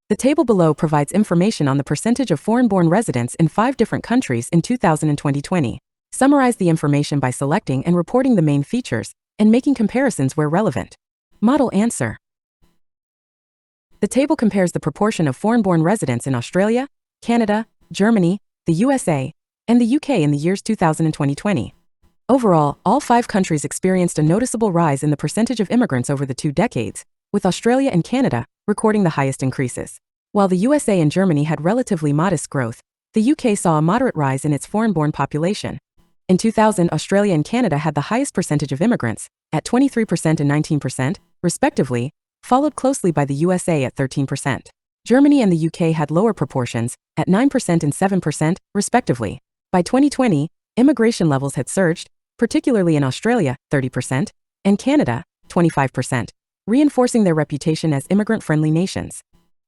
The table below provides information on the percentage of foreign-born residents in 5 different countries in 2000 and 2020. Summarize the information by selecting and reporting the main features, and making comparisons where relevant. Model answer. The table compares the proportion of foreign-born residents in Australia, Canada, Germany, the USA, and the UK in the years 2000 and 2020. Overall, all 5 countries experienced a noticeable rise in the percentage of immigrants over the 2 decades, with Australia and Canada recording the highest increases. While the USA and Germany had relatively modest growth, the UK saw a moderate rise in its foreign-born population. In 2000, Australia and Canada had the highest percentage of immigrants, at 23% and 19%, respectively, followed closely by the USA at 13%. Germany and the UK had lower proportions, at 9% and 7%, respectively. By 2020, immigration levels had surged, particularly in Australia, 30%, and Canada, 25%, reinforcing their reputation as immigrant-friendly nations.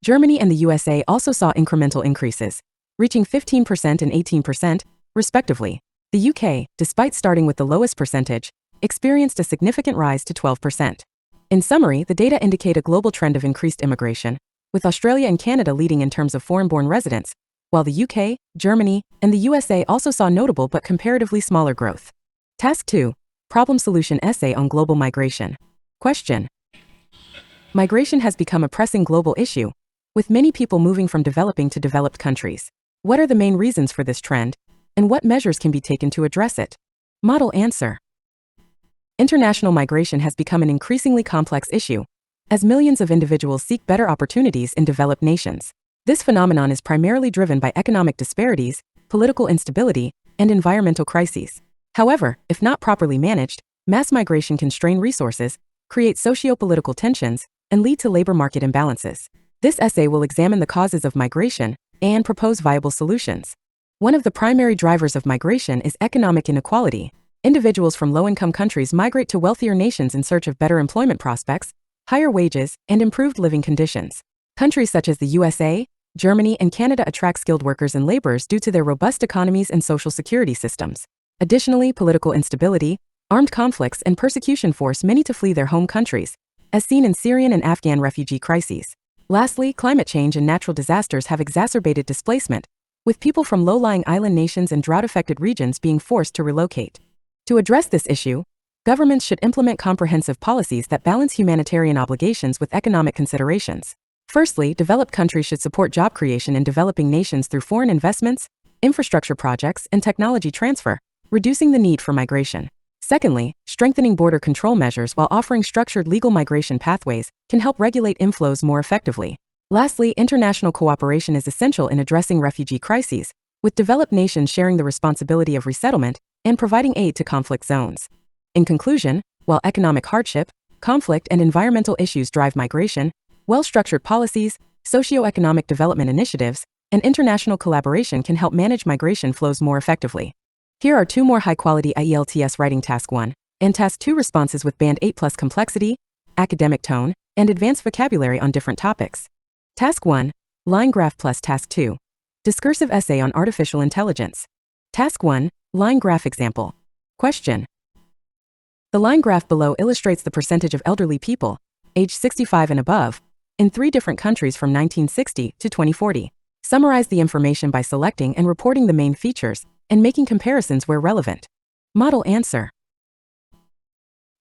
Germany and the USA also saw incremental increases, reaching 15% and 18%, respectively. The UK, despite starting with the lowest percentage, experienced a significant rise to 12%. In summary, the data indicate a global trend of increased immigration, with Australia and Canada leading in terms of foreign-born residents, while the UK, Germany, and the USA also saw notable but comparatively smaller growth. Task 2. Problem solution essay on global migration. Question. Migration has become a pressing global issue, with many people moving from developing to developed countries. What are the main reasons for this trend, and what measures can be taken to address it? Model answer. International migration has become an increasingly complex issue, as millions of individuals seek better opportunities in developed nations. This phenomenon is primarily driven by economic disparities, political instability, and environmental crises. However, if not properly managed, mass migration can strain resources, create socio-political tensions, and lead to labor market imbalances. This essay will examine the causes of migration and propose viable solutions. One of the primary drivers of migration is economic inequality. Individuals from low-income countries migrate to wealthier nations in search of better employment prospects, higher wages, and improved living conditions. Countries such as the USA, Germany, and Canada attract skilled workers and laborers due to their robust economies and social security systems. Additionally, political instability, armed conflicts, and persecution force many to flee their home countries, as seen in Syrian and Afghan refugee crises. Lastly, climate change and natural disasters have exacerbated displacement, with people from low-lying island nations and drought-affected regions being forced to relocate. To address this issue, governments should implement comprehensive policies that balance humanitarian obligations with economic considerations. Firstly, developed countries should support job creation in developing nations through foreign investments, infrastructure projects, and technology transfer, reducing the need for migration. Secondly, strengthening border control measures while offering structured legal migration pathways can help regulate inflows more effectively. Lastly, international cooperation is essential in addressing refugee crises, with developed nations sharing the responsibility of resettlement and providing aid to conflict zones. In conclusion, while economic hardship, conflict, and environmental issues drive migration, well-structured policies, socio-economic development initiatives, and international collaboration can help manage migration flows more effectively. Here are 2 more high-quality IELTS writing Task 1 and Task 2 responses with Band 8 plus complexity, academic tone, and advanced vocabulary on different topics. Task 1, Line Graph plus Task 2, Discursive Essay on Artificial Intelligence. Task 1, Line Graph Example. Question. The line graph below illustrates the percentage of elderly people, age 65 and above, in 3 different countries from 1960 to 2040. Summarize the information by selecting and reporting the main features and making comparisons where relevant. Model answer.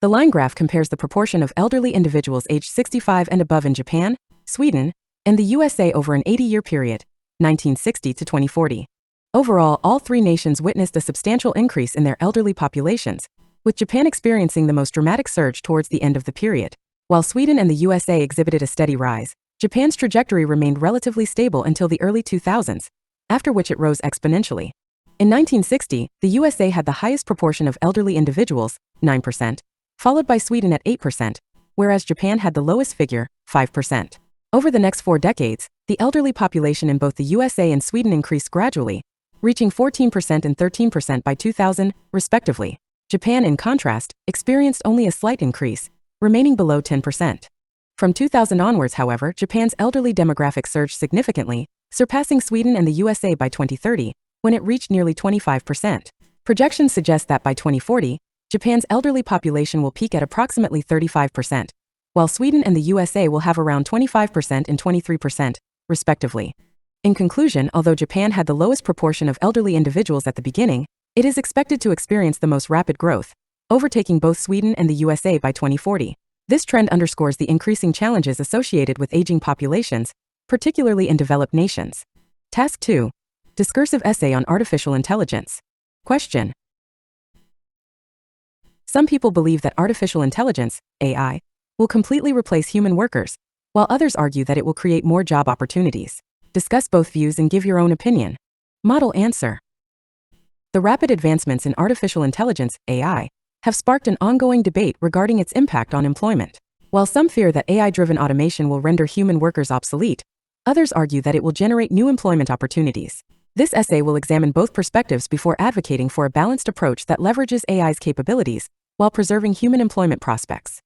The line graph compares the proportion of elderly individuals aged 65 and above in Japan, Sweden, and the USA over an 80-year period, 1960 to 2040. Overall, all 3 nations witnessed a substantial increase in their elderly populations, with Japan experiencing the most dramatic surge towards the end of the period. While Sweden and the USA exhibited a steady rise, Japan's trajectory remained relatively stable until the early 2000s, after which it rose exponentially. In 1960, the USA had the highest proportion of elderly individuals, 9%, followed by Sweden at 8%, whereas Japan had the lowest figure, 5%. Over the next 4 decades, the elderly population in both the USA and Sweden increased gradually, reaching 14% and 13% by 2000, respectively. Japan, in contrast, experienced only a slight increase, remaining below 10%. From 2000 onwards, however, Japan's elderly demographic surged significantly, surpassing Sweden and the USA by 2030, when it reached nearly 25%. Projections suggest that by 2040, Japan's elderly population will peak at approximately 35%, while Sweden and the USA will have around 25% and 23%, respectively. In conclusion, although Japan had the lowest proportion of elderly individuals at the beginning, it is expected to experience the most rapid growth, overtaking both Sweden and the USA by 2040. This trend underscores the increasing challenges associated with aging populations, particularly in developed nations. Task 2. Discursive Essay on Artificial Intelligence. Question. Some people believe that artificial intelligence, AI, will completely replace human workers, while others argue that it will create more job opportunities. Discuss both views and give your own opinion. Model answer. The rapid advancements in artificial intelligence, AI, have sparked an ongoing debate regarding its impact on employment. While some fear that AI-driven automation will render human workers obsolete, others argue that it will generate new employment opportunities. This essay will examine both perspectives before advocating for a balanced approach that leverages AI's capabilities while preserving human employment prospects.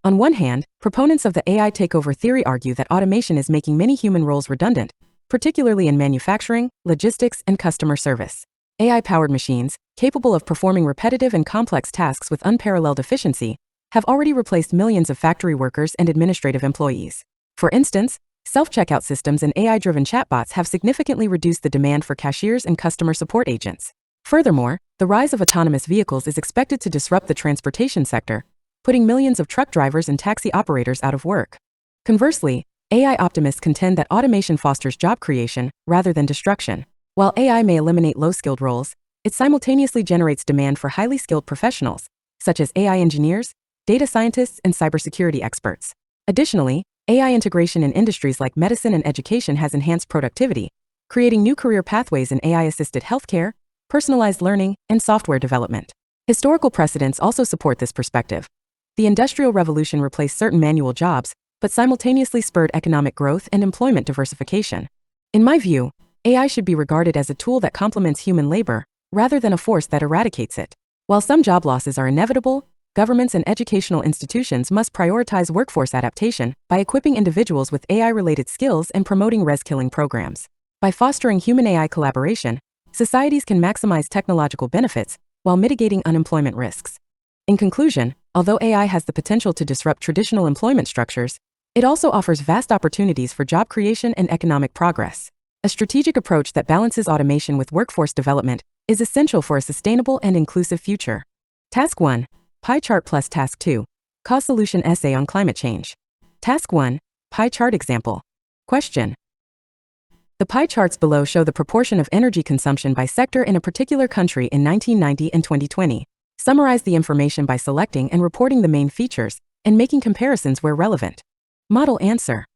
On one hand, proponents of the AI takeover theory argue that automation is making many human roles redundant, particularly in manufacturing, logistics, and customer service. AI-powered machines, capable of performing repetitive and complex tasks with unparalleled efficiency, have already replaced millions of factory workers and administrative employees. For instance, self-checkout systems and AI-driven chatbots have significantly reduced the demand for cashiers and customer support agents. Furthermore, the rise of autonomous vehicles is expected to disrupt the transportation sector, putting millions of truck drivers and taxi operators out of work. Conversely, AI optimists contend that automation fosters job creation rather than destruction. While AI may eliminate low-skilled roles, it simultaneously generates demand for highly skilled professionals, such as AI engineers, data scientists, and cybersecurity experts. Additionally, AI integration in industries like medicine and education has enhanced productivity, creating new career pathways in AI-assisted healthcare, personalized learning, and software development. Historical precedents also support this perspective. The Industrial Revolution replaced certain manual jobs, but simultaneously spurred economic growth and employment diversification. In my view, AI should be regarded as a tool that complements human labor, rather than a force that eradicates it. While some job losses are inevitable, governments and educational institutions must prioritize workforce adaptation by equipping individuals with AI-related skills and promoting reskilling programs. By fostering human-AI collaboration, societies can maximize technological benefits while mitigating unemployment risks. In conclusion, although AI has the potential to disrupt traditional employment structures, it also offers vast opportunities for job creation and economic progress. A strategic approach that balances automation with workforce development is essential for a sustainable and inclusive future. Task 1. Pie chart plus Task 2. Cause solution essay on climate change. Task 1. Pie chart example. Question. The pie charts below show the proportion of energy consumption by sector in a particular country in 1990 and 2020. Summarize the information by selecting and reporting the main features and making comparisons where relevant. Model answer.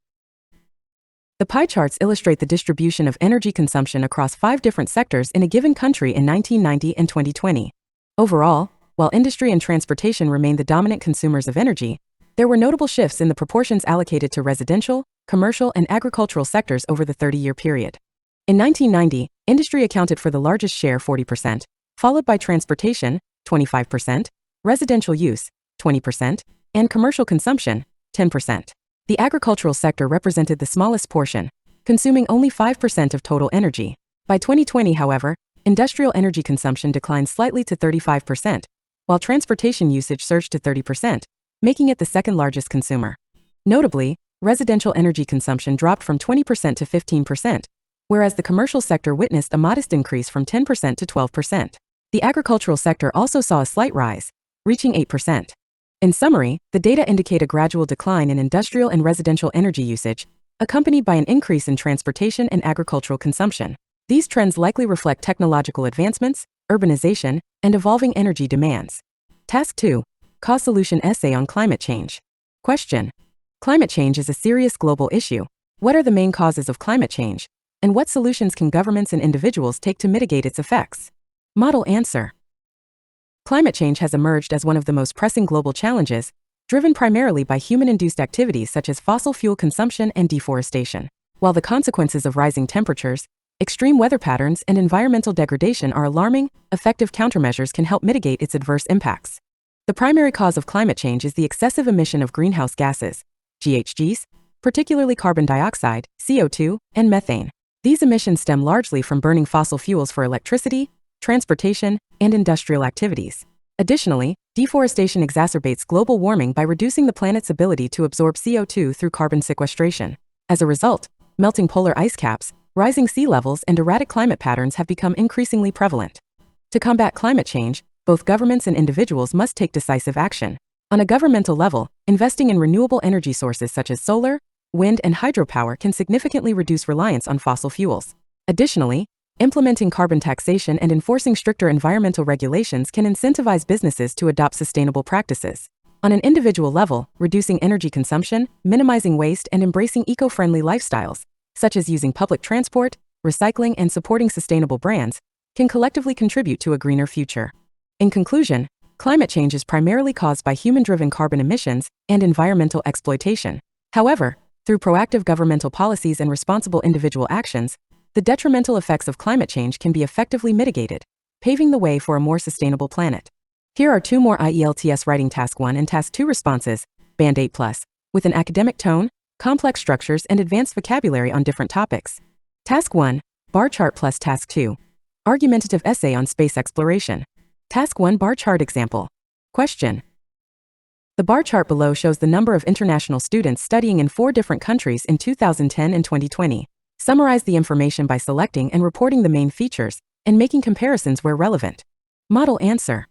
The pie charts illustrate the distribution of energy consumption across 5 different sectors in a given country in 1990 and 2020. Overall, while industry and transportation remained the dominant consumers of energy, there were notable shifts in the proportions allocated to residential, commercial, and agricultural sectors over the 30-year period. In 1990, industry accounted for the largest share, 40%, followed by transportation, 25%, residential use, 20%, and commercial consumption, 10%. The agricultural sector represented the smallest portion, consuming only 5% of total energy. By 2020, however, industrial energy consumption declined slightly to 35%, while transportation usage surged to 30%, making it the second largest consumer. Notably, residential energy consumption dropped from 20% to 15%, whereas the commercial sector witnessed a modest increase from 10% to 12%. The agricultural sector also saw a slight rise, reaching 8%. In summary, the data indicate a gradual decline in industrial and residential energy usage, accompanied by an increase in transportation and agricultural consumption. These trends likely reflect technological advancements, urbanization, and evolving energy demands. Task 2. Cause solution essay on climate change. Question. Climate change is a serious global issue. What are the main causes of climate change, and what solutions can governments and individuals take to mitigate its effects? Model answer. Climate change has emerged as one of the most pressing global challenges, driven primarily by human-induced activities such as fossil fuel consumption and deforestation. While the consequences of rising temperatures, extreme weather patterns, and environmental degradation are alarming, effective countermeasures can help mitigate its adverse impacts. The primary cause of climate change is the excessive emission of greenhouse gases, GHGs, particularly carbon dioxide, CO2, and methane. These emissions stem largely from burning fossil fuels for electricity, transportation, and industrial activities. Additionally, deforestation exacerbates global warming by reducing the planet's ability to absorb CO2 through carbon sequestration. As a result, melting polar ice caps, rising sea levels, and erratic climate patterns have become increasingly prevalent. To combat climate change, both governments and individuals must take decisive action. On a governmental level, investing in renewable energy sources such as solar, wind, and hydropower can significantly reduce reliance on fossil fuels. Additionally, implementing carbon taxation and enforcing stricter environmental regulations can incentivize businesses to adopt sustainable practices. On an individual level, reducing energy consumption, minimizing waste, and embracing eco-friendly lifestyles, such as using public transport, recycling, and supporting sustainable brands, can collectively contribute to a greener future. In conclusion, climate change is primarily caused by human-driven carbon emissions and environmental exploitation. However, through proactive governmental policies and responsible individual actions, the detrimental effects of climate change can be effectively mitigated, paving the way for a more sustainable planet. Here are 2 more IELTS writing Task 1 and Task 2 responses, Band 8+, with an academic tone, complex structures, and advanced vocabulary on different topics. Task 1, Bar chart plus Task 2. Argumentative essay on space exploration. Task 1 Bar chart example. Question. The bar chart below shows the number of international students studying in 4 different countries in 2010 and 2020. Summarize the information by selecting and reporting the main features and making comparisons where relevant. Model answer.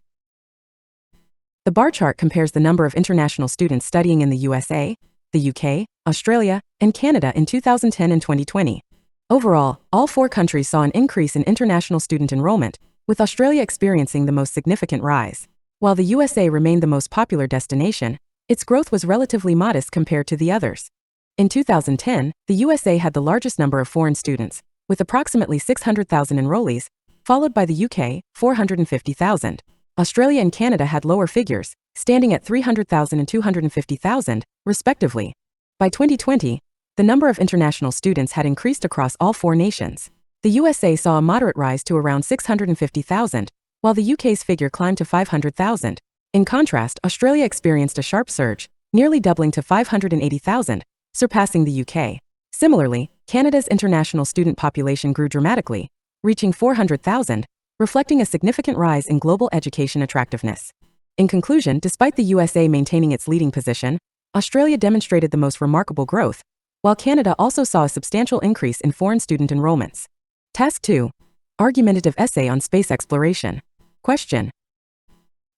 The bar chart compares the number of international students studying in the USA, the UK, Australia, and Canada in 2010 and 2020. Overall, all 4 countries saw an increase in international student enrollment, with Australia experiencing the most significant rise. While the USA remained the most popular destination, its growth was relatively modest compared to the others. In 2010, the USA had the largest number of foreign students, with approximately 600,000 enrollees, followed by the UK, 450,000. Australia and Canada had lower figures, standing at 300,000 and 250,000, respectively. By 2020, the number of international students had increased across all 4 nations. The USA saw a moderate rise to around 650,000, while the UK's figure climbed to 500,000. In contrast, Australia experienced a sharp surge, nearly doubling to 580,000, surpassing the UK. Similarly, Canada's international student population grew dramatically, reaching 400,000, reflecting a significant rise in global education attractiveness. In conclusion, despite the USA maintaining its leading position, Australia demonstrated the most remarkable growth, while Canada also saw a substantial increase in foreign student enrollments. Task 2. Argumentative essay on space exploration. Question.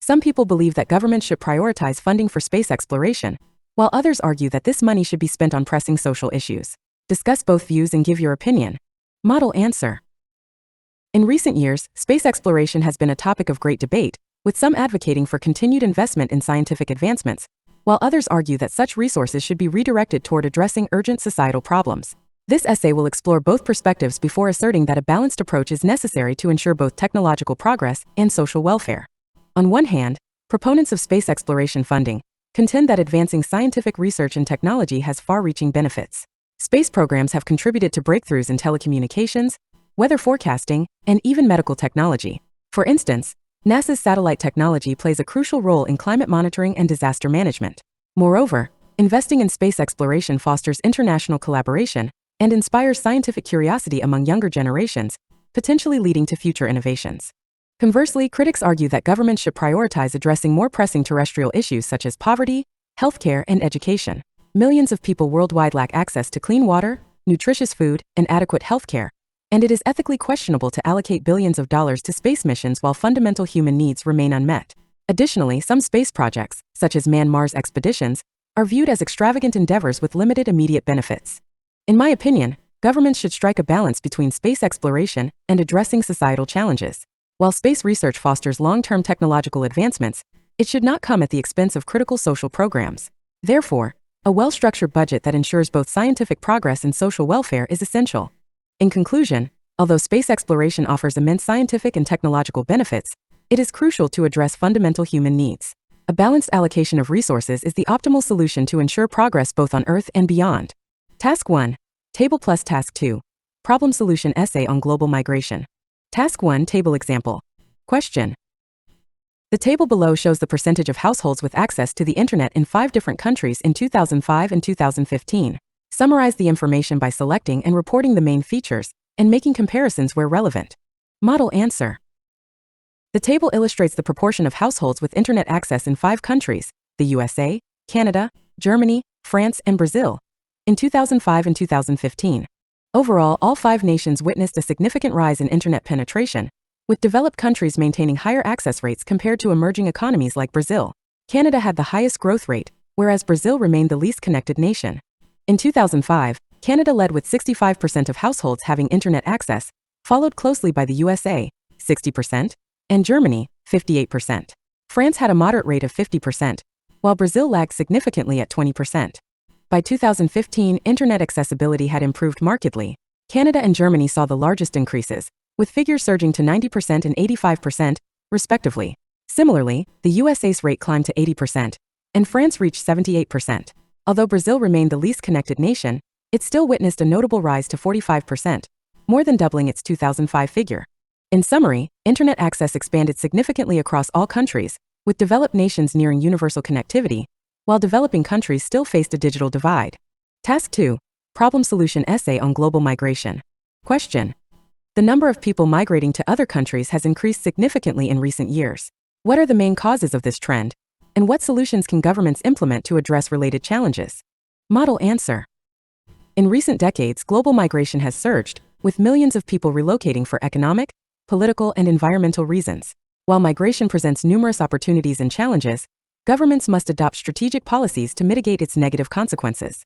Some people believe that governments should prioritize funding for space exploration, while others argue that this money should be spent on pressing social issues. Discuss both views and give your opinion. Model answer. In recent years, space exploration has been a topic of great debate, with some advocating for continued investment in scientific advancements, while others argue that such resources should be redirected toward addressing urgent societal problems. This essay will explore both perspectives before asserting that a balanced approach is necessary to ensure both technological progress and social welfare. On one hand, proponents of space exploration funding contend that advancing scientific research and technology has far-reaching benefits. Space programs have contributed to breakthroughs in telecommunications, weather forecasting, and even medical technology. For instance, NASA's satellite technology plays a crucial role in climate monitoring and disaster management. Moreover, investing in space exploration fosters international collaboration and inspires scientific curiosity among younger generations, potentially leading to future innovations. Conversely, critics argue that governments should prioritize addressing more pressing terrestrial issues such as poverty, healthcare, and education. Millions of people worldwide lack access to clean water, nutritious food, and adequate healthcare, and it is ethically questionable to allocate billions of dollars to space missions while fundamental human needs remain unmet. Additionally, some space projects, such as manned-Mars expeditions, are viewed as extravagant endeavors with limited immediate benefits. In my opinion, governments should strike a balance between space exploration and addressing societal challenges. While space research fosters long-term technological advancements, it should not come at the expense of critical social programs. Therefore, a well-structured budget that ensures both scientific progress and social welfare is essential. In conclusion, although space exploration offers immense scientific and technological benefits, it is crucial to address fundamental human needs. A balanced allocation of resources is the optimal solution to ensure progress both on Earth and beyond. Task 1. Table plus Task 2. Problem solution essay on global migration. Task 1. Table example. Question. The table below shows the percentage of households with access to the internet in 5 different countries in 2005 and 2015. Summarize the information by selecting and reporting the main features and making comparisons where relevant. Model answer. The table illustrates the proportion of households with internet access in 5 countries, the USA, Canada, Germany, France, and Brazil, in 2005 and 2015. Overall, all 5 nations witnessed a significant rise in internet penetration, with developed countries maintaining higher access rates compared to emerging economies like Brazil. Canada had the highest growth rate, whereas Brazil remained the least connected nation. In 2005, Canada led with 65% of households having internet access, followed closely by the USA, 60%, and Germany, 58%. France had a moderate rate of 50%, while Brazil lagged significantly at 20%. By 2015, internet accessibility had improved markedly. Canada and Germany saw the largest increases, with figures surging to 90% and 85%, respectively. Similarly, the USA's rate climbed to 80%, and France reached 78%. Although Brazil remained the least connected nation, it still witnessed a notable rise to 45%, more than doubling its 2005 figure. In summary, internet access expanded significantly across all countries, with developed nations nearing universal connectivity, while developing countries still faced a digital divide. Task 2. Problem solution essay on global migration. Question. The number of people migrating to other countries has increased significantly in recent years. What are the main causes of this trend, and what solutions can governments implement to address related challenges? Model answer. In recent decades, global migration has surged, with millions of people relocating for economic, political, and environmental reasons. While migration presents numerous opportunities and challenges, governments must adopt strategic policies to mitigate its negative consequences.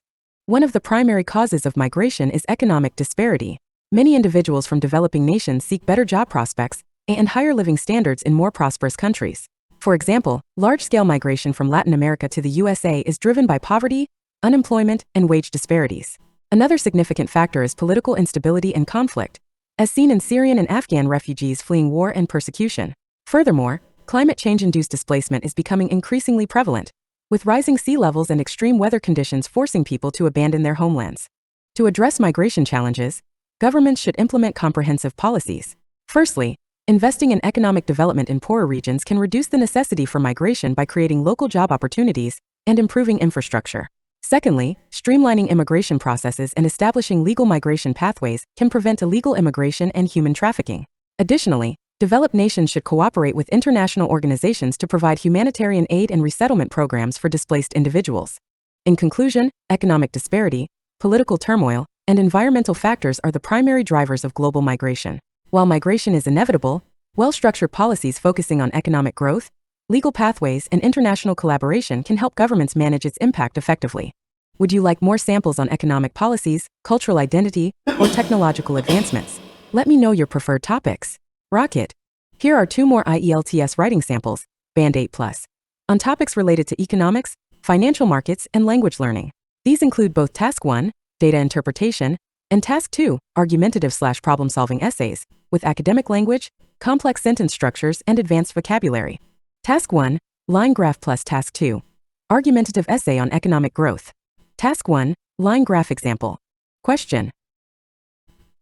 One of the primary causes of migration is economic disparity. Many individuals from developing nations seek better job prospects and higher living standards in more prosperous countries. For example, large-scale migration from Latin America to the USA is driven by poverty, unemployment, and wage disparities. Another significant factor is political instability and conflict, as seen in Syrian and Afghan refugees fleeing war and persecution. Furthermore, climate change-induced displacement is becoming increasingly prevalent, with rising sea levels and extreme weather conditions forcing people to abandon their homelands. To address migration challenges, governments should implement comprehensive policies. Firstly, investing in economic development in poorer regions can reduce the necessity for migration by creating local job opportunities and improving infrastructure. Secondly, streamlining immigration processes and establishing legal migration pathways can prevent illegal immigration and human trafficking. Additionally, developed nations should cooperate with international organizations to provide humanitarian aid and resettlement programs for displaced individuals. In conclusion, economic disparity, political turmoil, and environmental factors are the primary drivers of global migration. While migration is inevitable, well-structured policies focusing on economic growth, legal pathways, and international collaboration can help governments manage its impact effectively. Would you like more samples on economic policies, cultural identity, or technological advancements? Let me know your preferred topics. Rocket. Here are 2 more IELTS writing samples, Band 8+, on topics related to economics, financial markets, and language learning. These include both Task 1, Data Interpretation, and Task 2, Argumentative/problem-solving essays, with academic language, complex sentence structures, and advanced vocabulary. Task 1, Line Graph plus Task 2, Argumentative essay on economic growth. Task 1, Line Graph example. Question.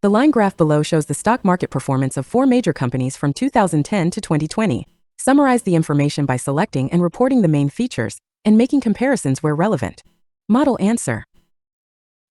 The line graph below shows the stock market performance of 4 major companies from 2010 to 2020. Summarize the information by selecting and reporting the main features and making comparisons where relevant. Model answer.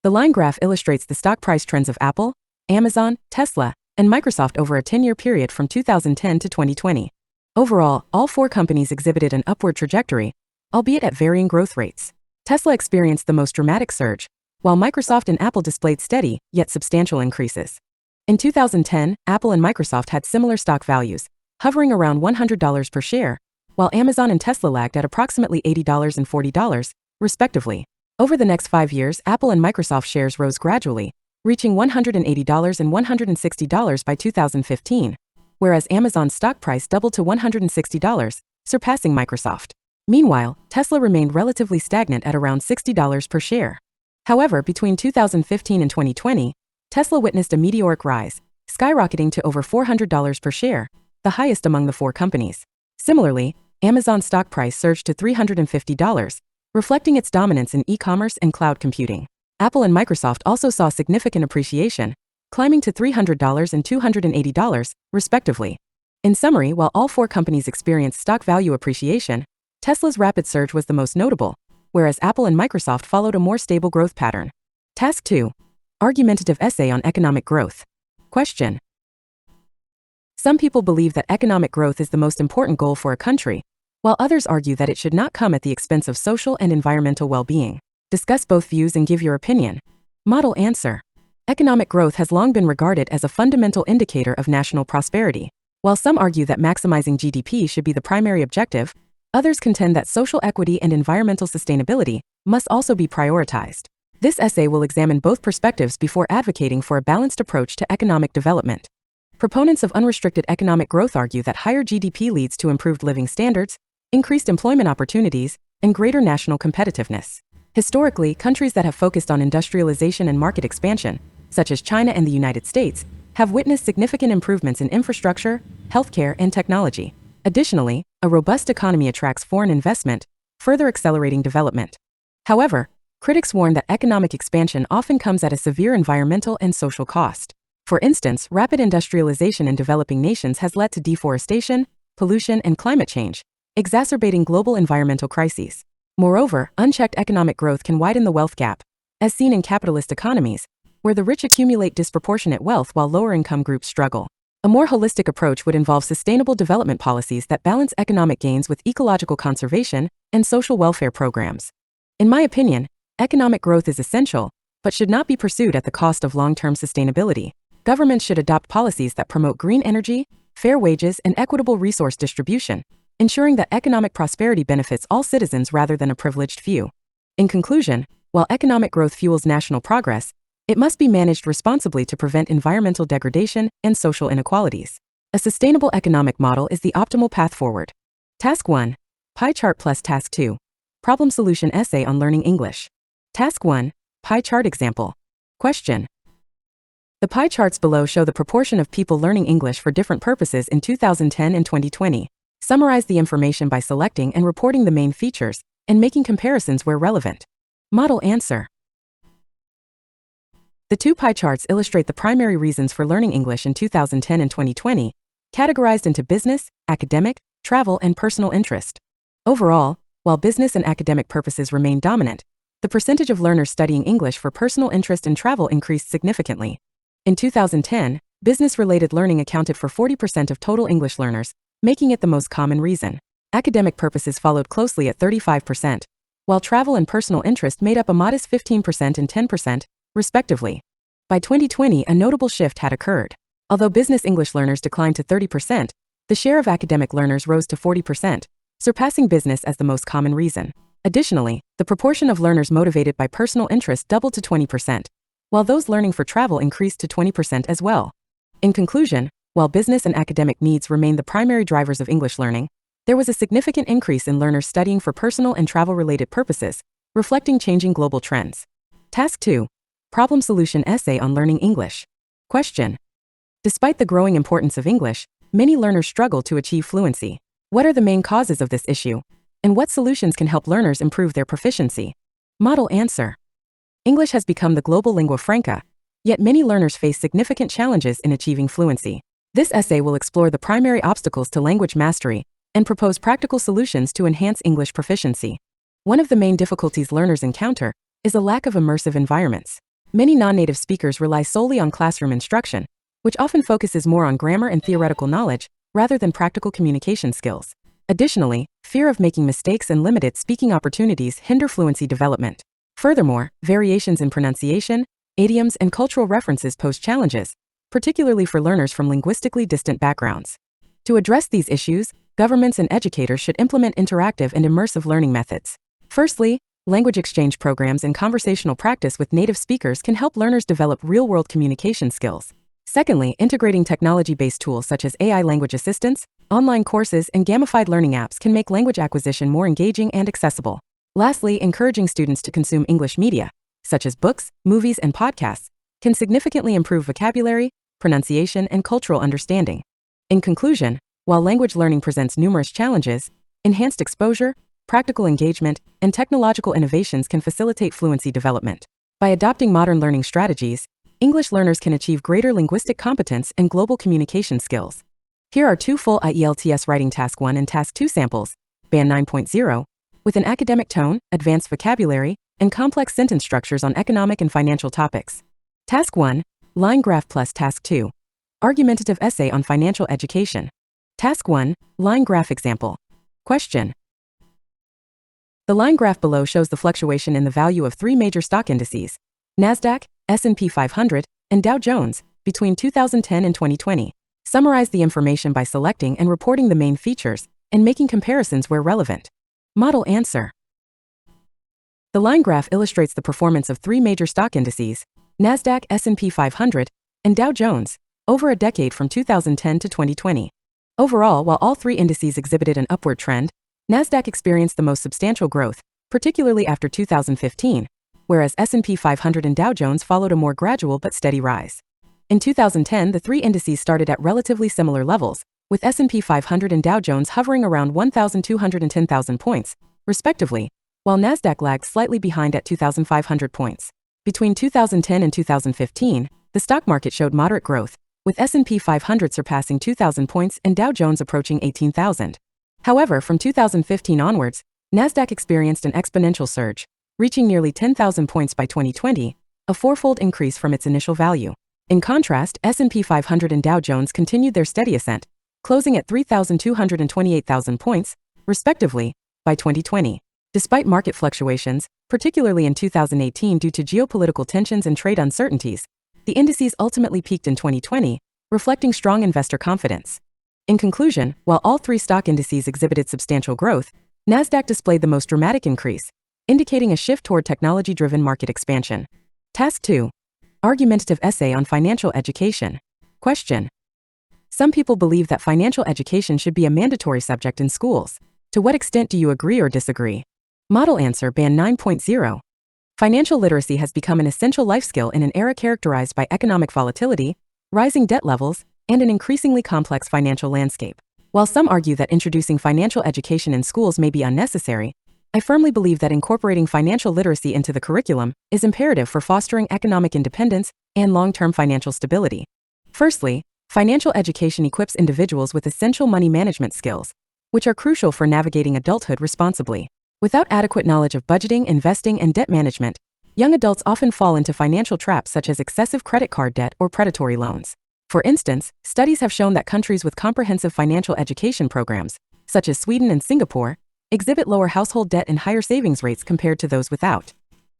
The line graph illustrates the stock price trends of Apple, Amazon, Tesla, and Microsoft over a 10-year period from 2010 to 2020. Overall, all 4 companies exhibited an upward trajectory, albeit at varying growth rates. Tesla experienced the most dramatic surge, while Microsoft and Apple displayed steady, yet substantial increases. In 2010, Apple and Microsoft had similar stock values, hovering around $100 per share, while Amazon and Tesla lagged at approximately $80 and $40, respectively. Over the next 5 years, Apple and Microsoft shares rose gradually, reaching $180 and $160 by 2015, whereas Amazon's stock price doubled to $160, surpassing Microsoft. Meanwhile, Tesla remained relatively stagnant at around $60 per share. However, between 2015 and 2020, Tesla witnessed a meteoric rise, skyrocketing to over $400 per share, the highest among the 4 companies. Similarly, Amazon's stock price surged to $350, reflecting its dominance in e-commerce and cloud computing. Apple and Microsoft also saw significant appreciation, climbing to $300 and $280, respectively. In summary, while all 4 companies experienced stock value appreciation, Tesla's rapid surge was the most notable, whereas Apple and Microsoft followed a more stable growth pattern. Task 2. Argumentative essay on economic growth. Question. Some people believe that economic growth is the most important goal for a country, while others argue that it should not come at the expense of social and environmental well-being. Discuss both views and give your opinion. Model answer. Economic growth has long been regarded as a fundamental indicator of national prosperity. While some argue that maximizing GDP should be the primary objective, others contend that social equity and environmental sustainability must also be prioritized. This essay will examine both perspectives before advocating for a balanced approach to economic development. Proponents of unrestricted economic growth argue that higher GDP leads to improved living standards, increased employment opportunities, and greater national competitiveness. Historically, countries that have focused on industrialization and market expansion, such as China and the United States, have witnessed significant improvements in infrastructure, healthcare, and technology. Additionally, a robust economy attracts foreign investment, further accelerating development. However, critics warn that economic expansion often comes at a severe environmental and social cost. For instance, rapid industrialization in developing nations has led to deforestation, pollution, and climate change, exacerbating global environmental crises. Moreover, unchecked economic growth can widen the wealth gap, as seen in capitalist economies, where the rich accumulate disproportionate wealth while lower-income groups struggle. A more holistic approach would involve sustainable development policies that balance economic gains with ecological conservation and social welfare programs. In my opinion, economic growth is essential, but should not be pursued at the cost of long-term sustainability. Governments should adopt policies that promote green energy, fair wages, and equitable resource distribution, ensuring that economic prosperity benefits all citizens rather than a privileged few. In conclusion, while economic growth fuels national progress, it must be managed responsibly to prevent environmental degradation and social inequalities. A sustainable economic model is the optimal path forward. Task 1. Pie chart plus Task 2. Problem solution essay on learning English. Task 1. Pie chart example. Question. The pie charts below show the proportion of people learning English for different purposes in 2010 and 2020. Summarize the information by selecting and reporting the main features and making comparisons where relevant. Model answer. The two pie charts illustrate the primary reasons for learning English in 2010 and 2020, categorized into business, academic, travel, and personal interest. Overall, while business and academic purposes remain dominant, the percentage of learners studying English for personal interest and travel increased significantly. In 2010, business-related learning accounted for 40% of total English learners, making it the most common reason. Academic purposes followed closely at 35%, while travel and personal interest made up a modest 15% and 10%, respectively. By 2020, a notable shift had occurred. Although business English learners declined to 30%, the share of academic learners rose to 40%, surpassing business as the most common reason. Additionally, the proportion of learners motivated by personal interest doubled to 20%, while those learning for travel increased to 20% as well. In conclusion, while business and academic needs remain the primary drivers of English learning, there was a significant increase in learners studying for personal and travel-related purposes, reflecting changing global trends. Task 2. Problem solution essay on learning English. Question. Despite the growing importance of English, many learners struggle to achieve fluency. What are the main causes of this issue? And what solutions can help learners improve their proficiency? Model answer. English has become the global lingua franca, yet many learners face significant challenges in achieving fluency. This essay will explore the primary obstacles to language mastery and propose practical solutions to enhance English proficiency. One of the main difficulties learners encounter is a lack of immersive environments. Many non-native speakers rely solely on classroom instruction, which often focuses more on grammar and theoretical knowledge rather than practical communication skills. Additionally, fear of making mistakes and limited speaking opportunities hinder fluency development. Furthermore, variations in pronunciation, idioms, and cultural references pose challenges, particularly for learners from linguistically distant backgrounds. To address these issues, governments and educators should implement interactive and immersive learning methods. Firstly, language exchange programs and conversational practice with native speakers can help learners develop real-world communication skills. Secondly, integrating technology-based tools such as AI language assistants, online courses, and gamified learning apps can make language acquisition more engaging and accessible. Lastly, encouraging students to consume English media, such as books, movies, and podcasts, can significantly improve vocabulary, pronunciation, and cultural understanding. In conclusion, while language learning presents numerous challenges, enhanced exposure, practical engagement, and technological innovations can facilitate fluency development. By adopting modern learning strategies, English learners can achieve greater linguistic competence and global communication skills. Here are two full IELTS Writing Task 1 and Task 2 samples, Band 9.0, with an academic tone, advanced vocabulary, and complex sentence structures on economic and financial topics. Task 1, Line Graph plus Task 2, Argumentative Essay on Financial Education. Task 1, Line Graph Example. Question. The line graph below shows the fluctuation in the value of three major stock indices, NASDAQ, S&P 500, and Dow Jones, between 2010 and 2020. Summarize the information by selecting and reporting the main features and making comparisons where relevant. Model answer. The line graph illustrates the performance of three major stock indices, NASDAQ, S&P 500, and Dow Jones, over a decade from 2010 to 2020. Overall, while all three indices exhibited an upward trend, NASDAQ experienced the most substantial growth, particularly after 2015, whereas S&P 500 and Dow Jones followed a more gradual but steady rise. In 2010, the three indices started at relatively similar levels, with S&P 500 and Dow Jones hovering around 1,200 and 10,000 points, respectively, while NASDAQ lagged slightly behind at 2,500 points. Between 2010 and 2015, the stock market showed moderate growth, with S&P 500 surpassing 2,000 points and Dow Jones approaching 18,000. However, from 2015 onwards, NASDAQ experienced an exponential surge, reaching nearly 10,000 points by 2020, a fourfold increase from its initial value. In contrast, S&P 500 and Dow Jones continued their steady ascent, closing at 3,200 and 28,000 points, respectively, by 2020. Despite market fluctuations, particularly in 2018 due to geopolitical tensions and trade uncertainties, the indices ultimately peaked in 2020, reflecting strong investor confidence. In conclusion, while all three stock indices exhibited substantial growth, NASDAQ displayed the most dramatic increase, indicating a shift toward technology-driven market expansion. Task 2. Argumentative essay on financial education. Question. Some people believe that financial education should be a mandatory subject in schools. To what extent do you agree or disagree? Model answer Band 9.0. Financial literacy has become an essential life skill in an era characterized by economic volatility, rising debt levels, and an increasingly complex financial landscape. While some argue that introducing financial education in schools may be unnecessary, I firmly believe that incorporating financial literacy into the curriculum is imperative for fostering economic independence and long-term financial stability. Firstly, financial education equips individuals with essential money management skills, which are crucial for navigating adulthood responsibly. Without adequate knowledge of budgeting, investing, and debt management, young adults often fall into financial traps such as excessive credit card debt or predatory loans. For instance, studies have shown that countries with comprehensive financial education programs, such as Sweden and Singapore, exhibit lower household debt and higher savings rates compared to those without.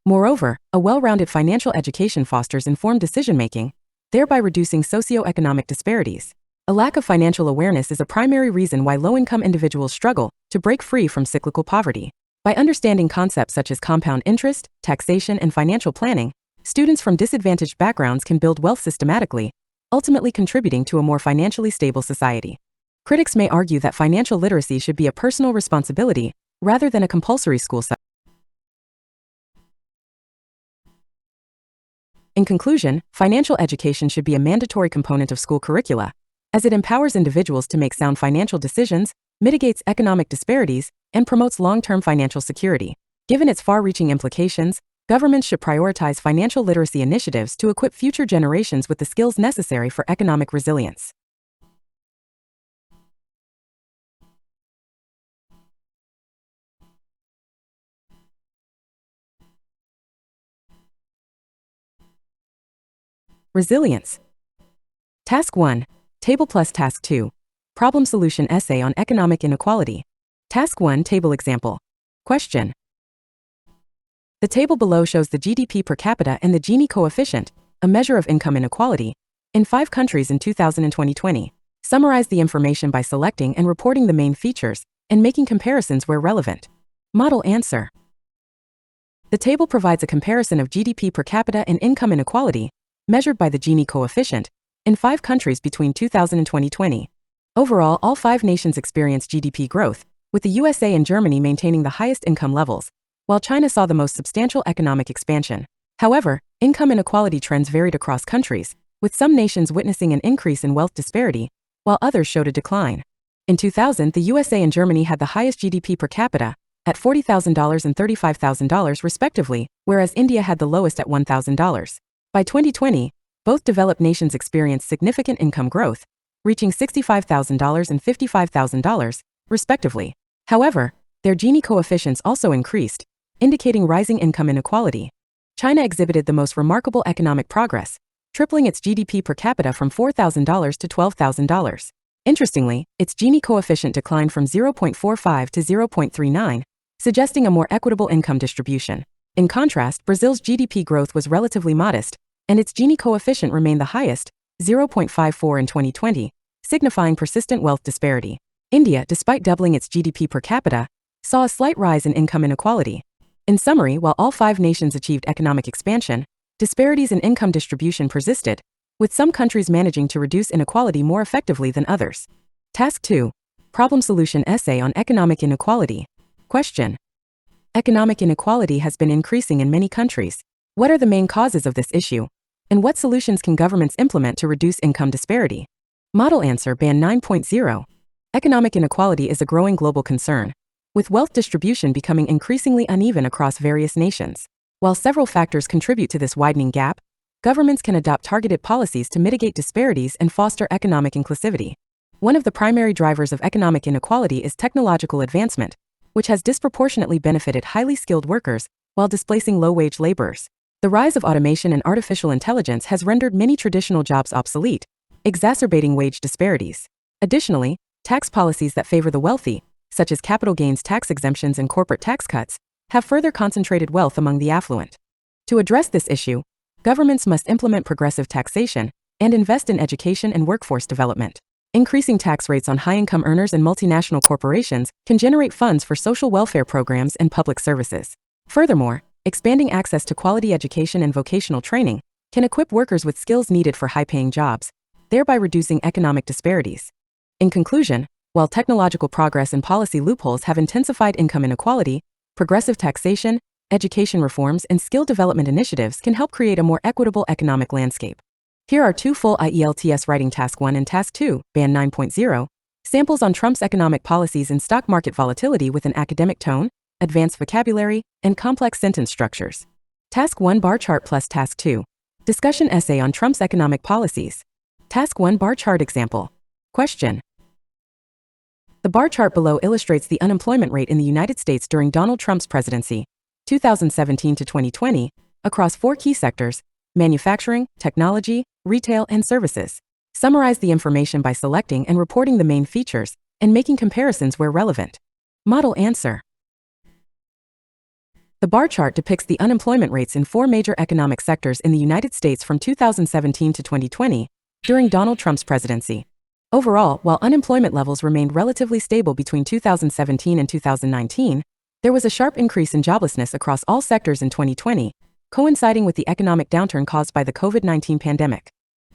Moreover, a well-rounded financial education fosters informed decision-making, thereby reducing socioeconomic disparities. A lack of financial awareness is a primary reason why low-income individuals struggle to break free from cyclical poverty. By understanding concepts such as compound interest, taxation, and financial planning, students from disadvantaged backgrounds can build wealth systematically, ultimately contributing to a more financially stable society. Critics may argue that financial literacy should be a personal responsibility rather than a compulsory school subject. In conclusion, financial education should be a mandatory component of school curricula, as it empowers individuals to make sound financial decisions, mitigates economic disparities, and promotes long-term financial security. Given its far-reaching implications, governments should prioritize financial literacy initiatives to equip future generations with the skills necessary for economic resilience. Resilience. Task 1. Table plus Task 2. Problem solution essay on economic inequality. Task 1 Table example. Question. The table below shows the GDP per capita and the Gini coefficient, a measure of income inequality, in 5 countries in 2000 and 2020. Summarize the information by selecting and reporting the main features and making comparisons where relevant. Model answer. The table provides a comparison of GDP per capita and income inequality, measured by the Gini coefficient, in 5 countries between 2000 and 2020. Overall, all 5 nations experienced GDP growth, with the USA and Germany maintaining the highest income levels, while China saw the most substantial economic expansion. However, income inequality trends varied across countries, with some nations witnessing an increase in wealth disparity, while others showed a decline. In 2000, the USA and Germany had the highest GDP per capita, at $40,000 and $35,000 respectively, whereas India had the lowest at $1,000. By 2020, both developed nations experienced significant income growth, reaching $65,000 and $55,000, respectively. However, their Gini coefficients also increased, indicating rising income inequality. China exhibited the most remarkable economic progress, tripling its GDP per capita from $4,000 to $12,000. Interestingly, its Gini coefficient declined from 0.45 to 0.39, suggesting a more equitable income distribution. In contrast, Brazil's GDP growth was relatively modest, and its Gini coefficient remained the highest, 0.54 in 2020, signifying persistent wealth disparity. India, despite doubling its GDP per capita, saw a slight rise in income inequality. In summary, while all 5 nations achieved economic expansion, disparities in income distribution persisted, with some countries managing to reduce inequality more effectively than others. Task 2. Problem solution essay on economic inequality. Question. Economic inequality has been increasing in many countries. What are the main causes of this issue? And what solutions can governments implement to reduce income disparity? Model answer Band 9.0. Economic inequality is a growing global concern, with wealth distribution becoming increasingly uneven across various nations. While several factors contribute to this widening gap, governments can adopt targeted policies to mitigate disparities and foster economic inclusivity. One of the primary drivers of economic inequality is technological advancement, which has disproportionately benefited highly skilled workers while displacing low-wage laborers. The rise of automation and artificial intelligence has rendered many traditional jobs obsolete, exacerbating wage disparities. Additionally, tax policies that favor the wealthy, such as capital gains tax exemptions and corporate tax cuts, have further concentrated wealth among the affluent. To address this issue, governments must implement progressive taxation and invest in education and workforce development. Increasing tax rates on high-income earners and multinational corporations can generate funds for social welfare programs and public services. Furthermore, expanding access to quality education and vocational training can equip workers with skills needed for high-paying jobs, thereby reducing economic disparities. In conclusion, while technological progress and policy loopholes have intensified income inequality, progressive taxation, education reforms, and skill development initiatives can help create a more equitable economic landscape. Here are two full IELTS writing Task 1 and Task 2, Band 9.0, samples on Trump's economic policies and stock market volatility with an academic tone, advanced vocabulary, and complex sentence structures. Task 1 Bar Chart plus Task 2. Discussion essay on Trump's economic policies. Task 1 Bar Chart example. Question. The bar chart below illustrates the unemployment rate in the United States during Donald Trump's presidency, 2017 to 2020, across four key sectors: manufacturing, technology, retail, and services. Summarize the information by selecting and reporting the main features and making comparisons where relevant. Model answer. The bar chart depicts the unemployment rates in four major economic sectors in the United States from 2017 to 2020, during Donald Trump's presidency. Overall, while unemployment levels remained relatively stable between 2017 and 2019, there was a sharp increase in joblessness across all sectors in 2020, coinciding with the economic downturn caused by the COVID-19 pandemic.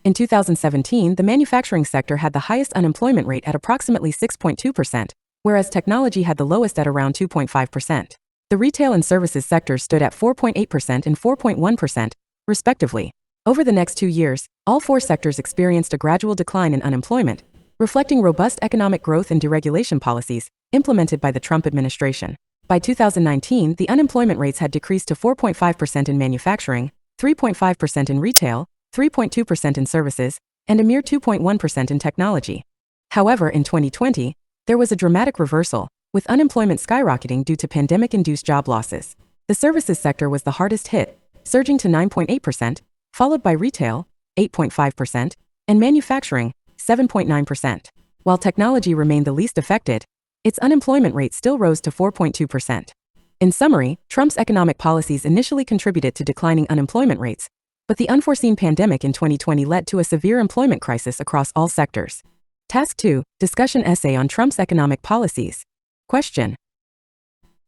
In 2017, the manufacturing sector had the highest unemployment rate at approximately 6.2%, whereas technology had the lowest at around 2.5%. The retail and services sectors stood at 4.8% and 4.1%, respectively. Over the next 2 years, all four sectors experienced a gradual decline in unemployment, reflecting robust economic growth and deregulation policies implemented by the Trump administration. By 2019, the unemployment rates had decreased to 4.5% in manufacturing, 3.5% in retail, 3.2% in services, and a mere 2.1% in technology. However, in 2020, there was a dramatic reversal, with unemployment skyrocketing due to pandemic-induced job losses. The services sector was the hardest hit, surging to 9.8%, followed by retail, 8.5%, and manufacturing, 7.9%. While technology remained the least affected, its unemployment rate still rose to 4.2%. In summary, Trump's economic policies initially contributed to declining unemployment rates, but the unforeseen pandemic in 2020 led to a severe employment crisis across all sectors. Task 2, Discussion essay on Trump's economic policies. Question.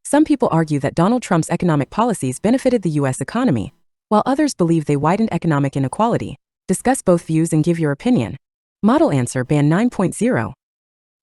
Some people argue that Donald Trump's economic policies benefited the U.S. economy, while others believe they widened economic inequality. Discuss both views and give your opinion. Model answer. Band 9.0.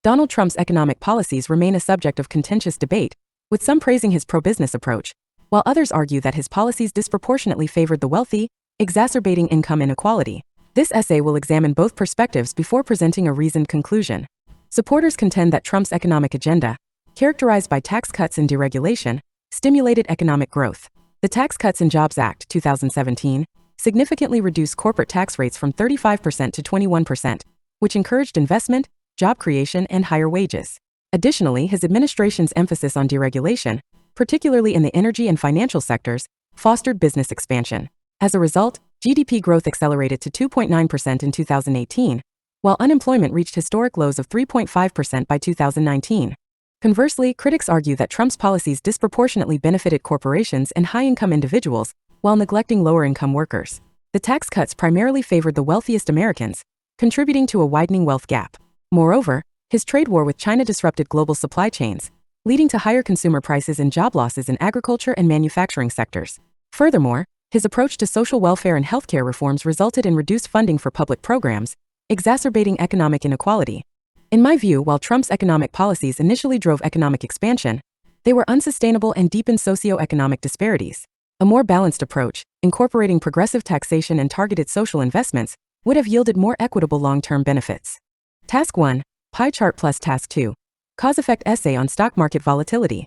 Donald Trump's economic policies remain a subject of contentious debate, with some praising his pro-business approach, while others argue that his policies disproportionately favored the wealthy, exacerbating income inequality. This essay will examine both perspectives before presenting a reasoned conclusion. Supporters contend that Trump's economic agenda, characterized by tax cuts and deregulation, stimulated economic growth. The Tax Cuts and Jobs Act, 2017, significantly reduced corporate tax rates from 35% to 21%, which encouraged investment, job creation, and higher wages. Additionally, his administration's emphasis on deregulation, particularly in the energy and financial sectors, fostered business expansion. As a result, GDP growth accelerated to 2.9% in 2018, while unemployment reached historic lows of 3.5% by 2019. Conversely, critics argue that Trump's policies disproportionately benefited corporations and high-income individuals, while neglecting lower-income workers. The tax cuts primarily favored the wealthiest Americans, contributing to a widening wealth gap. Moreover, his trade war with China disrupted global supply chains, leading to higher consumer prices and job losses in agriculture and manufacturing sectors. Furthermore, his approach to social welfare and healthcare reforms resulted in reduced funding for public programs, exacerbating economic inequality. In my view, while Trump's economic policies initially drove economic expansion, they were unsustainable and deepened socioeconomic disparities. A more balanced approach, incorporating progressive taxation and targeted social investments, would have yielded more equitable long-term benefits. Task 1, Pie Chart plus Task 2, Cause-Effect essay on stock market volatility.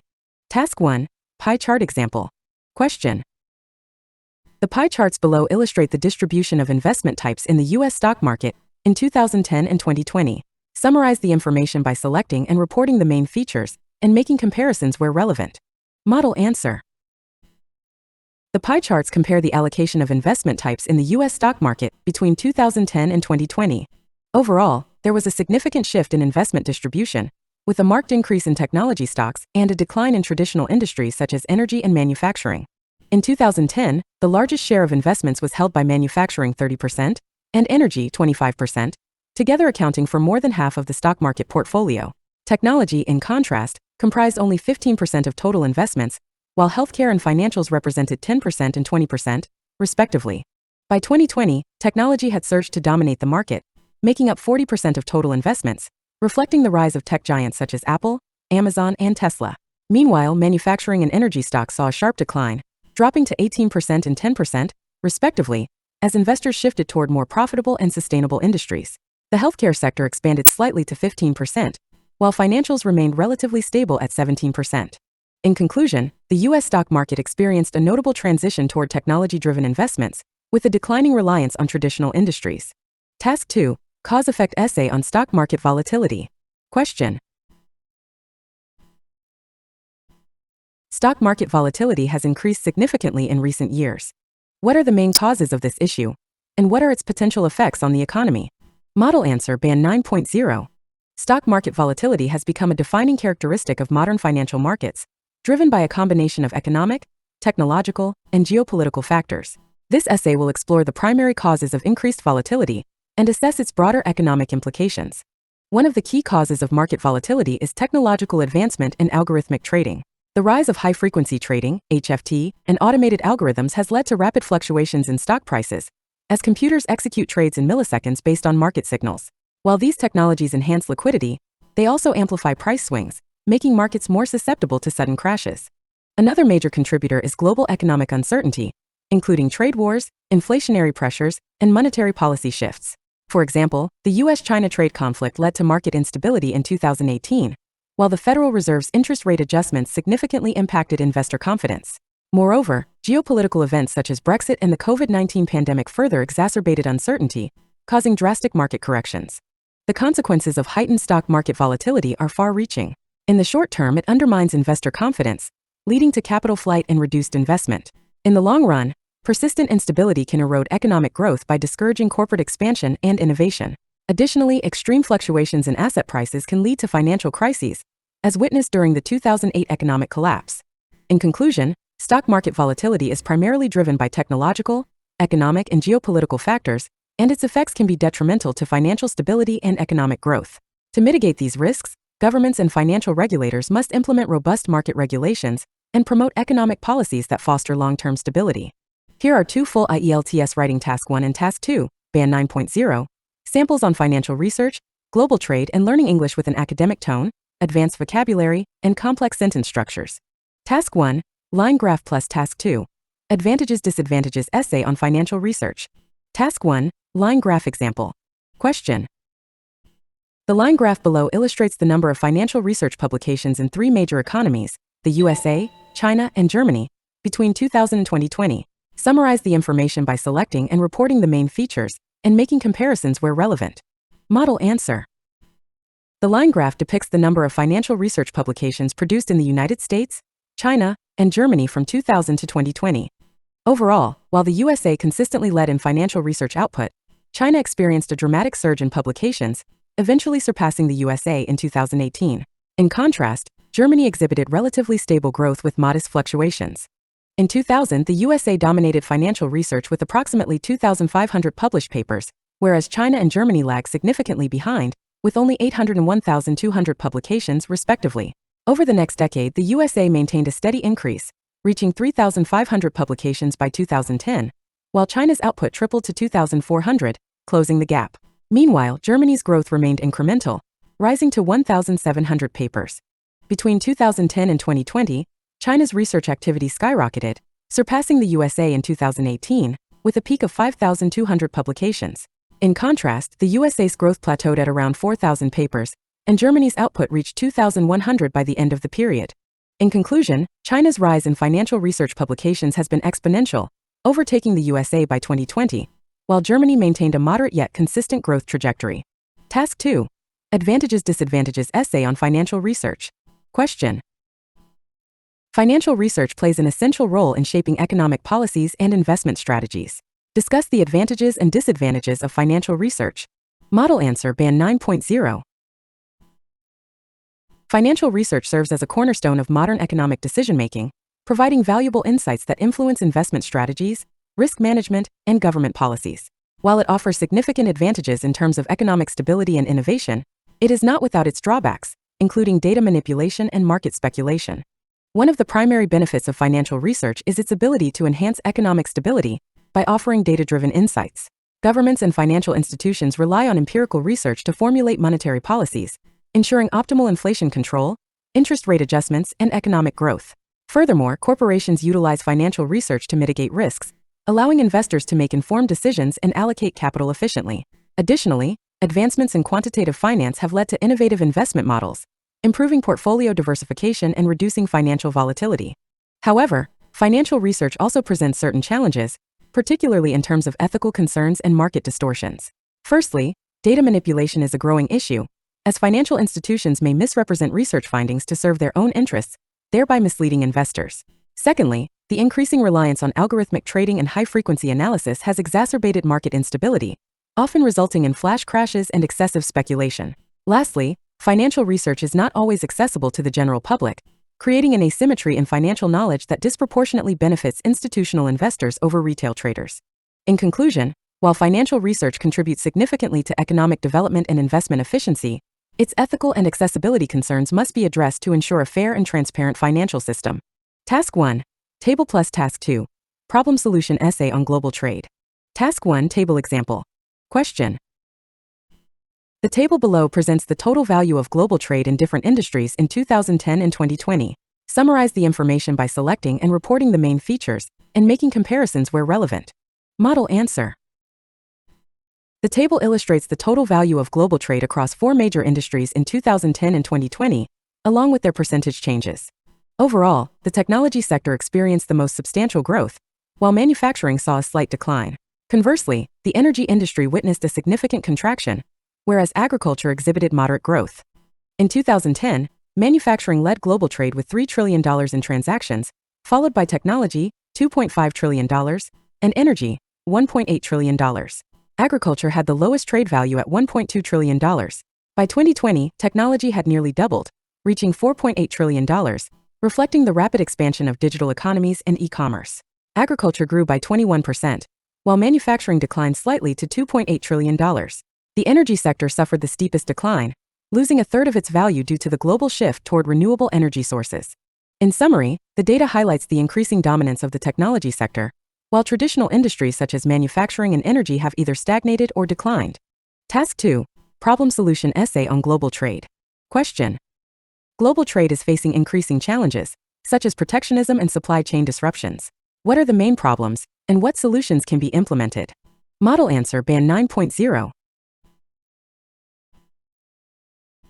Task 1, Pie Chart example. Question. The pie charts below illustrate the distribution of investment types in the U.S. stock market in 2010 and 2020. Summarize the information by selecting and reporting the main features and making comparisons where relevant. Model answer. The pie charts compare the allocation of investment types in the U.S. stock market between 2010 and 2020. Overall, there was a significant shift in investment distribution, with a marked increase in technology stocks and a decline in traditional industries such as energy and manufacturing. In 2010, the largest share of investments was held by manufacturing 30% and energy 25%, together accounting for more than half of the stock market portfolio. Technology, in contrast, comprised only 15% of total investments, while healthcare and financials represented 10% and 20%, respectively. By 2020, technology had surged to dominate the market, making up 40% of total investments, reflecting the rise of tech giants such as Apple, Amazon, and Tesla. Meanwhile, manufacturing and energy stocks saw a sharp decline, dropping to 18% and 10%, respectively, as investors shifted toward more profitable and sustainable industries. The healthcare sector expanded slightly to 15%, while financials remained relatively stable at 17%. In conclusion, the U.S. stock market experienced a notable transition toward technology-driven investments, with a declining reliance on traditional industries. Task 2. Cause-effect essay on stock market volatility. Question. Stock market volatility has increased significantly in recent years. What are the main causes of this issue? And what are its potential effects on the economy? Model answer Band 9.0. Stock market volatility has become a defining characteristic of modern financial markets, driven by a combination of economic, technological, and geopolitical factors. This essay will explore the primary causes of increased volatility and assess its broader economic implications. One of the key causes of market volatility is technological advancement and algorithmic trading. The rise of high-frequency trading, HFT, and automated algorithms has led to rapid fluctuations in stock prices, as computers execute trades in milliseconds based on market signals. While these technologies enhance liquidity, they also amplify price swings, making markets more susceptible to sudden crashes. Another major contributor is global economic uncertainty, including trade wars, inflationary pressures, and monetary policy shifts. For example, the US-China trade conflict led to market instability in 2018, while the Federal Reserve's interest rate adjustments significantly impacted investor confidence. Moreover, geopolitical events such as Brexit and the COVID-19 pandemic further exacerbated uncertainty, causing drastic market corrections. The consequences of heightened stock market volatility are far-reaching. In the short term, it undermines investor confidence, leading to capital flight and reduced investment. In the long run, persistent instability can erode economic growth by discouraging corporate expansion and innovation. Additionally, extreme fluctuations in asset prices can lead to financial crises, as witnessed during the 2008 economic collapse. In conclusion, stock market volatility is primarily driven by technological, economic, and geopolitical factors, and its effects can be detrimental to financial stability and economic growth. To mitigate these risks, governments and financial regulators must implement robust market regulations and promote economic policies that foster long-term stability. Here are two full IELTS writing Task 1 and Task 2, Band 9.0, samples on financial research, global trade, and learning English with an academic tone, advanced vocabulary, and complex sentence structures. Task 1, Line Graph plus Task 2, Advantages Disadvantages Essay on Financial Research. Task 1, Line Graph Example. Question. The line graph below illustrates the number of financial research publications in three major economies, the USA, China, and Germany, between 2000 and 2020. Summarize the information by selecting and reporting the main features and making comparisons where relevant. Model answer. The line graph depicts the number of financial research publications produced in the United States, China, and Germany from 2000 to 2020. Overall, while the USA consistently led in financial research output, China experienced a dramatic surge in publications, eventually surpassing the USA in 2018. In contrast, Germany exhibited relatively stable growth with modest fluctuations. In 2000, the USA dominated financial research with approximately 2,500 published papers, whereas China and Germany lagged significantly behind, with only 800 and 1,200 publications, respectively. Over the next decade, the USA maintained a steady increase, reaching 3,500 publications by 2010, while China's output tripled to 2,400, closing the gap. Meanwhile, Germany's growth remained incremental, rising to 1,700 papers. Between 2010 and 2020, China's research activity skyrocketed, surpassing the USA in 2018, with a peak of 5,200 publications. In contrast, the USA's growth plateaued at around 4,000 papers, and Germany's output reached 2,100 by the end of the period. In conclusion, China's rise in financial research publications has been exponential, overtaking the USA by 2020, while Germany maintained a moderate yet consistent growth trajectory. Task 2. Advantages Disadvantages Essay on Financial Research. Question. Financial research plays an essential role in shaping economic policies and investment strategies. Discuss the advantages and disadvantages of financial research. Model answer Band 9.0. Financial research serves as a cornerstone of modern economic decision-making, providing valuable insights that influence investment strategies, risk management, and government policies. While it offers significant advantages in terms of economic stability and innovation, it is not without its drawbacks, including data manipulation and market speculation. One of the primary benefits of financial research is its ability to enhance economic stability by offering data-driven insights. Governments and financial institutions rely on empirical research to formulate monetary policies, ensuring optimal inflation control, interest rate adjustments, and economic growth. Furthermore, corporations utilize financial research to mitigate risks, allowing investors to make informed decisions and allocate capital efficiently. Additionally, advancements in quantitative finance have led to innovative investment models, improving portfolio diversification and reducing financial volatility. However, financial research also presents certain challenges, particularly in terms of ethical concerns and market distortions. Firstly, data manipulation is a growing issue, as financial institutions may misrepresent research findings to serve their own interests, thereby misleading investors. Secondly, the increasing reliance on algorithmic trading and high-frequency analysis has exacerbated market instability, often resulting in flash crashes and excessive speculation. Lastly, financial research is not always accessible to the general public, creating an asymmetry in financial knowledge that disproportionately benefits institutional investors over retail traders. In conclusion, while financial research contributes significantly to economic development and investment efficiency, its ethical and accessibility concerns must be addressed to ensure a fair and transparent financial system. Task 1. Table plus Task 2. Problem Solution Essay on Global Trade. Task 1. Table Example. Question. The table below presents the total value of global trade in different industries in 2010 and 2020. Summarize the information by selecting and reporting the main features and making comparisons where relevant. Model answer. The table illustrates the total value of global trade across 4 major industries in 2010 and 2020, along with their percentage changes. Overall, the technology sector experienced the most substantial growth, while manufacturing saw a slight decline. Conversely, the energy industry witnessed a significant contraction, whereas agriculture exhibited moderate growth. In 2010, manufacturing led global trade with $3 trillion in transactions, followed by technology, $2.5 trillion, and energy, $1.8 trillion. Agriculture had the lowest trade value at $1.2 trillion. By 2020, technology had nearly doubled, reaching $4.8 trillion, reflecting the rapid expansion of digital economies and e-commerce. Agriculture grew by 21%, while manufacturing declined slightly to $2.8 trillion. The energy sector suffered the steepest decline, losing a third of its value due to the global shift toward renewable energy sources. In summary, the data highlights the increasing dominance of the technology sector, while traditional industries such as manufacturing and energy have either stagnated or declined. Task 2. Problem Solution Essay on Global Trade. Question. Global trade is facing increasing challenges, such as protectionism and supply chain disruptions. What are the main problems, and what solutions can be implemented? Model answer. Band 9.0.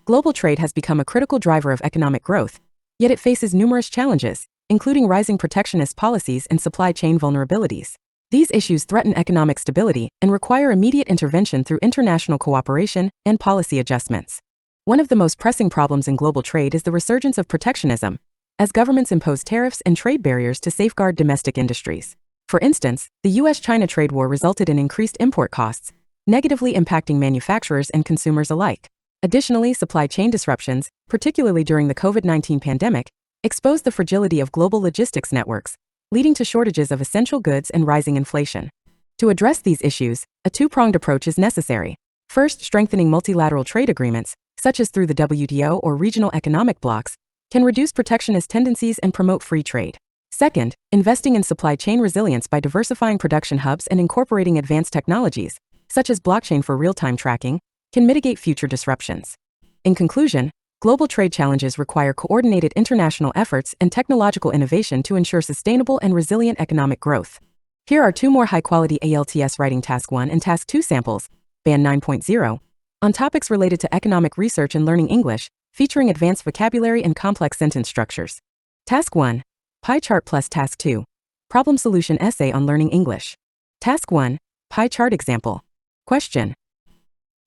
Global trade has become a critical driver of economic growth, yet it faces numerous challenges, including rising protectionist policies and supply chain vulnerabilities. These issues threaten economic stability and require immediate intervention through international cooperation and policy adjustments. One of the most pressing problems in global trade is the resurgence of protectionism, as governments impose tariffs and trade barriers to safeguard domestic industries. For instance, the US-China trade war resulted in increased import costs, negatively impacting manufacturers and consumers alike. Additionally, supply chain disruptions, particularly during the COVID-19 pandemic, exposed the fragility of global logistics networks, leading to shortages of essential goods and rising inflation. To address these issues, a two-pronged approach is necessary. First, strengthening multilateral trade agreements, such as through the WTO or regional economic blocs, can reduce protectionist tendencies and promote free trade. Second, investing in supply chain resilience by diversifying production hubs and incorporating advanced technologies, such as blockchain for real-time tracking, can mitigate future disruptions. In conclusion, global trade challenges require coordinated international efforts and technological innovation to ensure sustainable and resilient economic growth. Here are 2 more high-quality IELTS Writing Task 1 and Task 2 samples, Band 9.0, on topics related to economic research and learning English, featuring advanced vocabulary and complex sentence structures. Task 1. Pie chart plus Task 2. Problem Solution Essay on Learning English. Task 1. Pie chart example. Question.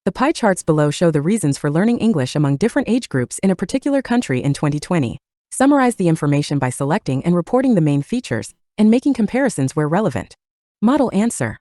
The pie charts below show the reasons for learning English among different age groups in a particular country in 2020. Summarize the information by selecting and reporting the main features and making comparisons where relevant. Model answer.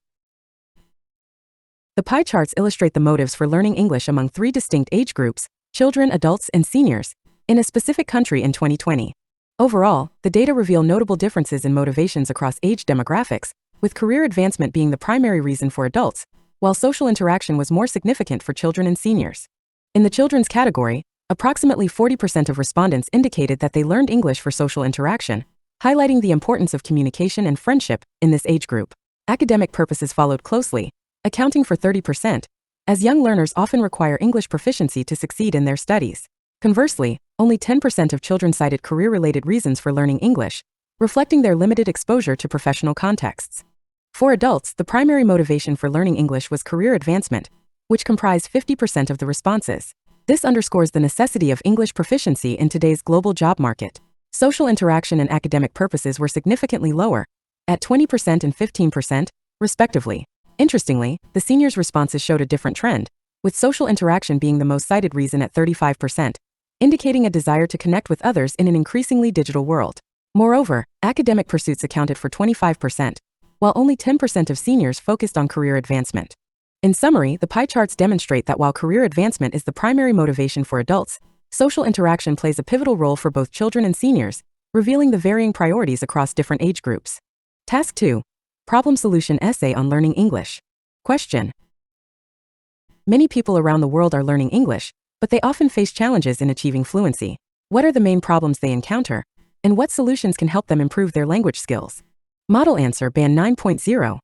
The pie charts illustrate the motives for learning English among 3 distinct age groups, children, adults, and seniors, in a specific country in 2020. Overall, the data reveal notable differences in motivations across age demographics, with career advancement being the primary reason for adults, while social interaction was more significant for children and seniors. In the children's category, Approximately 40% of respondents indicated that they learned English for social interaction, highlighting the importance of communication and friendship in this age group. Academic purposes followed closely, accounting for 30%, as young learners often require English proficiency to succeed in their studies. Conversely, only 10% of children cited career-related reasons for learning English, reflecting their limited exposure to professional contexts. For adults, the primary motivation for learning English was career advancement, which comprised 50% of the responses. This underscores the necessity of English proficiency in today's global job market. Social interaction and academic purposes were significantly lower, at 20% and 15%, respectively. Interestingly, the seniors' responses showed a different trend, with social interaction being the most cited reason at 35%, indicating a desire to connect with others in an increasingly digital world. Moreover, academic pursuits accounted for 25%, while only 10% of seniors focused on career advancement. In summary, the pie charts demonstrate that while career advancement is the primary motivation for adults, social interaction plays a pivotal role for both children and seniors, revealing the varying priorities across different age groups. Task 2. Problem Solution Essay on Learning English. Question. Many people around the world are learning English, but they often face challenges in achieving fluency. What are the main problems they encounter, and what solutions can help them improve their language skills? Model answer Band 9.0.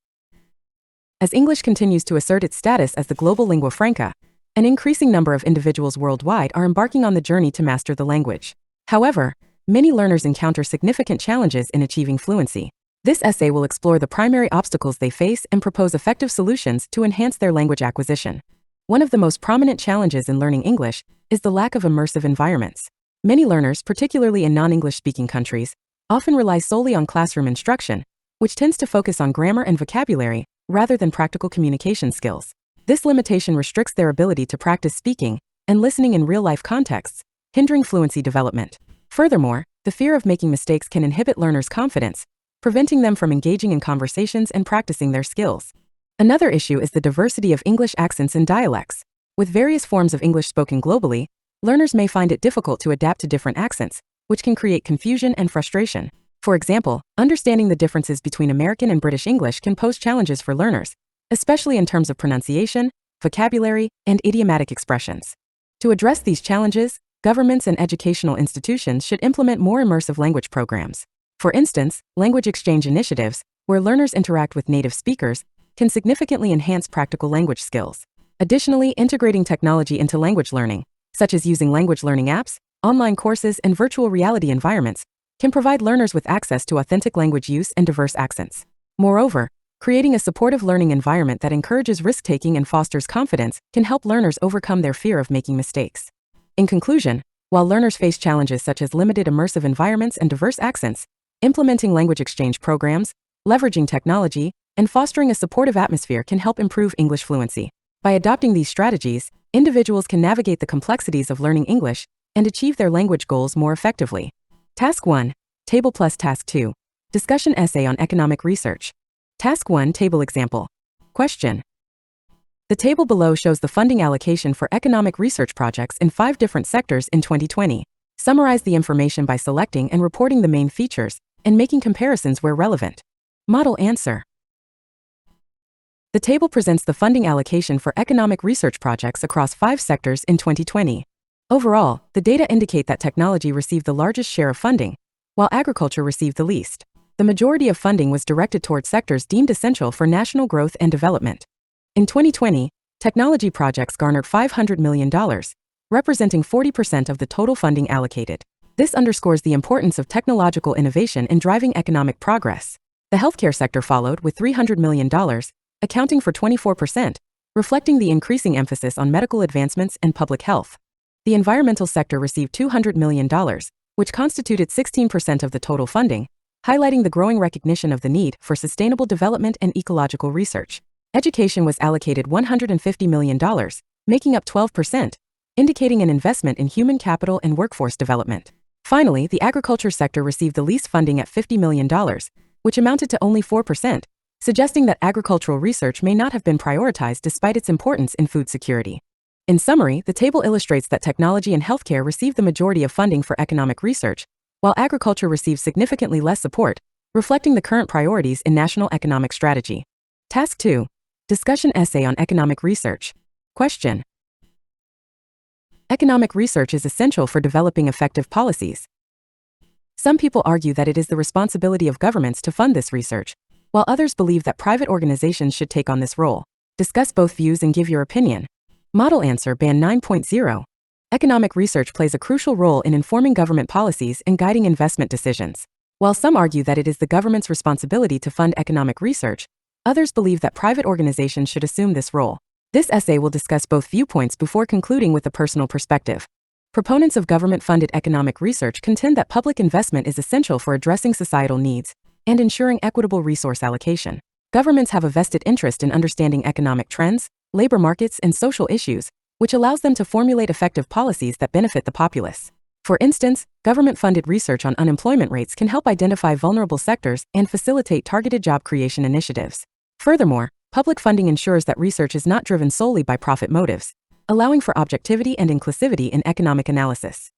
As English continues to assert its status as the global lingua franca, an increasing number of individuals worldwide are embarking on the journey to master the language. However, many learners encounter significant challenges in achieving fluency. This essay will explore the primary obstacles they face and propose effective solutions to enhance their language acquisition. One of the most prominent challenges in learning English is the lack of immersive environments. Many learners, particularly in non-English speaking countries, often rely solely on classroom instruction, which tends to focus on grammar and vocabulary rather than practical communication skills. This limitation restricts their ability to practice speaking and listening in real-life contexts, hindering fluency development. Furthermore, the fear of making mistakes can inhibit learners' confidence, preventing them from engaging in conversations and practicing their skills. Another issue is the diversity of English accents and dialects. With various forms of English spoken globally, learners may find it difficult to adapt to different accents, which can create confusion and frustration. For example, understanding the differences between American and British English can pose challenges for learners, especially in terms of pronunciation, vocabulary, and idiomatic expressions. To address these challenges, governments and educational institutions should implement more immersive language programs. For instance, language exchange initiatives, where learners interact with native speakers, can significantly enhance practical language skills. Additionally, integrating technology into language learning, such as using language learning apps, online courses, and virtual reality environments, can provide learners with access to authentic language use and diverse accents. Moreover, creating a supportive learning environment that encourages risk-taking and fosters confidence can help learners overcome their fear of making mistakes. In conclusion, while learners face challenges such as limited immersive environments and diverse accents, implementing language exchange programs, leveraging technology, and fostering a supportive atmosphere can help improve English fluency. By adopting these strategies, individuals can navigate the complexities of learning English and achieve their language goals more effectively. Task 1. Table plus Task 2. Discussion Essay on Economic Research. Task 1. Table Example. Question. The table below shows the funding allocation for economic research projects in 5 different sectors in 2020. Summarize the information by selecting and reporting the main features and making comparisons where relevant. Model answer. The table presents the funding allocation for economic research projects across 5 sectors in 2020. Overall, the data indicate that technology received the largest share of funding, while agriculture received the least. The majority of funding was directed toward sectors deemed essential for national growth and development. In 2020, technology projects garnered $500 million, representing 40% of the total funding allocated. This underscores the importance of technological innovation in driving economic progress. The healthcare sector followed with $300 million, accounting for 24%, reflecting the increasing emphasis on medical advancements and public health. The environmental sector received $200 million, which constituted 16% of the total funding, highlighting the growing recognition of the need for sustainable development and ecological research. Education was allocated $150 million, making up 12%, indicating an investment in human capital and workforce development. Finally, the agriculture sector received the least funding at $50 million, which amounted to only 4%, suggesting that agricultural research may not have been prioritized despite its importance in food security. In summary, the table illustrates that technology and healthcare received the majority of funding for economic research, while agriculture received significantly less support, reflecting the current priorities in national economic strategy. Task 2. Discussion Essay on Economic Research. Question. Economic research is essential for developing effective policies. Some people argue that it is the responsibility of governments to fund this research, while others believe that private organizations should take on this role. Discuss both views and give your opinion. Model answer Band 9.0. Economic research plays a crucial role in informing government policies and guiding investment decisions. While some argue that it is the government's responsibility to fund economic research, others believe that private organizations should assume this role. This essay will discuss both viewpoints before concluding with a personal perspective. Proponents of government-funded economic research contend that public investment is essential for addressing societal needs and ensuring equitable resource allocation. Governments have a vested interest in understanding economic trends, labor markets, and social issues, which allows them to formulate effective policies that benefit the populace. For instance, government-funded research on unemployment rates can help identify vulnerable sectors and facilitate targeted job creation initiatives. Furthermore, public funding ensures that research is not driven solely by profit motives, allowing for objectivity and inclusivity in economic analysis.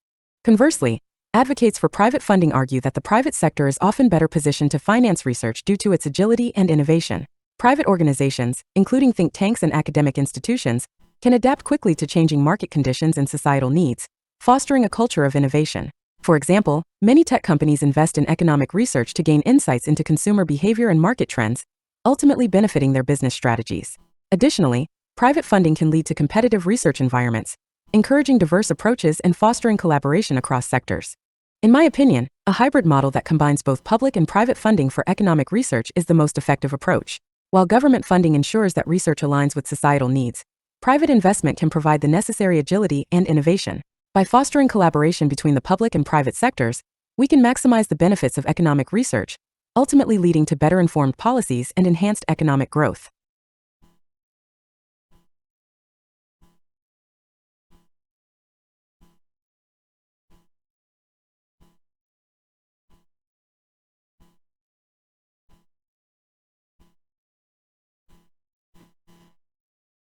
Conversely, advocates for private funding argue that the private sector is often better positioned to finance research due to its agility and innovation. Private organizations, including think tanks and academic institutions, can adapt quickly to changing market conditions and societal needs, fostering a culture of innovation. For example, many tech companies invest in economic research to gain insights into consumer behavior and market trends, ultimately benefiting their business strategies. Additionally, private funding can lead to competitive research environments, encouraging diverse approaches and fostering collaboration across sectors. In my opinion, a hybrid model that combines both public and private funding for economic research is the most effective approach. While government funding ensures that research aligns with societal needs, private investment can provide the necessary agility and innovation. By fostering collaboration between the public and private sectors, we can maximize the benefits of economic research, ultimately leading to better informed policies and enhanced economic growth.